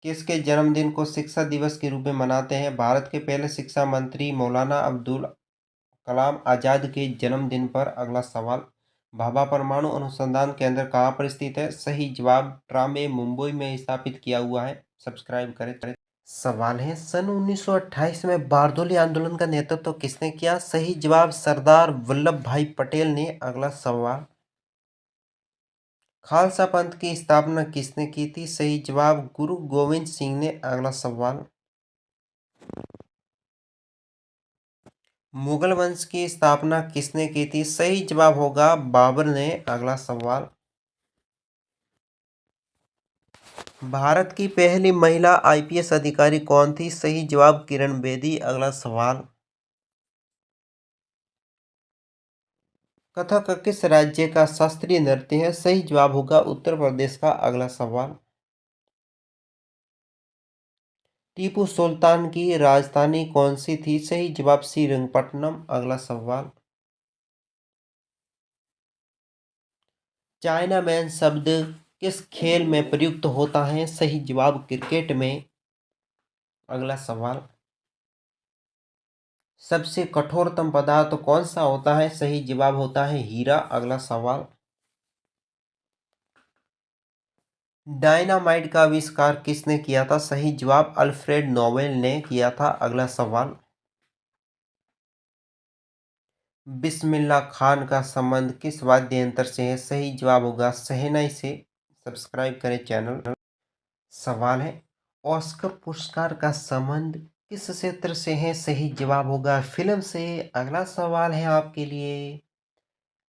किसके जन्मदिन को शिक्षा दिवस के रूप में मनाते हैं? भारत के पहले शिक्षा मंत्री मौलाना अब्दुल कलाम आजाद के जन्मदिन पर। अगला सवाल। भाभा परमाणु अनुसंधान केंद्र कहाँ पर स्थित है? सही जवाब ट्रामे मुंबई में स्थापित किया हुआ है। सब्सक्राइब करें। सवाल है। सन 1928 में बारदोली आंदोलन का नेतृत्व किसने किया? सही जवाब सरदार वल्लभ भाई पटेल ने। अगला सवाल। खालसा पंथ की स्थापना किसने की थी? सही जवाब गुरु गोविंद सिंह ने। अगला सवाल। मुगल वंश की स्थापना किसने की थी? सही जवाब होगा बाबर ने। अगला सवाल। भारत की पहली महिला आईपीएस अधिकारी कौन थी? सही जवाब किरण बेदी। अगला सवाल। कथक किस राज्य का शास्त्रीय नृत्य है? सही जवाब होगा उत्तर प्रदेश का। अगला सवाल। टीपू सुल्तान की राजधानी कौन सी थी? सही जवाब श्रीरंगपट्टनम। अगला सवाल। चाइना मैन शब्द किस खेल में प्रयुक्त होता है? सही जवाब क्रिकेट में। अगला सवाल। सबसे कठोरतम पदार्थ कौन सा होता है? सही जवाब होता है हीरा। अगला सवाल। डायनामाइट का आविष्कार किसने किया था? सही जवाब अल्फ्रेड नोबेल ने किया था। अगला सवाल। बिस्मिल्लाह खान का संबंध किस वाद्य यंत्र से है? सही जवाब होगा शहनाई से। सब्सक्राइब करें चैनल। सवाल है। ऑस्कर पुरस्कार का संबंध किस क्षेत्र से है? सही जवाब होगा फिल्म से। अगला सवाल है आपके लिए।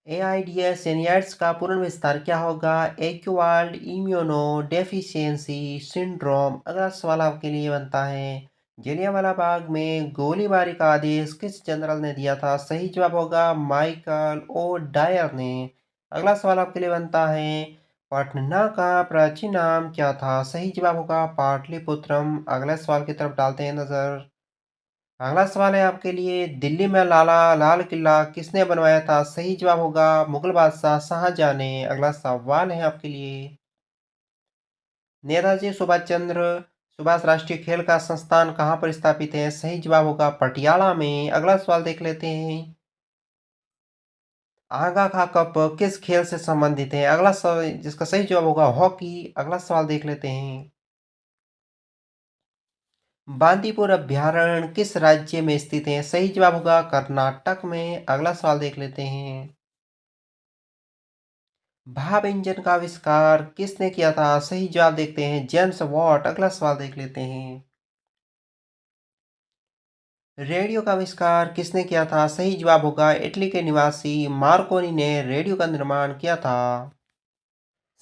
एआईडीएस एनियड्स का पूर्ण विस्तार क्या होगा? Acquired immuno deficiency syndrome. अगला सवाल आपके लिए बनता है। जलियांवाला बाग में गोलीबारी का आदेश किस जनरल ने दिया था? सही जवाब होगा माइकल ओ डायर ने। अगला सवाल आपके लिए बनता है। पटना का प्राचीन नाम क्या था? सही जवाब होगा पाटलिपुत्रम। अगले सवाल की तरफ डालते हैं नजर। अगला सवाल है आपके लिए, दिल्ली में लाल किला किसने बनवाया था? सही जवाब होगा मुगल बादशाह शाहजहां ने। अगला सवाल है आपके लिए, नेताजी सुभाष चंद्र सुभाष राष्ट्रीय खेल का संस्थान कहाँ पर स्थापित है? सही जवाब होगा पटियाला में। अगला सवाल देख लेते हैं, आगा खा कप किस खेल से संबंधित है? अगला सवाल जिसका सही जवाब होगा हॉकी। अगला सवाल देख लेते हैं, बांदीपुर अभयारण्य किस राज्य में स्थित है? सही जवाब होगा कर्नाटक में। अगला सवाल देख लेते हैं, भाप इंजन का आविष्कार किसने किया था? सही जवाब देखते हैं जेम्स वॉट। अगला सवाल देख लेते हैं, रेडियो का आविष्कार किसने किया था? सही जवाब होगा इटली के निवासी मार्कोनी ने रेडियो का निर्माण किया था।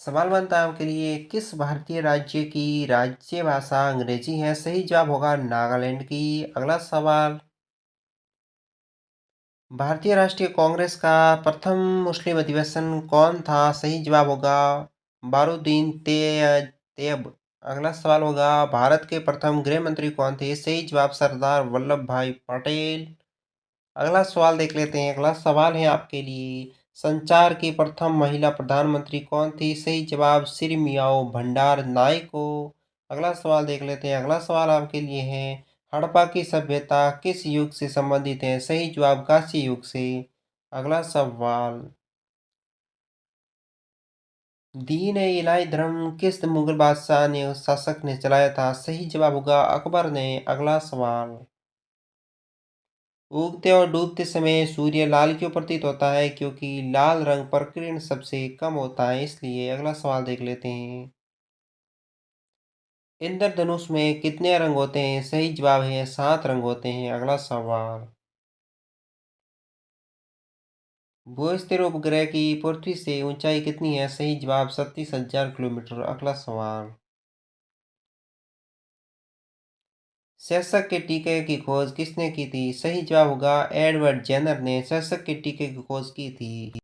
सवाल बनता है आपके लिए, किस भारतीय राज्य की राज्य भाषा अंग्रेजी है? सही जवाब होगा नागालैंड की। अगला सवाल, भारतीय राष्ट्रीय कांग्रेस का प्रथम मुस्लिम अधिवेशन कौन था? सही जवाब होगा बारूदीन तैयब। अगला सवाल होगा, भारत के प्रथम गृह मंत्री कौन थे? सही जवाब सरदार वल्लभ भाई पटेल। अगला सवाल देख लेते हैं, अगला सवाल है आपके लिए, संचार की प्रथम महिला प्रधानमंत्री कौन थी? सही जवाब श्री मियाओ भंडार नायको। अगला सवाल देख लेते हैं, अगला सवाल आपके लिए है, हड़प्पा की सभ्यता किस युग से संबंधित है? सही जवाब कांस्य युग से। अगला सवाल, दीन ए इलाही धर्म किस मुगल बादशाह ने शासक ने चलाया था? सही जवाब होगा अकबर ने। अगला सवाल, उगते और डूबते समय सूर्य लाल क्यों प्रतीत होता है? क्योंकि लाल रंग प्रकीर्ण सबसे कम होता है, इसलिए। अगला सवाल देख लेते हैं, इंद्रधनुष में कितने रंग होते हैं? सही जवाब है 7 रंग होते हैं। अगला सवाल, भूस्थिर उपग्रह की पृथ्वी से ऊंचाई कितनी है? सही जवाब 37,000 किलोमीटर। अगला सवाल, शीर्षक के टीके की खोज किसने की थी? सही जवाब होगा एडवर्ड जेनर ने शीर्षक के टीके की खोज की थी।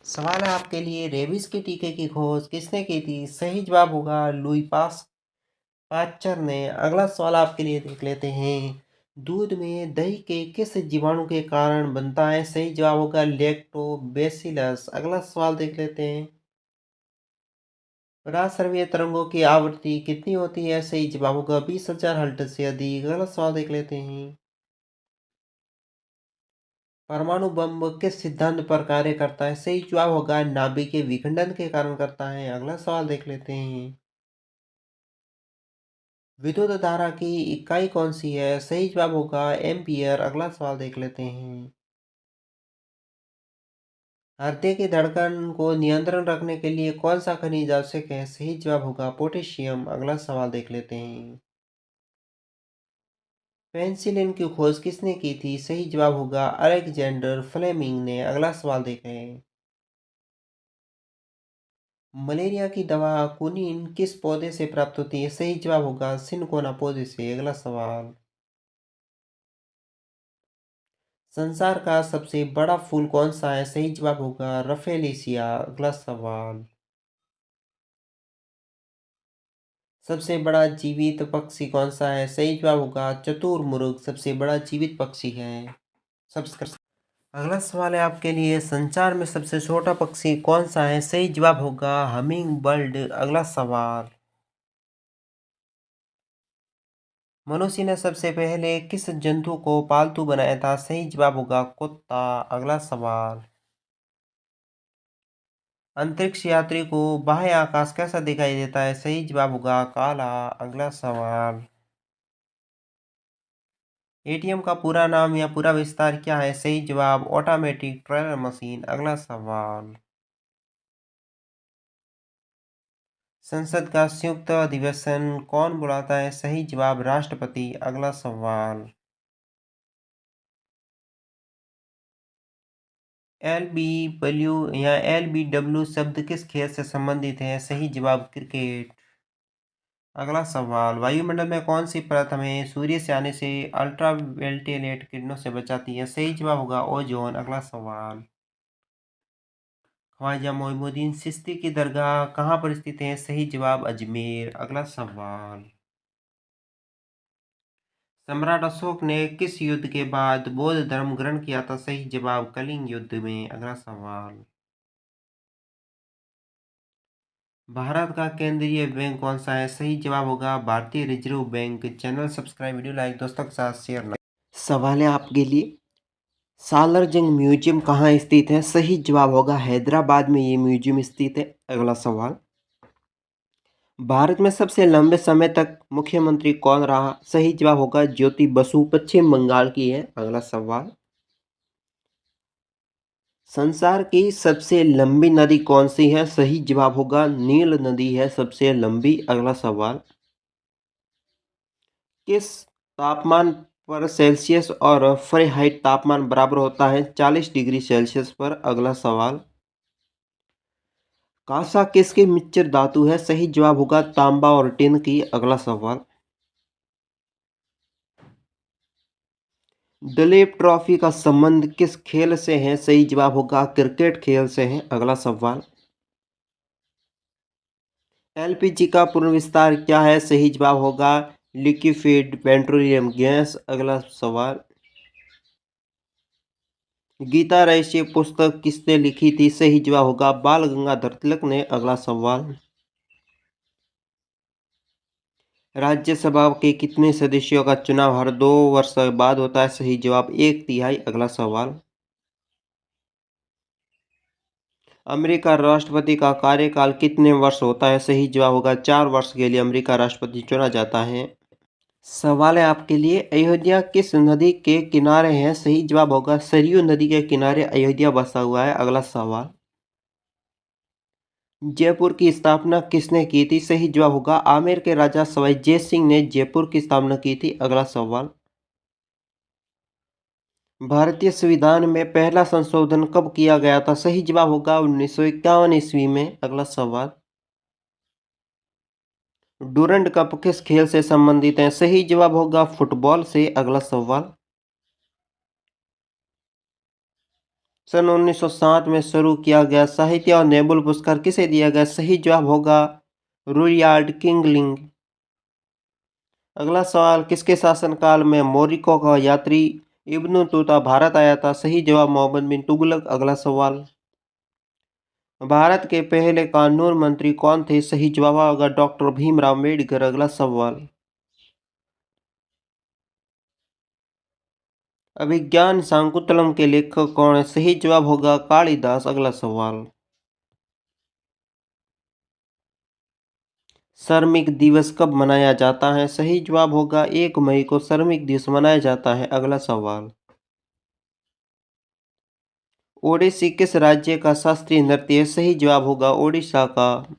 सवाल है आपके लिए, रेबीज के टीके की खोज किसने की थी? सही जवाब होगा लुई पाश्चर ने। अगला सवाल आपके लिए देख लेते हैं, दूध में दही के किस जीवाणु के कारण बनता है? सही जवाब होगा लैक्टोबैसिलस। अगला सवाल देख लेते हैं, पराश्रव्य तरंगों की आवृत्ति कितनी होती है? सही जवाब होगा 20,000 हर्ट्ज से अधिक। अगला सवाल देख लेते हैं, परमाणु बम किस सिद्धांत पर कार्य करता है? सही जवाब होगा नाभिकीय विखंडन के कारण करता है। अगला सवाल देख लेते हैं, विद्युत धारा की इकाई कौन सी है? सही जवाब होगा एम्पियर। अगला सवाल देख लेते हैं, हृदय की धड़कन को नियंत्रण रखने के लिए कौन सा खनिज आवश्यक है? सही जवाब होगा पोटेशियम। अगला सवाल देख लेते हैं, पेनिसिलिन की खोज किसने की थी? सही जवाब होगा अलेक्जेंडर फ्लेमिंग ने। अगला सवाल देखें, मलेरिया की दवा कुनिन किस पौधे से प्राप्त होती है? सही जवाब होगा सिनकोना पौधे से। अगला सवाल, संसार का सबसे बड़ा फूल कौन सा है? सही जवाब होगा रफेलिसिया। अगला सवाल, सबसे बड़ा जीवित पक्षी कौन सा है? सही जवाब होगा चतुर्मुर्ग सबसे बड़ा जीवित पक्षी है। सबसे अगला सवाल है आपके लिए, संसार में सबसे छोटा पक्षी कौन सा है? सही जवाब होगा हमिंग बर्ड। अगला सवाल, मनुष्य ने सबसे पहले किस जंतु को पालतू बनाया था? सही जवाब होगा कुत्ता। अगला सवाल, अंतरिक्ष यात्री को बाह्य आकाश कैसा दिखाई देता है? सही जवाब होगा काला। अगला सवाल, एटीएम का पूरा नाम या पूरा विस्तार क्या है? सही जवाब ऑटोमेटिक टेलर मशीन। अगला सवाल, संसद का संयुक्त अधिवेशन कौन बुलाता है? सही जवाब राष्ट्रपति। अगला सवाल, एलबीडब्ल्यू या एलबीडब्ल्यू शब्द किस खेल से संबंधित है? सही जवाब क्रिकेट। अगला सवाल, वायुमंडल में कौन सी परत हमें सूर्य से आने से अल्ट्रावायलेट किरणों से बचाती है? सही जवाब होगा ओजोन। अगला सवाल, ख्वाजा मोइनुद्दीन चिश्ती की दरगाह कहाँ पर स्थित है? सही जवाब अजमेर। अगला सवाल, सम्राट अशोक ने किस युद्ध के बाद बौद्ध धर्म ग्रहण किया था? सही जवाब कलिंग युद्ध में। अगला सवाल, भारत का केंद्रीय बैंक कौन सा है? सही जवाब होगा भारतीय reserve bank. Channel subscribe, video like, दोस्तों के साथ शेयर ना। सवाल है आपके लिए, सालारजंग म्यूजियम कहाँ स्थित है? सही जवाब होगा हैदराबाद में ये म्यूजियम स्थित है। अगला सवाल, भारत में सबसे लंबे समय तक मुख्यमंत्री कौन रहा? सही जवाब होगा ज्योति बसु, पश्चिम बंगाल की है। अगला सवाल, संसार की सबसे लंबी नदी कौन सी है? सही जवाब होगा नील नदी है सबसे लंबी। अगला सवाल, किस तापमान पर सेल्सियस और फ़ारेनहाइट तापमान बराबर होता है? 40 डिग्री सेल्सियस पर। अगला सवाल, कांसा किसकी मिश्र धातु है? सही जवाब होगा तांबा और टिन की। अगला सवाल, दलीप ट्रॉफी का संबंध किस खेल से है? सही जवाब होगा क्रिकेट खेल से है। अगला सवाल, एलपीजी का पूर्ण विस्तार क्या है? सही जवाब होगा लिक्विफाइड पेट्रोलियम गैस। अगला सवाल, गीता रहस्य पुस्तक किसने लिखी थी? सही जवाब होगा बाल गंगाधर तिलक ने। अगला सवाल, राज्यसभा के कितने सदस्यों का चुनाव हर 2 वर्ष बाद होता है? सही जवाब 1/3। अगला सवाल, अमेरिका राष्ट्रपति का कार्यकाल कितने वर्ष होता है? सही जवाब होगा 4 वर्ष के लिए अमेरिका राष्ट्रपति चुना जाता है। सवाल है आपके लिए, अयोध्या किस नदी के किनारे है? सही जवाब होगा सरयू नदी के किनारे अयोध्या बसा हुआ है। अगला सवाल, जयपुर की स्थापना किसने की थी? सही जवाब होगा आमेर के राजा सवाई जय सिंह ने जयपुर की स्थापना की थी। अगला सवाल, भारतीय संविधान में पहला संशोधन कब किया गया था? सही जवाब होगा 1951 ईस्वी में। अगला सवाल, डूरंड कप किस खेल से संबंधित है? सही जवाब होगा फुटबॉल से। अगला सवाल, सन 1960 में शुरू किया गया साहित्य और नोबेल पुरस्कार किसे दिया गया? सही जवाब होगा रुडयार्ड किपलिंग। अगला सवाल, किसके शासनकाल में मोरक्को का यात्री इब्न बतूता भारत आया था? सही जवाब मोहम्मद बिन तुगलक। अगला सवाल, भारत के पहले कानून मंत्री कौन थे? सही जवाब होगा डॉक्टर भीमराव अम्बेडकर। अगला सवाल, अभिज्ञान शाकुंतलम के लेखक कौन है? सही जवाब होगा कालिदास। अगला सवाल, श्रमिक दिवस कब मनाया जाता है? सही जवाब होगा 1 मई को श्रमिक दिवस मनाया जाता है। अगला सवाल, ओडिसी किस राज्य का शास्त्रीय नृत्य है? सही जवाब होगा ओडिशा का।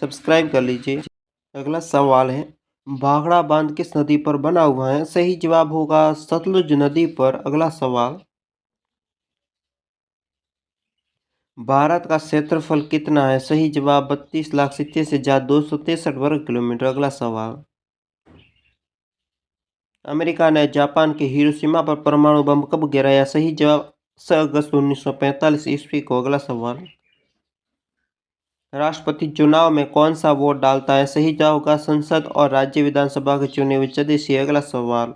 सब्सक्राइब कर लीजिए। अगला सवाल है, भाखड़ा बांध किस नदी पर बना हुआ है? सही जवाब होगा सतलुज नदी पर। अगला सवाल, भारत का क्षेत्रफल कितना है? सही जवाब 32,87,263 वर्ग किलोमीटर। अगला सवाल, अमेरिका ने जापान के हिरोशिमा पर परमाणु बम कब गिराया? सही जवाब 6 अगस्त 1945 ईस्वी को। अगला सवाल, राष्ट्रपति चुनाव में कौन सा वोट डालता है? सही जवाब होगा संसद और राज्य विधानसभा के चुने हुए सदस्य। अगला सवाल,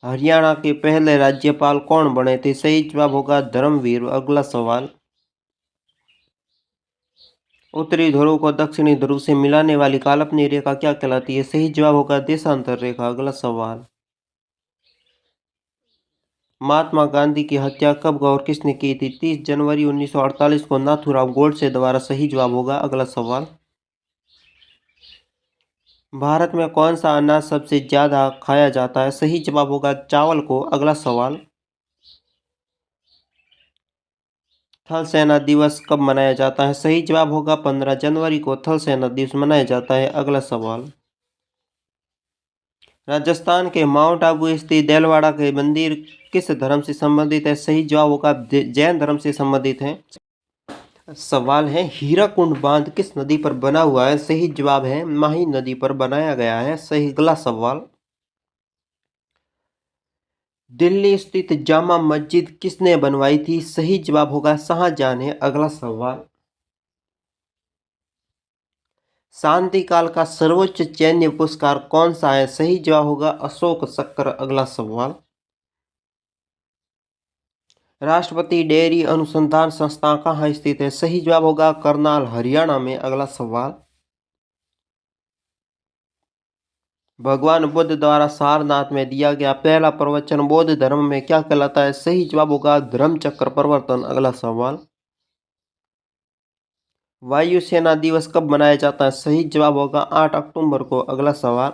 हरियाणा के पहले राज्यपाल कौन बने थे? सही जवाब होगा धर्मवीर। अगला सवाल, उत्तरी ध्रुव को दक्षिणी ध्रुव से मिलाने वाली काल्पनिक रेखा क्या कहलाती है? सही जवाब होगा देशांतर रेखा। अगला सवाल, महात्मा गांधी की हत्या कब और किसने की थी? 30 जनवरी 1948 को नाथूराम गोडसे द्वारा। सही जवाब होगा। अगला सवाल, भारत में कौन सा अनाज सबसे ज्यादा खाया जाता है? सही जवाब होगा चावल को। अगला सवाल, थल सेना दिवस कब मनाया जाता है? सही जवाब होगा 15 जनवरी को थल सेना दिवस मनाया जाता है। अगला सवाल, राजस्थान के माउंट आबू स्थित देलवाड़ा के मंदिर किस धर्म से संबंधित है? सही जवाब होगा जैन धर्म से संबंधित है। सवाल है, हीराकुंड बांध किस नदी पर बना हुआ है? सही जवाब है माही नदी पर बनाया गया है। सही। अगला सवाल, दिल्ली स्थित जामा मस्जिद किसने बनवाई थी? सही जवाब होगा शाहजहां ने। अगला सवाल, शांति काल का सर्वोच्च सैन्य पुरस्कार कौन सा है? सही जवाब होगा अशोक चक्र। अगला सवाल, राष्ट्रपति डेयरी अनुसंधान संस्थान कहाँ स्थित है? सही जवाब होगा करनाल, हरियाणा में। अगला सवाल, भगवान बुद्ध द्वारा सारनाथ में दिया गया पहला प्रवचन बौद्ध धर्म में क्या कहलाता है? सही जवाब होगा धर्म चक्र प्रवर्तन। अगला सवाल, वायुसेना दिवस कब मनाया जाता है? सही जवाब होगा 8 अक्टूबर को। अगला सवाल,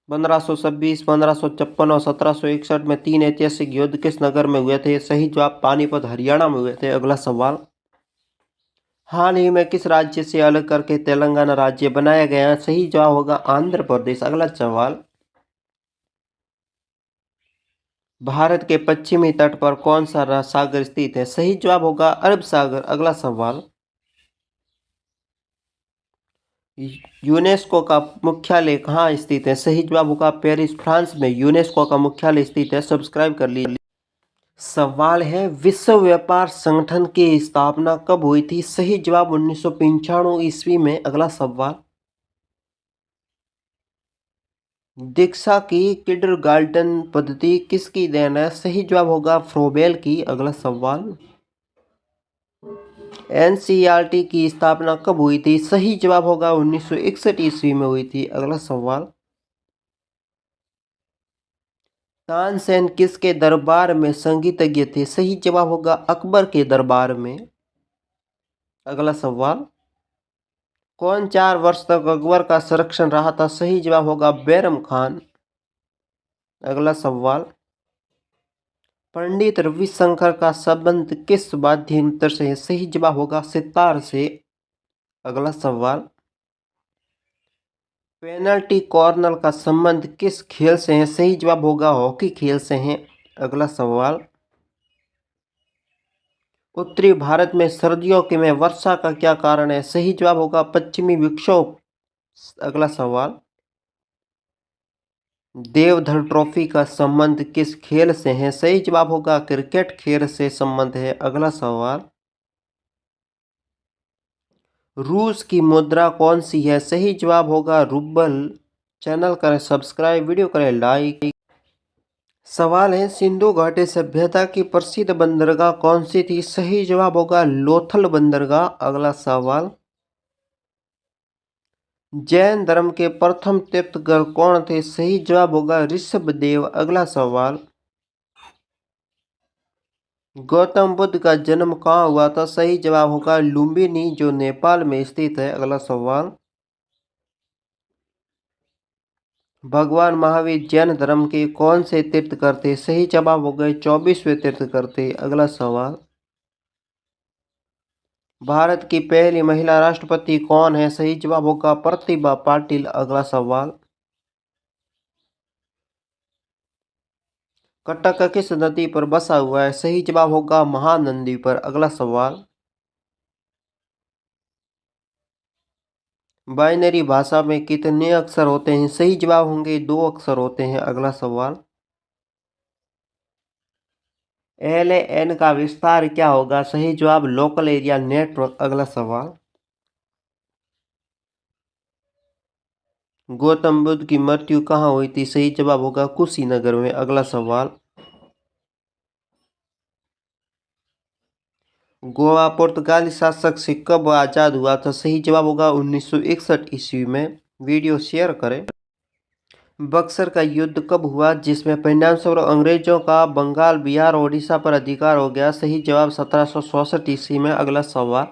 1526, 1556 और 1761 में 3 ऐतिहासिक युद्ध किस नगर में हुए थे? सही जवाब पानीपत, हरियाणा में हुए थे। अगला सवाल, हाल ही में किस राज्य से अलग करके तेलंगाना राज्य बनाया गया है? सही जवाब होगा आंध्र प्रदेश। अगला सवाल, भारत के पश्चिमी तट पर कौन सा सागर स्थित है? सही जवाब होगा अरब सागर। अगला सवाल, यूनेस्को का मुख्यालय कहाँ स्थित है? सही जवाब होगा पेरिस, फ्रांस में यूनेस्को का मुख्यालय स्थित है। सब्सक्राइब कर लीजिए। सवाल है, विश्व व्यापार संगठन की स्थापना कब हुई थी? सही जवाब 1995 ईस्वी में। अगला सवाल, दीक्षा की किंडरगार्टन पद्धति किसकी देन है? सही जवाब होगा फ्रोबेल की। अगला सवाल, एनसीईआरटी की स्थापना कब हुई थी? सही जवाब होगा 1961 ईस्वी में हुई थी। अगला सवाल, तानसेन किसके दरबार में संगीतज्ञ थे? सही जवाब होगा अकबर के दरबार में। अगला सवाल, कौन 4 वर्ष तक अकबर का संरक्षण रहा था? सही जवाब होगा बैरम खान। अगला सवाल, पंडित रविशंकर का संबंध किस वाद्य यंत्र से है? सही जवाब होगा सितार से। अगला सवाल, पेनल्टी कॉर्नर का संबंध किस खेल से है? सही जवाब होगा हॉकी खेल से है। अगला सवाल, उत्तरी भारत में सर्दियों के में वर्षा का क्या कारण है? सही जवाब होगा पश्चिमी विक्षोभ। अगला सवाल, देवधर ट्रॉफी का संबंध किस खेल से है? सही जवाब होगा क्रिकेट खेल से संबंध है। अगला सवाल, रूस की मुद्रा कौन सी है? सही जवाब होगा रूबल। चैनल करें सब्सक्राइब, वीडियो करें लाइक। सवाल है, सिंधु घाटी सभ्यता की प्रसिद्ध बंदरगाह कौन सी थी? सही जवाब होगा लोथल बंदरगाह। अगला सवाल, जैन धर्म के प्रथम तीर्थंकर कौन थे? सही जवाब होगा ऋषभदेव। अगला सवाल, गौतम बुद्ध का जन्म कहाँ हुआ था? सही जवाब होगा लुम्बिनी, जो नेपाल में स्थित है। अगला सवाल, भगवान महावीर जैन धर्म के कौन से तीर्थंकर थे? सही जवाब हो गए 24वें तीर्थंकर थे। अगला सवाल, भारत की पहली महिला राष्ट्रपति कौन है? सही जवाब होगा प्रतिभा पाटिल। अगला सवाल, कटक किस नदी पर बसा हुआ है? सही जवाब होगा महानंदी पर। अगला सवाल, बाइनरी भाषा में कितने अक्षर होते हैं? सही जवाब होंगे 2 अक्षर होते हैं। अगला सवाल, LAN का विस्तार क्या होगा? सही जवाब लोकल एरिया नेटवर्क। अगला सवाल, गौतम बुद्ध की मृत्यु कहाँ हुई थी? सही जवाब होगा कुशीनगर में। अगला सवाल, गोवा पुर्तगाली शासक से कब आजाद हुआ था? सही जवाब होगा 1961 ईस्वी में। वीडियो शेयर करें। बक्सर का युद्ध कब हुआ जिसमें परिणाम स्वरूप अंग्रेजों का बंगाल, बिहार और उड़ीसा पर अधिकार हो गया? सही जवाब 1764 ईस्वी में। अगला सवाल,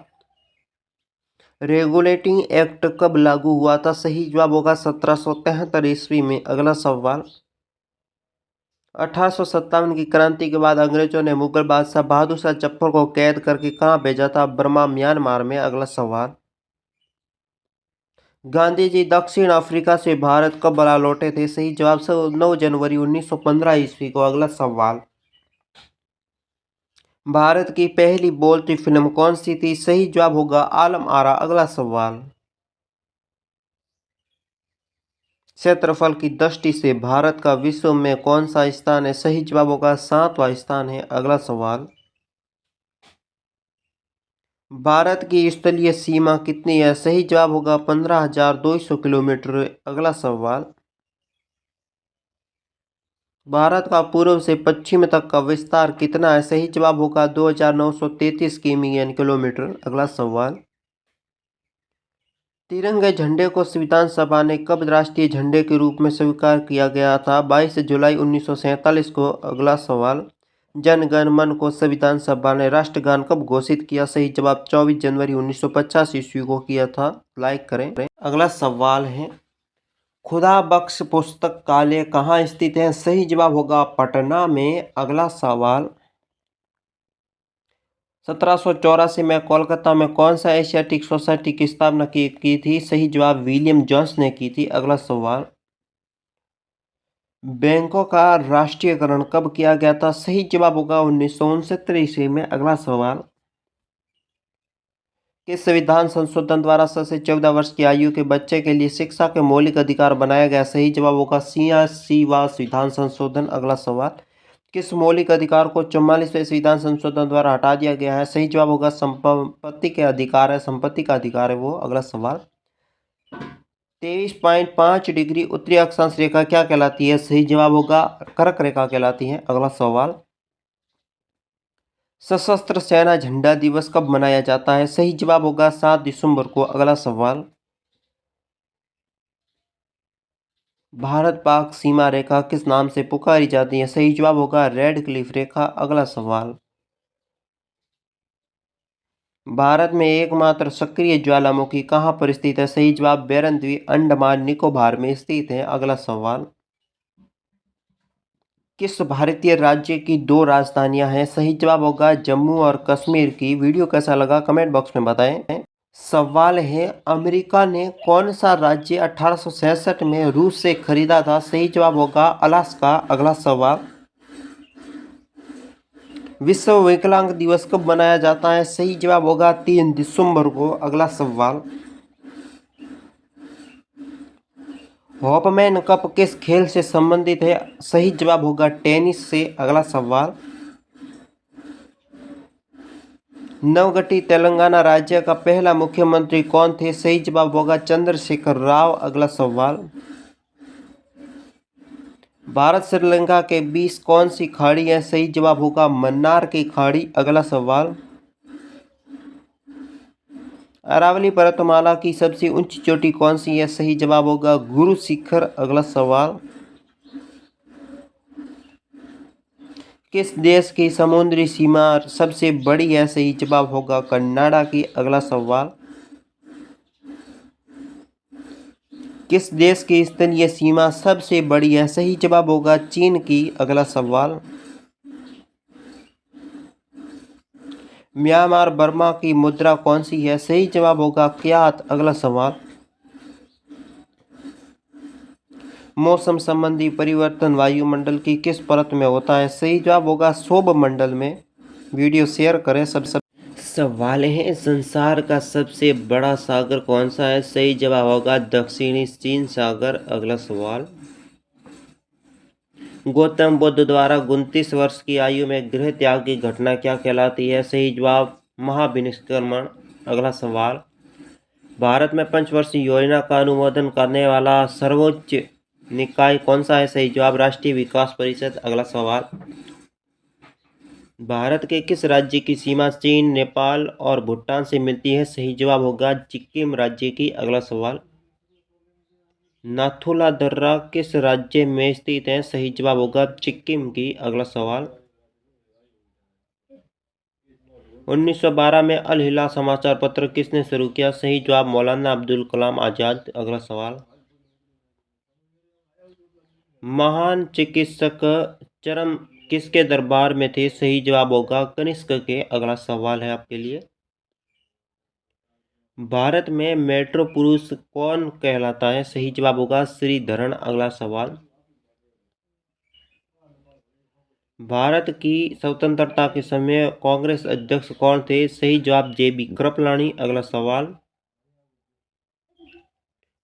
रेगुलेटिंग एक्ट कब लागू हुआ था? सही जवाब होगा 1773 ईस्वी में। अगला सवाल, 1857 की क्रांति के बाद अंग्रेजों ने मुगल बादशाह बहादुर शाह जफर को कैद करके कहाँ भेजा था? बर्मा, म्यांमार में। अगला सवाल, गांधी जी दक्षिण अफ्रीका से भारत कब लौटे थे? सही जवाब 9 जनवरी 1915 ईस्वी को। अगला सवाल, भारत की पहली बोलती फिल्म कौन सी थी? सही जवाब होगा आलम आरा। अगला सवाल, क्षेत्रफल की दृष्टि से भारत का विश्व में कौन सा स्थान है? सही जवाब होगा 7वां स्थान है। अगला सवाल, भारत की स्थलीय सीमा कितनी है? सही जवाब होगा 15,200 किलोमीटर। अगला सवाल, भारत का पूर्व से पश्चिम तक का विस्तार कितना है? सही जवाब होगा 2,933 किमी यानी किलोमीटर। अगला सवाल, तिरंगे झंडे को संविधान सभा ने कब राष्ट्रीय झंडे के रूप में स्वीकार किया गया था? 22 जुलाई 1947 को। अगला सवाल, जन गण मन को संविधान सभा ने राष्ट्रगान कब घोषित किया? सही जवाब 24 जनवरी 1950 ईस्वी को किया था। लाइक करें। अगला सवाल है, खुदा बख्श पुस्तकालय कहाँ स्थित है? सही जवाब होगा पटना में। अगला सवाल, 1784 में कोलकाता में कौन सा एशियाटिक सोसाइटी की स्थापना की थी? सही जवाब विलियम जोन्स ने की थी। अगला सवाल, बैंकों का राष्ट्रीयकरण कब किया गया था? सही जवाब होगा 1969 ईस्वी में। अगला सवाल, किस संविधान संशोधन द्वारा 6 से 14 वर्ष की आयु के बच्चे के लिए शिक्षा के मौलिक अधिकार बनाया गया? सही जवाब होगा 86वां संविधान संशोधन। अगला सवाल, किस मौलिक अधिकार को 44वें संविधान संशोधन द्वारा हटा दिया गया है? सही जवाब होगा संपत्ति के अधिकार है, संपत्ति का अधिकार है वो। अगला सवाल, 23.5 डिग्री उत्तरी अक्षांश रेखा क्या कहलाती है? सही जवाब होगा कर्क रेखा कहलाती है। अगला सवाल, सशस्त्र सेना झंडा दिवस कब मनाया जाता है? सही जवाब होगा 7 दिसंबर को। अगला सवाल, भारत पाक सीमा रेखा किस नाम से पुकारी जाती है? सही जवाब होगा रेड क्लिफ रेखा। अगला सवाल, भारत में एकमात्र सक्रिय ज्वालामुखी कहाँ पर स्थित है? सही जवाब बैरन द्वीप अंडमान निकोबार में स्थित है। अगला सवाल, किस भारतीय राज्य की 2 राजधानियां हैं? सही जवाब होगा जम्मू और कश्मीर की। वीडियो कैसा लगा कमेंट बॉक्स में बताएं। सवाल है, अमेरिका ने कौन सा राज्य 1866 में रूस से खरीदा था? सही जवाब होगा अलास्का। अगला सवाल, विश्व विकलांग दिवस कब मनाया जाता है? सही जवाब होगा 3 दिसंबर को। अगला सवाल, हॉपमैन कप किस खेल से संबंधित है? सही जवाब होगा टेनिस से। अगला सवाल, नवगठित तेलंगाना राज्य का पहला मुख्यमंत्री कौन थे? सही जवाब होगा चंद्रशेखर राव। अगला सवाल, भारत श्रीलंका के बीच कौन सी खाड़ी है? सही जवाब होगा मन्नार की खाड़ी। अगला सवाल, अरावली पर्वतमाला की सबसे ऊंची चोटी कौन सी है? सही जवाब होगा गुरु शिखर। अगला सवाल, किस देश की समुद्री सीमा सबसे बड़ी है? सही जवाब होगा कनाडा की। अगला सवाल, किस देश की स्थलीय सीमा सबसे बड़ी है? सही जवाब होगा चीन की। अगला सवाल, म्यांमार बर्मा की मुद्रा कौन सी है? सही जवाब होगा क्यात। अगला सवाल, मौसम संबंधी परिवर्तन वायुमंडल की किस परत में होता है? सही जवाब होगा क्षोभ मंडल में। वीडियो शेयर करें। सब सवाल है, संसार का सबसे बड़ा सागर कौन सा है? सही जवाब होगा दक्षिणी चीन सागर। अगला सवाल, गौतम बुद्ध द्वारा 29 वर्ष की आयु में गृह त्याग की घटना क्या कहलाती है? सही जवाब महाविनिष्क्रमण। अगला सवाल, भारत में पंचवर्षीय योजना का अनुमोदन करने वाला सर्वोच्च निकाय कौन सा है? सही जवाब राष्ट्रीय विकास परिषद। अगला सवाल, भारत के किस राज्य की सीमा चीन, नेपाल और भूटान से मिलती है? सही जवाब होगा सिक्किम राज्य की। अगला सवाल, नाथुला दर्रा किस राज्य में स्थित है? सही जवाब होगा सिक्किम की। अगला सवाल, 1912 में अल हिलाल समाचार पत्र किसने शुरू किया? सही जवाब मौलाना अब्दुल कलाम आजाद। अगला सवाल, महान चिकित्सक चरम किसके दरबार में थे? सही जवाब होगा कनिष्क के। अगला सवाल है आपके लिए, भारत में मेट्रो पुरुष कौन कहलाता है? सही जवाब होगा श्रीधरन। अगला सवाल, भारत की स्वतंत्रता के समय कांग्रेस अध्यक्ष कौन थे? सही जवाब जेबी कृपलानी। अगला सवाल,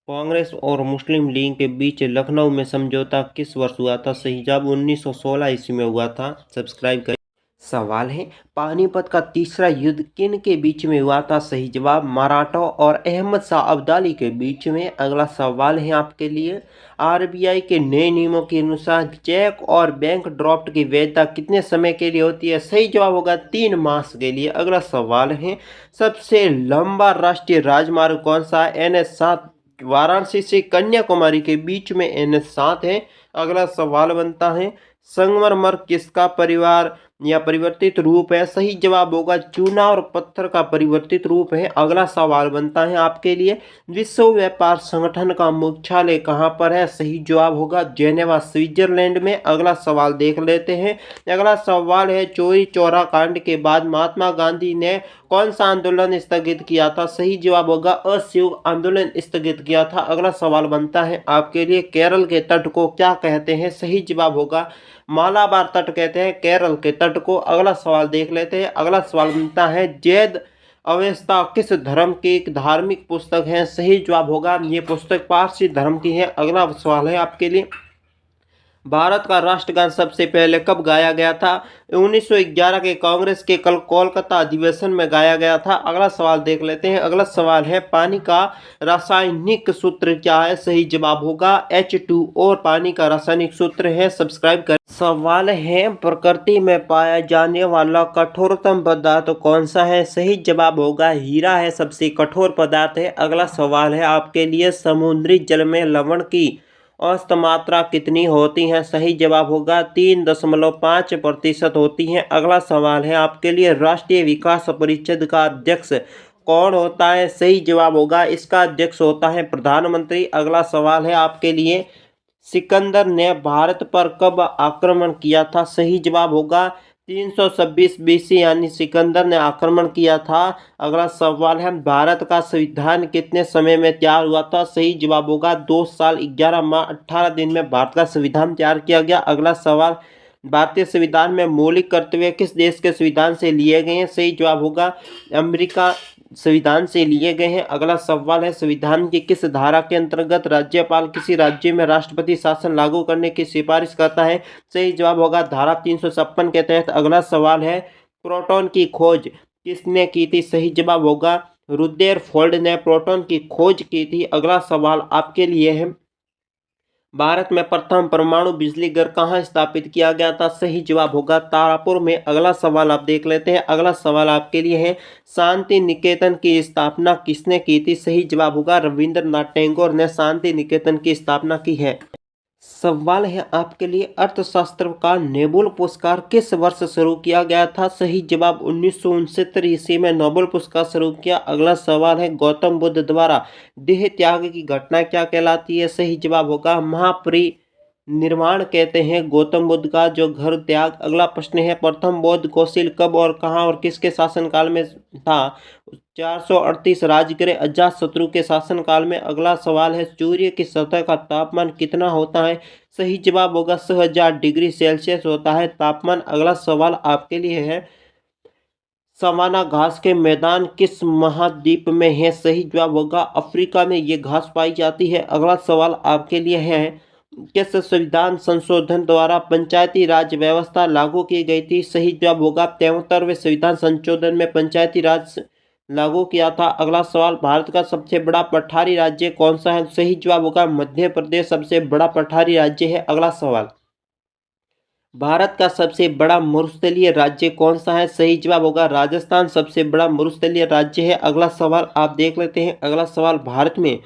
कांग्रेस और मुस्लिम लीग के बीच लखनऊ में समझौता किस वर्ष हुआ था? सही जवाब 1916 ईस्वी में हुआ था। सब्सक्राइब करें। सवाल है, पानीपत का तीसरा युद्ध किन के बीच में हुआ था? सही जवाब, मराठों और अहमद शाह अब्दाली के बीच में। अगला सवाल है आपके लिए, आरबीआई के नए नियमों के अनुसार चेक और बैंक ड्राफ्ट की वैधता कितने समय के लिए होती है? सही जवाब होगा 3 मास के लिए। अगला सवाल है, सबसे लंबा राष्ट्रीय राजमार्ग कौन सा है? NH 7 वाराणसी से कन्याकुमारी के बीच में NH 7 है। अगला सवाल बनता है, संगमरमर किसका परिवार या परिवर्तित रूप है? सही जवाब होगा चूना और पत्थर का परिवर्तित रूप है। अगला सवाल बनता है आपके लिए, विश्व व्यापार संगठन का मुख्यालय कहाँ पर है? सही जवाब होगा जेनेवा स्विट्जरलैंड में। अगला सवाल देख लेते हैं। अगला सवाल है, चौरी चौरा कांड के बाद महात्मा गांधी ने कौन सा आंदोलन स्थगित किया था? सही जवाब होगा असहयोग आंदोलन स्थगित किया था। अगला सवाल बनता है आपके लिए, केरल के तट को क्या कहते हैं? सही जवाब होगा मालाबार तट कहते हैं केरल के तट को। अगला सवाल देख लेते हैं। अगला सवाल बनता है, जैद अवेस्ता किस धर्म की एक धार्मिक पुस्तक है? सही जवाब होगा ये पुस्तक पारसी धर्म की है। अगला सवाल है आपके लिए, भारत का राष्ट्रगान सबसे पहले कब गाया गया था? 1911 के कांग्रेस के कल कोलकाता अधिवेशन में गाया गया था। अगला सवाल देख लेते हैं। अगला सवाल है, पानी का रासायनिक सूत्र क्या है? सही जवाब होगा H2O और पानी का रासायनिक सूत्र है। सब्सक्राइब कर। सवाल है, प्रकृति में पाया जाने वाला कठोरतम पदार्थ कौन सा है? सही जवाब होगा हीरा है, सबसे कठोर पदार्थ है। अगला सवाल है आपके लिए, समुद्री जल में लवण की औसत मात्रा कितनी होती है? सही जवाब होगा 3.5% होती है। अगला सवाल है आपके लिए, राष्ट्रीय विकास परिषद का अध्यक्ष कौन होता है? सही जवाब होगा इसका अध्यक्ष होता है प्रधानमंत्री। अगला सवाल है आपके लिए, सिकंदर ने भारत पर कब आक्रमण किया था? सही जवाब होगा 326 BC यानी सिकंदर ने आक्रमण किया था। अगला सवाल है, भारत का संविधान कितने समय में तैयार हुआ था? सही जवाब होगा 2 साल 11 माह 18 दिन में भारत का संविधान तैयार किया गया। अगला सवाल, भारतीय संविधान में मौलिक कर्तव्य किस देश के संविधान से लिए गए हैं? सही जवाब होगा अमेरिका संविधान से लिए गए हैं। अगला सवाल है, संविधान की किस धारा के अंतर्गत राज्यपाल किसी राज्य में राष्ट्रपति शासन लागू करने की सिफारिश करता है? सही जवाब होगा धारा 356 के तहत। अगला सवाल है, प्रोटॉन की खोज किसने की थी? सही जवाब होगा रुदरफोर्ड ने प्रोटॉन की खोज की थी। अगला सवाल आपके लिए है, भारत में प्रथम परमाणु बिजली घर कहाँ स्थापित किया गया था? सही जवाब होगा तारापुर में। अगला सवाल आप देख लेते हैं। अगला सवाल आपके लिए है, शांति निकेतन की स्थापना किसने की थी? सही जवाब होगा रविंद्रनाथ टैगोर ने शांति निकेतन की स्थापना की है। सवाल है आपके लिए, अर्थशास्त्र का नोबेल पुरस्कार किस वर्ष शुरू किया गया था? सही जवाब 1969 ईस्वी में नोबेल पुरस्कार शुरू किया। अगला सवाल है, गौतम बुद्ध द्वारा देह त्याग की घटना क्या कहलाती है? सही जवाब होगा महापरिनिर्वाण कहते हैं गौतम बुद्ध का जो घर त्याग। अगला प्रश्न है, प्रथम बौद्ध कौशल कब और कहाँ और किसके शासनकाल में था? 438 राजगृह अजातशत्रु के शासनकाल में। अगला सवाल है, सूर्य की सतह का तापमान कितना होता है? सही जवाब होगा 6000 डिग्री सेल्सियस होता है तापमान। अगला सवाल आपके लिए है, सवाना घास के मैदान किस महाद्वीप में है? सही जवाब होगा अफ्रीका में ये घास पाई जाती है। अगला सवाल आपके लिए है, किस संविधान संशोधन द्वारा पंचायती राज व्यवस्था लागू की गई थी? सही जवाब होगा 73वें संविधान संशोधन में पंचायती राज लागू किया था। अगला सवाल, भारत का सबसे बड़ा पठारी राज्य कौन सा है? सही जवाब होगा मध्य प्रदेश सबसे बड़ा पठारी राज्य है। अगला सवाल, भारत का सबसे बड़ा मरुस्थलीय राज्य कौन सा है? सही जवाब होगा राजस्थान सबसे बड़ा मरुस्थलीय राज्य है। अगला सवाल आप देख लेते हैं। अगला सवाल, भारत में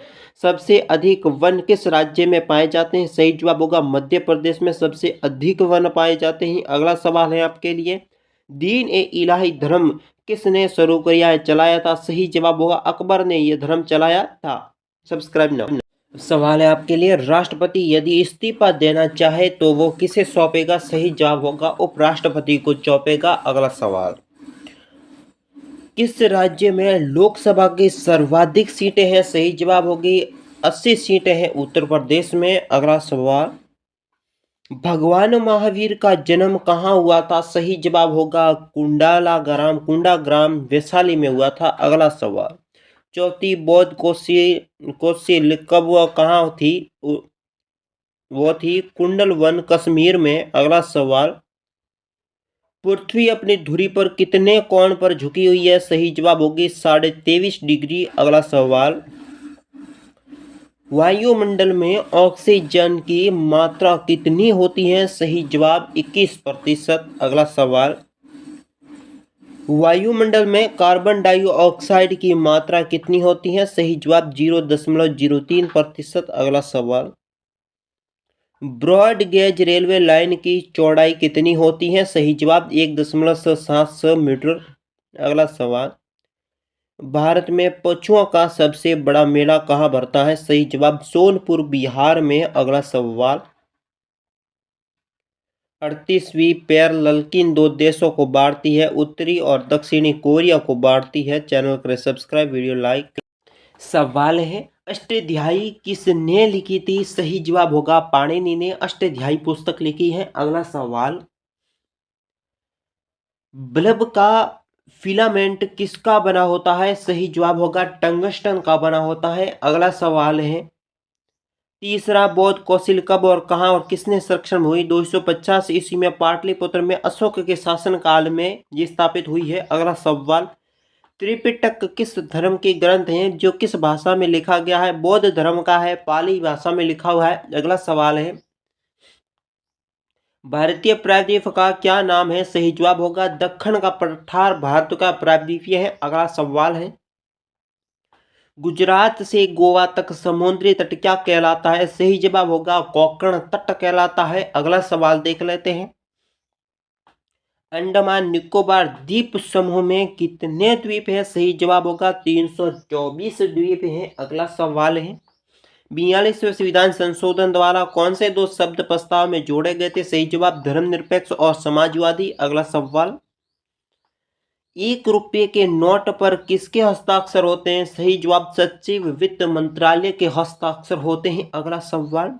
सबसे अधिक वन किस राज्य में पाए जाते हैं? सही जवाब होगा मध्य प्रदेश में सबसे अधिक वन पाए जाते हैं। अगला सवाल है आपके लिए, दीन ए इलाही धर्म किसने शुरू किया है चलाया था? सही जवाब होगा अकबर ने यह धर्म चलाया था। Subscribe now. सवाल है आपके लिए, राष्ट्रपति यदि इस्तीफा देना चाहे तो वो किसे सौंपेगा? सही जवाब होगा उपराष्ट्रपति को सौंपेगा। अगला सवाल, किस राज्य में लोकसभा की सर्वाधिक सीटें हैं? सही जवाब होगी 80 सीटें हैं उत्तर प्रदेश में। अगला सवाल, भगवान महावीर का जन्म कहाँ हुआ था? सही जवाब होगा कुंडाग्राम वैशाली में हुआ था। अगला सवाल, चौथी बौद्ध कोशिल कब व कहाँ थी? वो थी कुंडल वन कश्मीर में। अगला सवाल, पृथ्वी अपनी धुरी पर कितने कोण पर झुकी हुई है? सही जवाब होगी 23.5 डिग्री। अगला सवाल, वायुमंडल में ऑक्सीजन की मात्रा कितनी होती है? सही जवाब 21%। अगला सवाल, वायुमंडल में कार्बन डाइऑक्साइड की मात्रा कितनी होती है? सही जवाब 0.03%। अगला सवाल, ब्रॉड गेज रेलवे लाइन की चौड़ाई कितनी होती है? सही जवाब 1.76 मीटर। अगला सवाल, भारत में पशुओं का सबसे बड़ा मेला कहाँ भरता है? सही जवाब सोनपुर, बिहार में। अगला सवाल, 38वीं पैरेलल किन दो देशों को बांटती है? उत्तरी और दक्षिणी कोरिया को बांटती है। चैनल करें सब्सक्राइब, वीडियो लाइक। सवाल है, अष्टाध्यायी किसने लिखी थी? सही जवाब होगा पाणिनि ने अष्टाध्यायी पुस्तक लिखी है। अगला सवाल, बल्ब का फिलामेंट किसका बना होता है? सही जवाब होगा टंगस्टन का बना होता है। अगला सवाल है, तीसरा बौद्ध कौंसिल कब और कहां और किसने संरक्षण हुई? 250 ईस्वी में पाटलिपुत्र में अशोक के शासनकाल में ये स्थापित हुई है। अगला सवाल, त्रिपिटक किस धर्म के ग्रंथ हैं जो किस भाषा में लिखा गया है? बौद्ध धर्म का है, पाली भाषा में लिखा हुआ है। अगला सवाल है, भारतीय प्रायद्वीप का क्या नाम है? सही जवाब होगा दक्कन का पठार भारत का प्रायद्वीप है। अगला सवाल है, गुजरात से गोवा तक समुद्री तट क्या कहलाता है? सही जवाब होगा कोंकण तट कहलाता है। अगला सवाल देख लेते हैं, अंडमान निकोबार द्वीप समूह में कितने द्वीप है? सही जवाब होगा 324 द्वीप हैं। अगला सवाल है, 42वें संविधान संशोधन द्वारा कौन से दो शब्द प्रस्ताव में जोड़े गए थे? सही जवाब धर्मनिरपेक्ष और समाजवादी। अगला सवाल, 1 रुपये के नोट पर किसके हस्ताक्षर होते हैं? सही जवाब सचिव वित्त मंत्रालय के हस्ताक्षर होते हैं। अगला सवाल,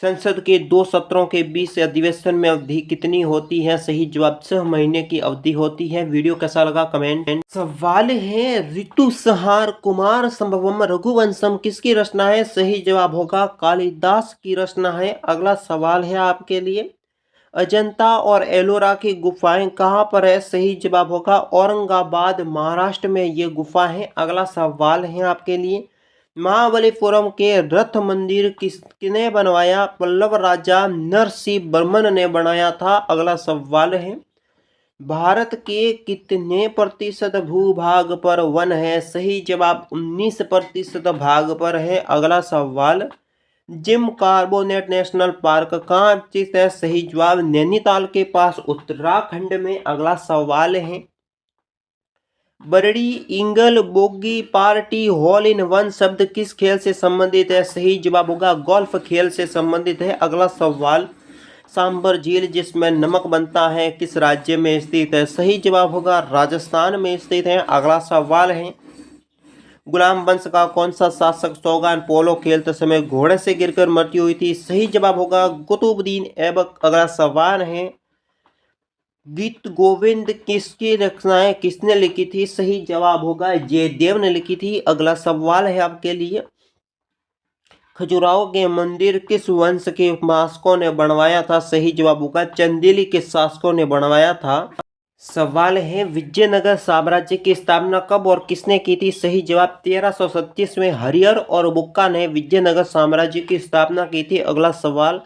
संसद के 2 सत्रों के बीच अधिवेशन में अवधि कितनी होती है? सही जवाब 6 महीने की अवधि होती है। वीडियो कैसा लगा कमेंट। सवाल है, ऋतुसंहार कुमार संभवम रघुवंशम किसकी रचना है? सही जवाब होगा कालिदास की रचना है। अगला सवाल है आपके लिए, अजंता और एलोरा की गुफाएं कहाँ पर है? सही जवाब होगा औरंगाबाद, महाराष्ट्र में ये गुफा है। अगला सवाल है आपके लिए, महाबलीपुरम के रथ मंदिर किसने बनवाया? पल्लव राजा नरसिंह वर्मन ने बनाया था। अगला सवाल है, भारत के कितने प्रतिशत भूभाग पर वन है? सही जवाब 19% भाग पर है। अगला सवाल, जिम कार्बोनेट नेशनल पार्क कहाँ स्थित है? सही जवाब नैनीताल के पास, उत्तराखंड में। अगला सवाल है, birdie eagle bogey par tee hole in one शब्द किस खेल से संबंधित है? सही जवाब होगा गोल्फ खेल से संबंधित है। अगला सवाल, सांबर झील जिसमें नमक बनता है किस राज्य में स्थित है? सही जवाब होगा राजस्थान में स्थित है। अगला सवाल है, गुलाम वंश का कौन सा शासक सोगान पोलो खेलते समय घोड़े से गिरकर मृत्यु हुई थी? सही जवाब होगा कुतुबुद्दीन ऐबक। अगला सवाल है, गीत गोविंद किसकी रचनाएं किसने लिखी थी? सही जवाब होगा जयदेव ने लिखी थी। अगला सवाल है आपके लिए, खजुराहो के मंदिर किस वंश के शासकों ने बनवाया था? सही जवाब होगा चंदेली के शासकों ने बनवाया था। सवाल है, विजयनगर साम्राज्य की स्थापना कब और किसने की थी? सही जवाब 1337 में हरिहर और बुक्का ने विजयनगर साम्राज्य की स्थापना की थी। अगला सवाल,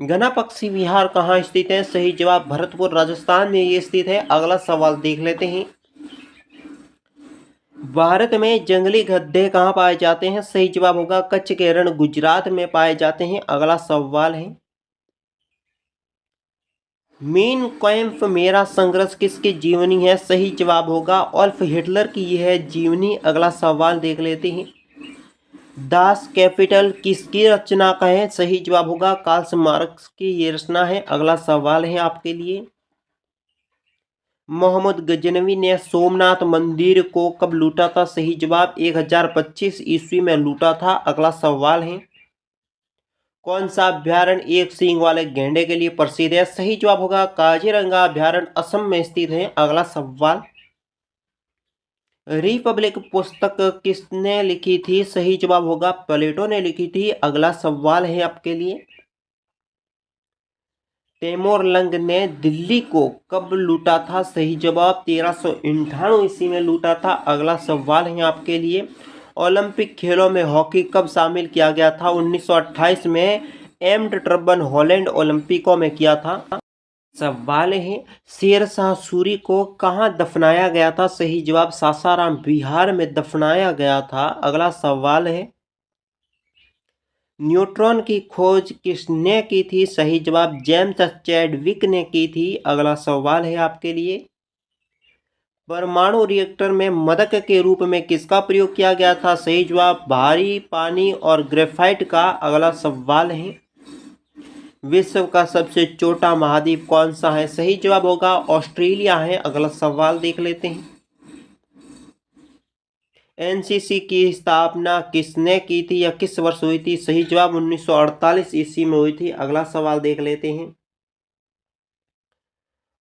घना पक्षी विहार कहाँ स्थित है? सही जवाब भरतपुर, राजस्थान में ये स्थित है। अगला सवाल देख लेते हैं, भारत में जंगली गधे कहाँ पाए जाते हैं? सही जवाब होगा कच्छ के रण, गुजरात में पाए जाते हैं। अगला सवाल है, मेन कैंप मेरा संघर्ष किसकी जीवनी है? सही जवाब होगा अडॉल्फ हिटलर की यह जीवनी। अगला सवाल देख लेते हैं, दास कैपिटल किसकी रचना का है? सही जवाब होगा कार्ल मार्क्स की ये रचना है। अगला सवाल है आपके लिए, मोहम्मद गजनवी ने सोमनाथ मंदिर को कब लूटा था? सही जवाब 1025 ईस्वी में लूटा था। अगला सवाल है, कौन सा अभ्यारण्य एक सींग वाले गेंडे के लिए प्रसिद्ध है? सही जवाब होगा काजीरंगा अभ्यारण्य, असम में स्थित है। अगला सवाल, रिपब्लिक पुस्तक किसने लिखी थी? सही जवाब होगा प्लेटो ने लिखी थी। अगला सवाल है आपके लिए, तैमूरलंग ने दिल्ली को कब लूटा था? सही जवाब 1398 ईस्वी में लूटा था। अगला सवाल है आपके लिए, ओलंपिक खेलों में हॉकी कब शामिल किया गया था? 1928 में एम्ड टर्बन हॉलैंड ओलंपिकों में किया था। सवाल है, शेरशाह सूरी को कहाँ दफनाया गया था? सही जवाब सासाराम बिहार में दफनाया गया था। अगला सवाल है, न्यूट्रॉन की खोज किसने की थी? सही जवाब जेम्स चैडविक ने की थी। अगला सवाल है आपके लिए, परमाणु रिएक्टर में मदक के रूप में किसका प्रयोग किया गया था? सही जवाब भारी पानी और ग्रेफाइट का। अगला सवाल है, विश्व का सबसे छोटा महाद्वीप कौन सा है? सही जवाब होगा ऑस्ट्रेलिया है। अगला सवाल देख लेते हैं, एनसीसी की स्थापना किसने की थी या किस वर्ष हुई थी? सही जवाब 1948 ईस्वी में हुई थी। अगला सवाल देख लेते हैं,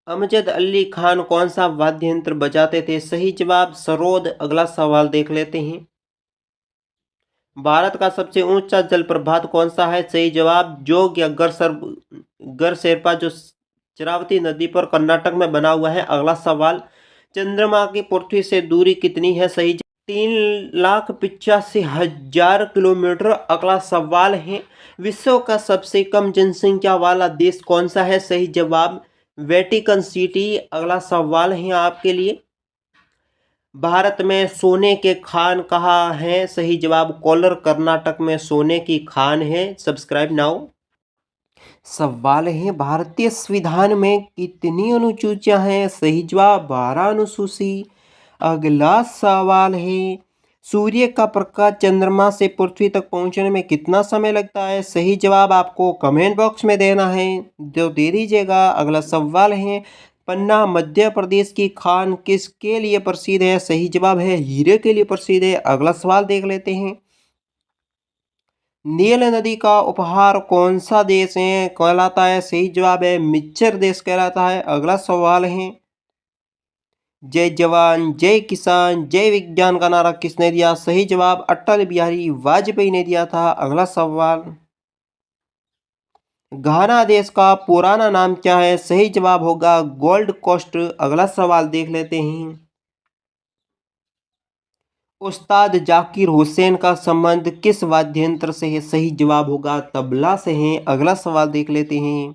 अमजद अली खान कौन सा वाद्य यंत्र बजाते थे? सही जवाब सरोद। अगला सवाल देख लेते हैं, भारत का सबसे ऊंचा जलप्रपात कौन सा है? सही जवाब जोग या गरसेरपा जो चिरावती नदी पर कर्नाटक में बना हुआ है। अगला सवाल, चंद्रमा की पृथ्वी से दूरी कितनी है? सही 3,85,000 किलोमीटर। अगला सवाल है, विश्व का सबसे कम जनसंख्या वाला देश कौन सा है? सही जवाब वेटिकन सिटी। अगला सवाल है आपके लिए, भारत में सोने के खान कहाँ हैं? सही जवाब कोलार कर्नाटक में सोने की खान है। Subscribe now. सवाल है, भारतीय संविधान में कितनी अनुसूचियां हैं? सही जवाब 12 अनुसूची। अगला सवाल है, सूर्य का प्रकाश चंद्रमा से पृथ्वी तक पहुंचने में कितना समय लगता है? सही जवाब आपको कमेंट बॉक्स में देना है, जो दे दीजिएगा। अगला सवाल है, पन्ना मध्य प्रदेश की खान किसके लिए प्रसिद्ध है? सही जवाब है हीरे के लिए प्रसिद्ध है। अगला सवाल देख लेते हैं, नील नदी का उपहार कौन सा देश है कहलाता है? सही जवाब है मिच्र देश कहलाता है। अगला सवाल है, जय जवान जय किसान जय विज्ञान का नारा किसने दिया? सही जवाब अटल बिहारी वाजपेयी ने दिया था। अगला सवाल, घाना देश का पुराना नाम क्या है? सही जवाब होगा गोल्ड कोस्ट। अगला सवाल देख लेते हैं, उस्ताद जाकिर हुसैन का संबंध किस वाद्य यंत्र से है? सही जवाब होगा तबला से है। अगला सवाल देख लेते हैं,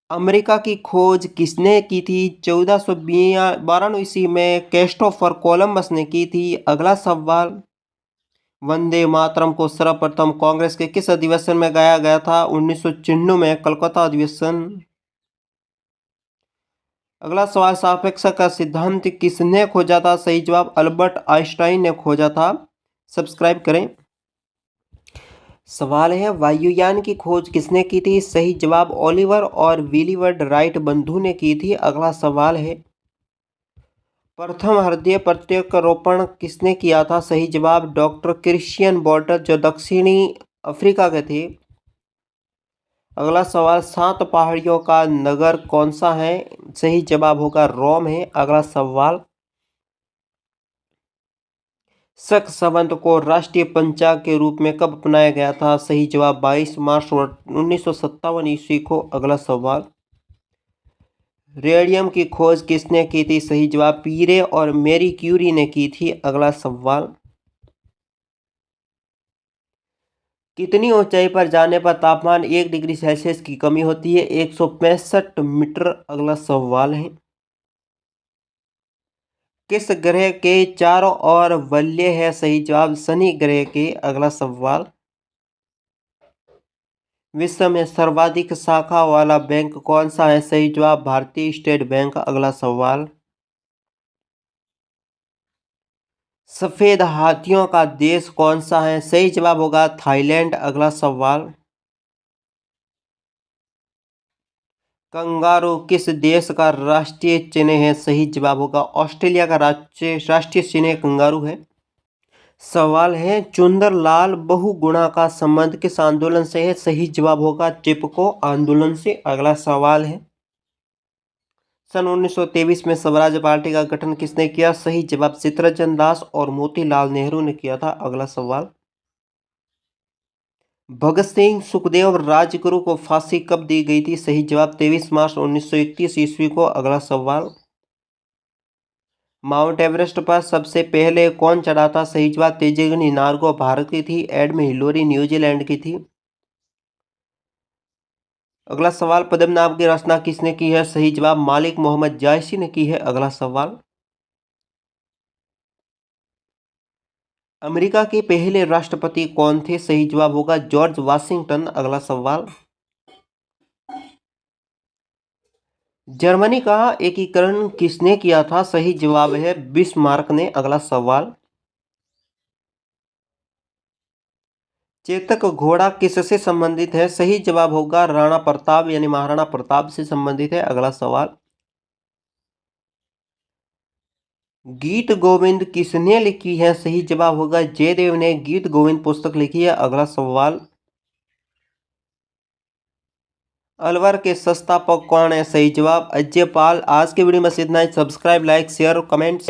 अमेरिका की खोज किसने की थी? 1492 ईस्वी में क्रिस्टोफर कोलंबस ने की थी। अगला सवाल, वंदे मातरम को सर्वप्रथम कांग्रेस के किस अधिवेशन में गाया गया था? 1996 में कलकत्ता अधिवेशन। अगला सवाल, सापेक्ष का सिद्धांत किसने खोजा था? सही जवाब अल्बर्ट आइंस्टाइन ने खोजा था। सब्सक्राइब करें। सवाल है, वायुयान की खोज किसने की थी? सही जवाब ओलिवर और विलियम राइट बंधु ने की थी। अगला सवाल है, प्रथम हृदय प्रत्यारोपण किसने किया था? सही जवाब डॉक्टर क्रिश्चियन बॉर्टर जो दक्षिणी अफ्रीका के थे। अगला सवाल, 7 पहाड़ियों का नगर कौन सा है? सही जवाब होगा रोम है। अगला सवाल, शक संवत को राष्ट्रीय पंचांग के रूप में कब अपनाया गया था? सही जवाब 22 मार्च 1957 ईस्वी को। अगला सवाल, रेडियम की खोज किसने की थी? सही जवाब पीरे और मैरी क्यूरी ने की थी। अगला सवाल, कितनी ऊंचाई पर जाने पर तापमान 1 डिग्री सेल्सियस की कमी होती है? 165 मीटर। अगला सवाल है, किस ग्रह के चारों ओर वलय है? सही जवाब शनि ग्रह के। अगला सवाल, विश्व में सर्वाधिक शाखा वाला बैंक कौन सा है? सही जवाब भारतीय स्टेट बैंक। अगला सवाल, सफेद हाथियों का देश कौन सा है? सही जवाब होगा थाईलैंड। अगला सवाल, कंगारू किस देश का राष्ट्रीय चिन्ह है? सही जवाब होगा ऑस्ट्रेलिया का राष्ट्रीय चिन्ह कंगारू है। सवाल है, चुंदरलाल बहुगुणा का संबंध किस आंदोलन से है? सही जवाब होगा चिपको आंदोलन से। अगला सवाल है, सन 1923 में स्वराज पार्टी का गठन किसने किया? सही जवाब चित्तरंजन दास और मोतीलाल नेहरू ने किया था। अगला सवाल, भगत सिंह, सुखदेव और राजगुरु को फांसी कब दी गई थी? सही जवाब 23 मार्च 1931 ईस्वी को। अगला सवाल, माउंट एवरेस्ट पर सबसे पहले कौन चढ़ा था? सही जवाब तेजस्विनी नारगो भारत की थी। एडम हिलोरी न्यूजीलैंड की थी। अगला सवाल, पद्मनाभ की रचना किसने की है? सही जवाब मालिक मोहम्मद जायसी ने की है। अगला सवाल, अमेरिका के पहले राष्ट्रपति कौन थे? सही जवाब होगा जॉर्ज वाशिंगटन। अगला सवाल, जर्मनी का एकीकरण किसने किया था? सही जवाब है बिस्मार्क ने। अगला सवाल, चेतक घोड़ा किससे संबंधित है? सही जवाब होगा राणा प्रताप यानी महाराणा प्रताप से संबंधित है। अगला सवाल, गीत गोविंद किसने लिखी है? सही जवाब होगा जयदेव ने गीत गोविंद पुस्तक लिखी है। अगला सवाल, अलवर के संस्थापक कौन है? सही जवाब अजय पाल। आज के वीडियो में इतना ही। सब्सक्राइब, लाइक, शेयर और कमेंट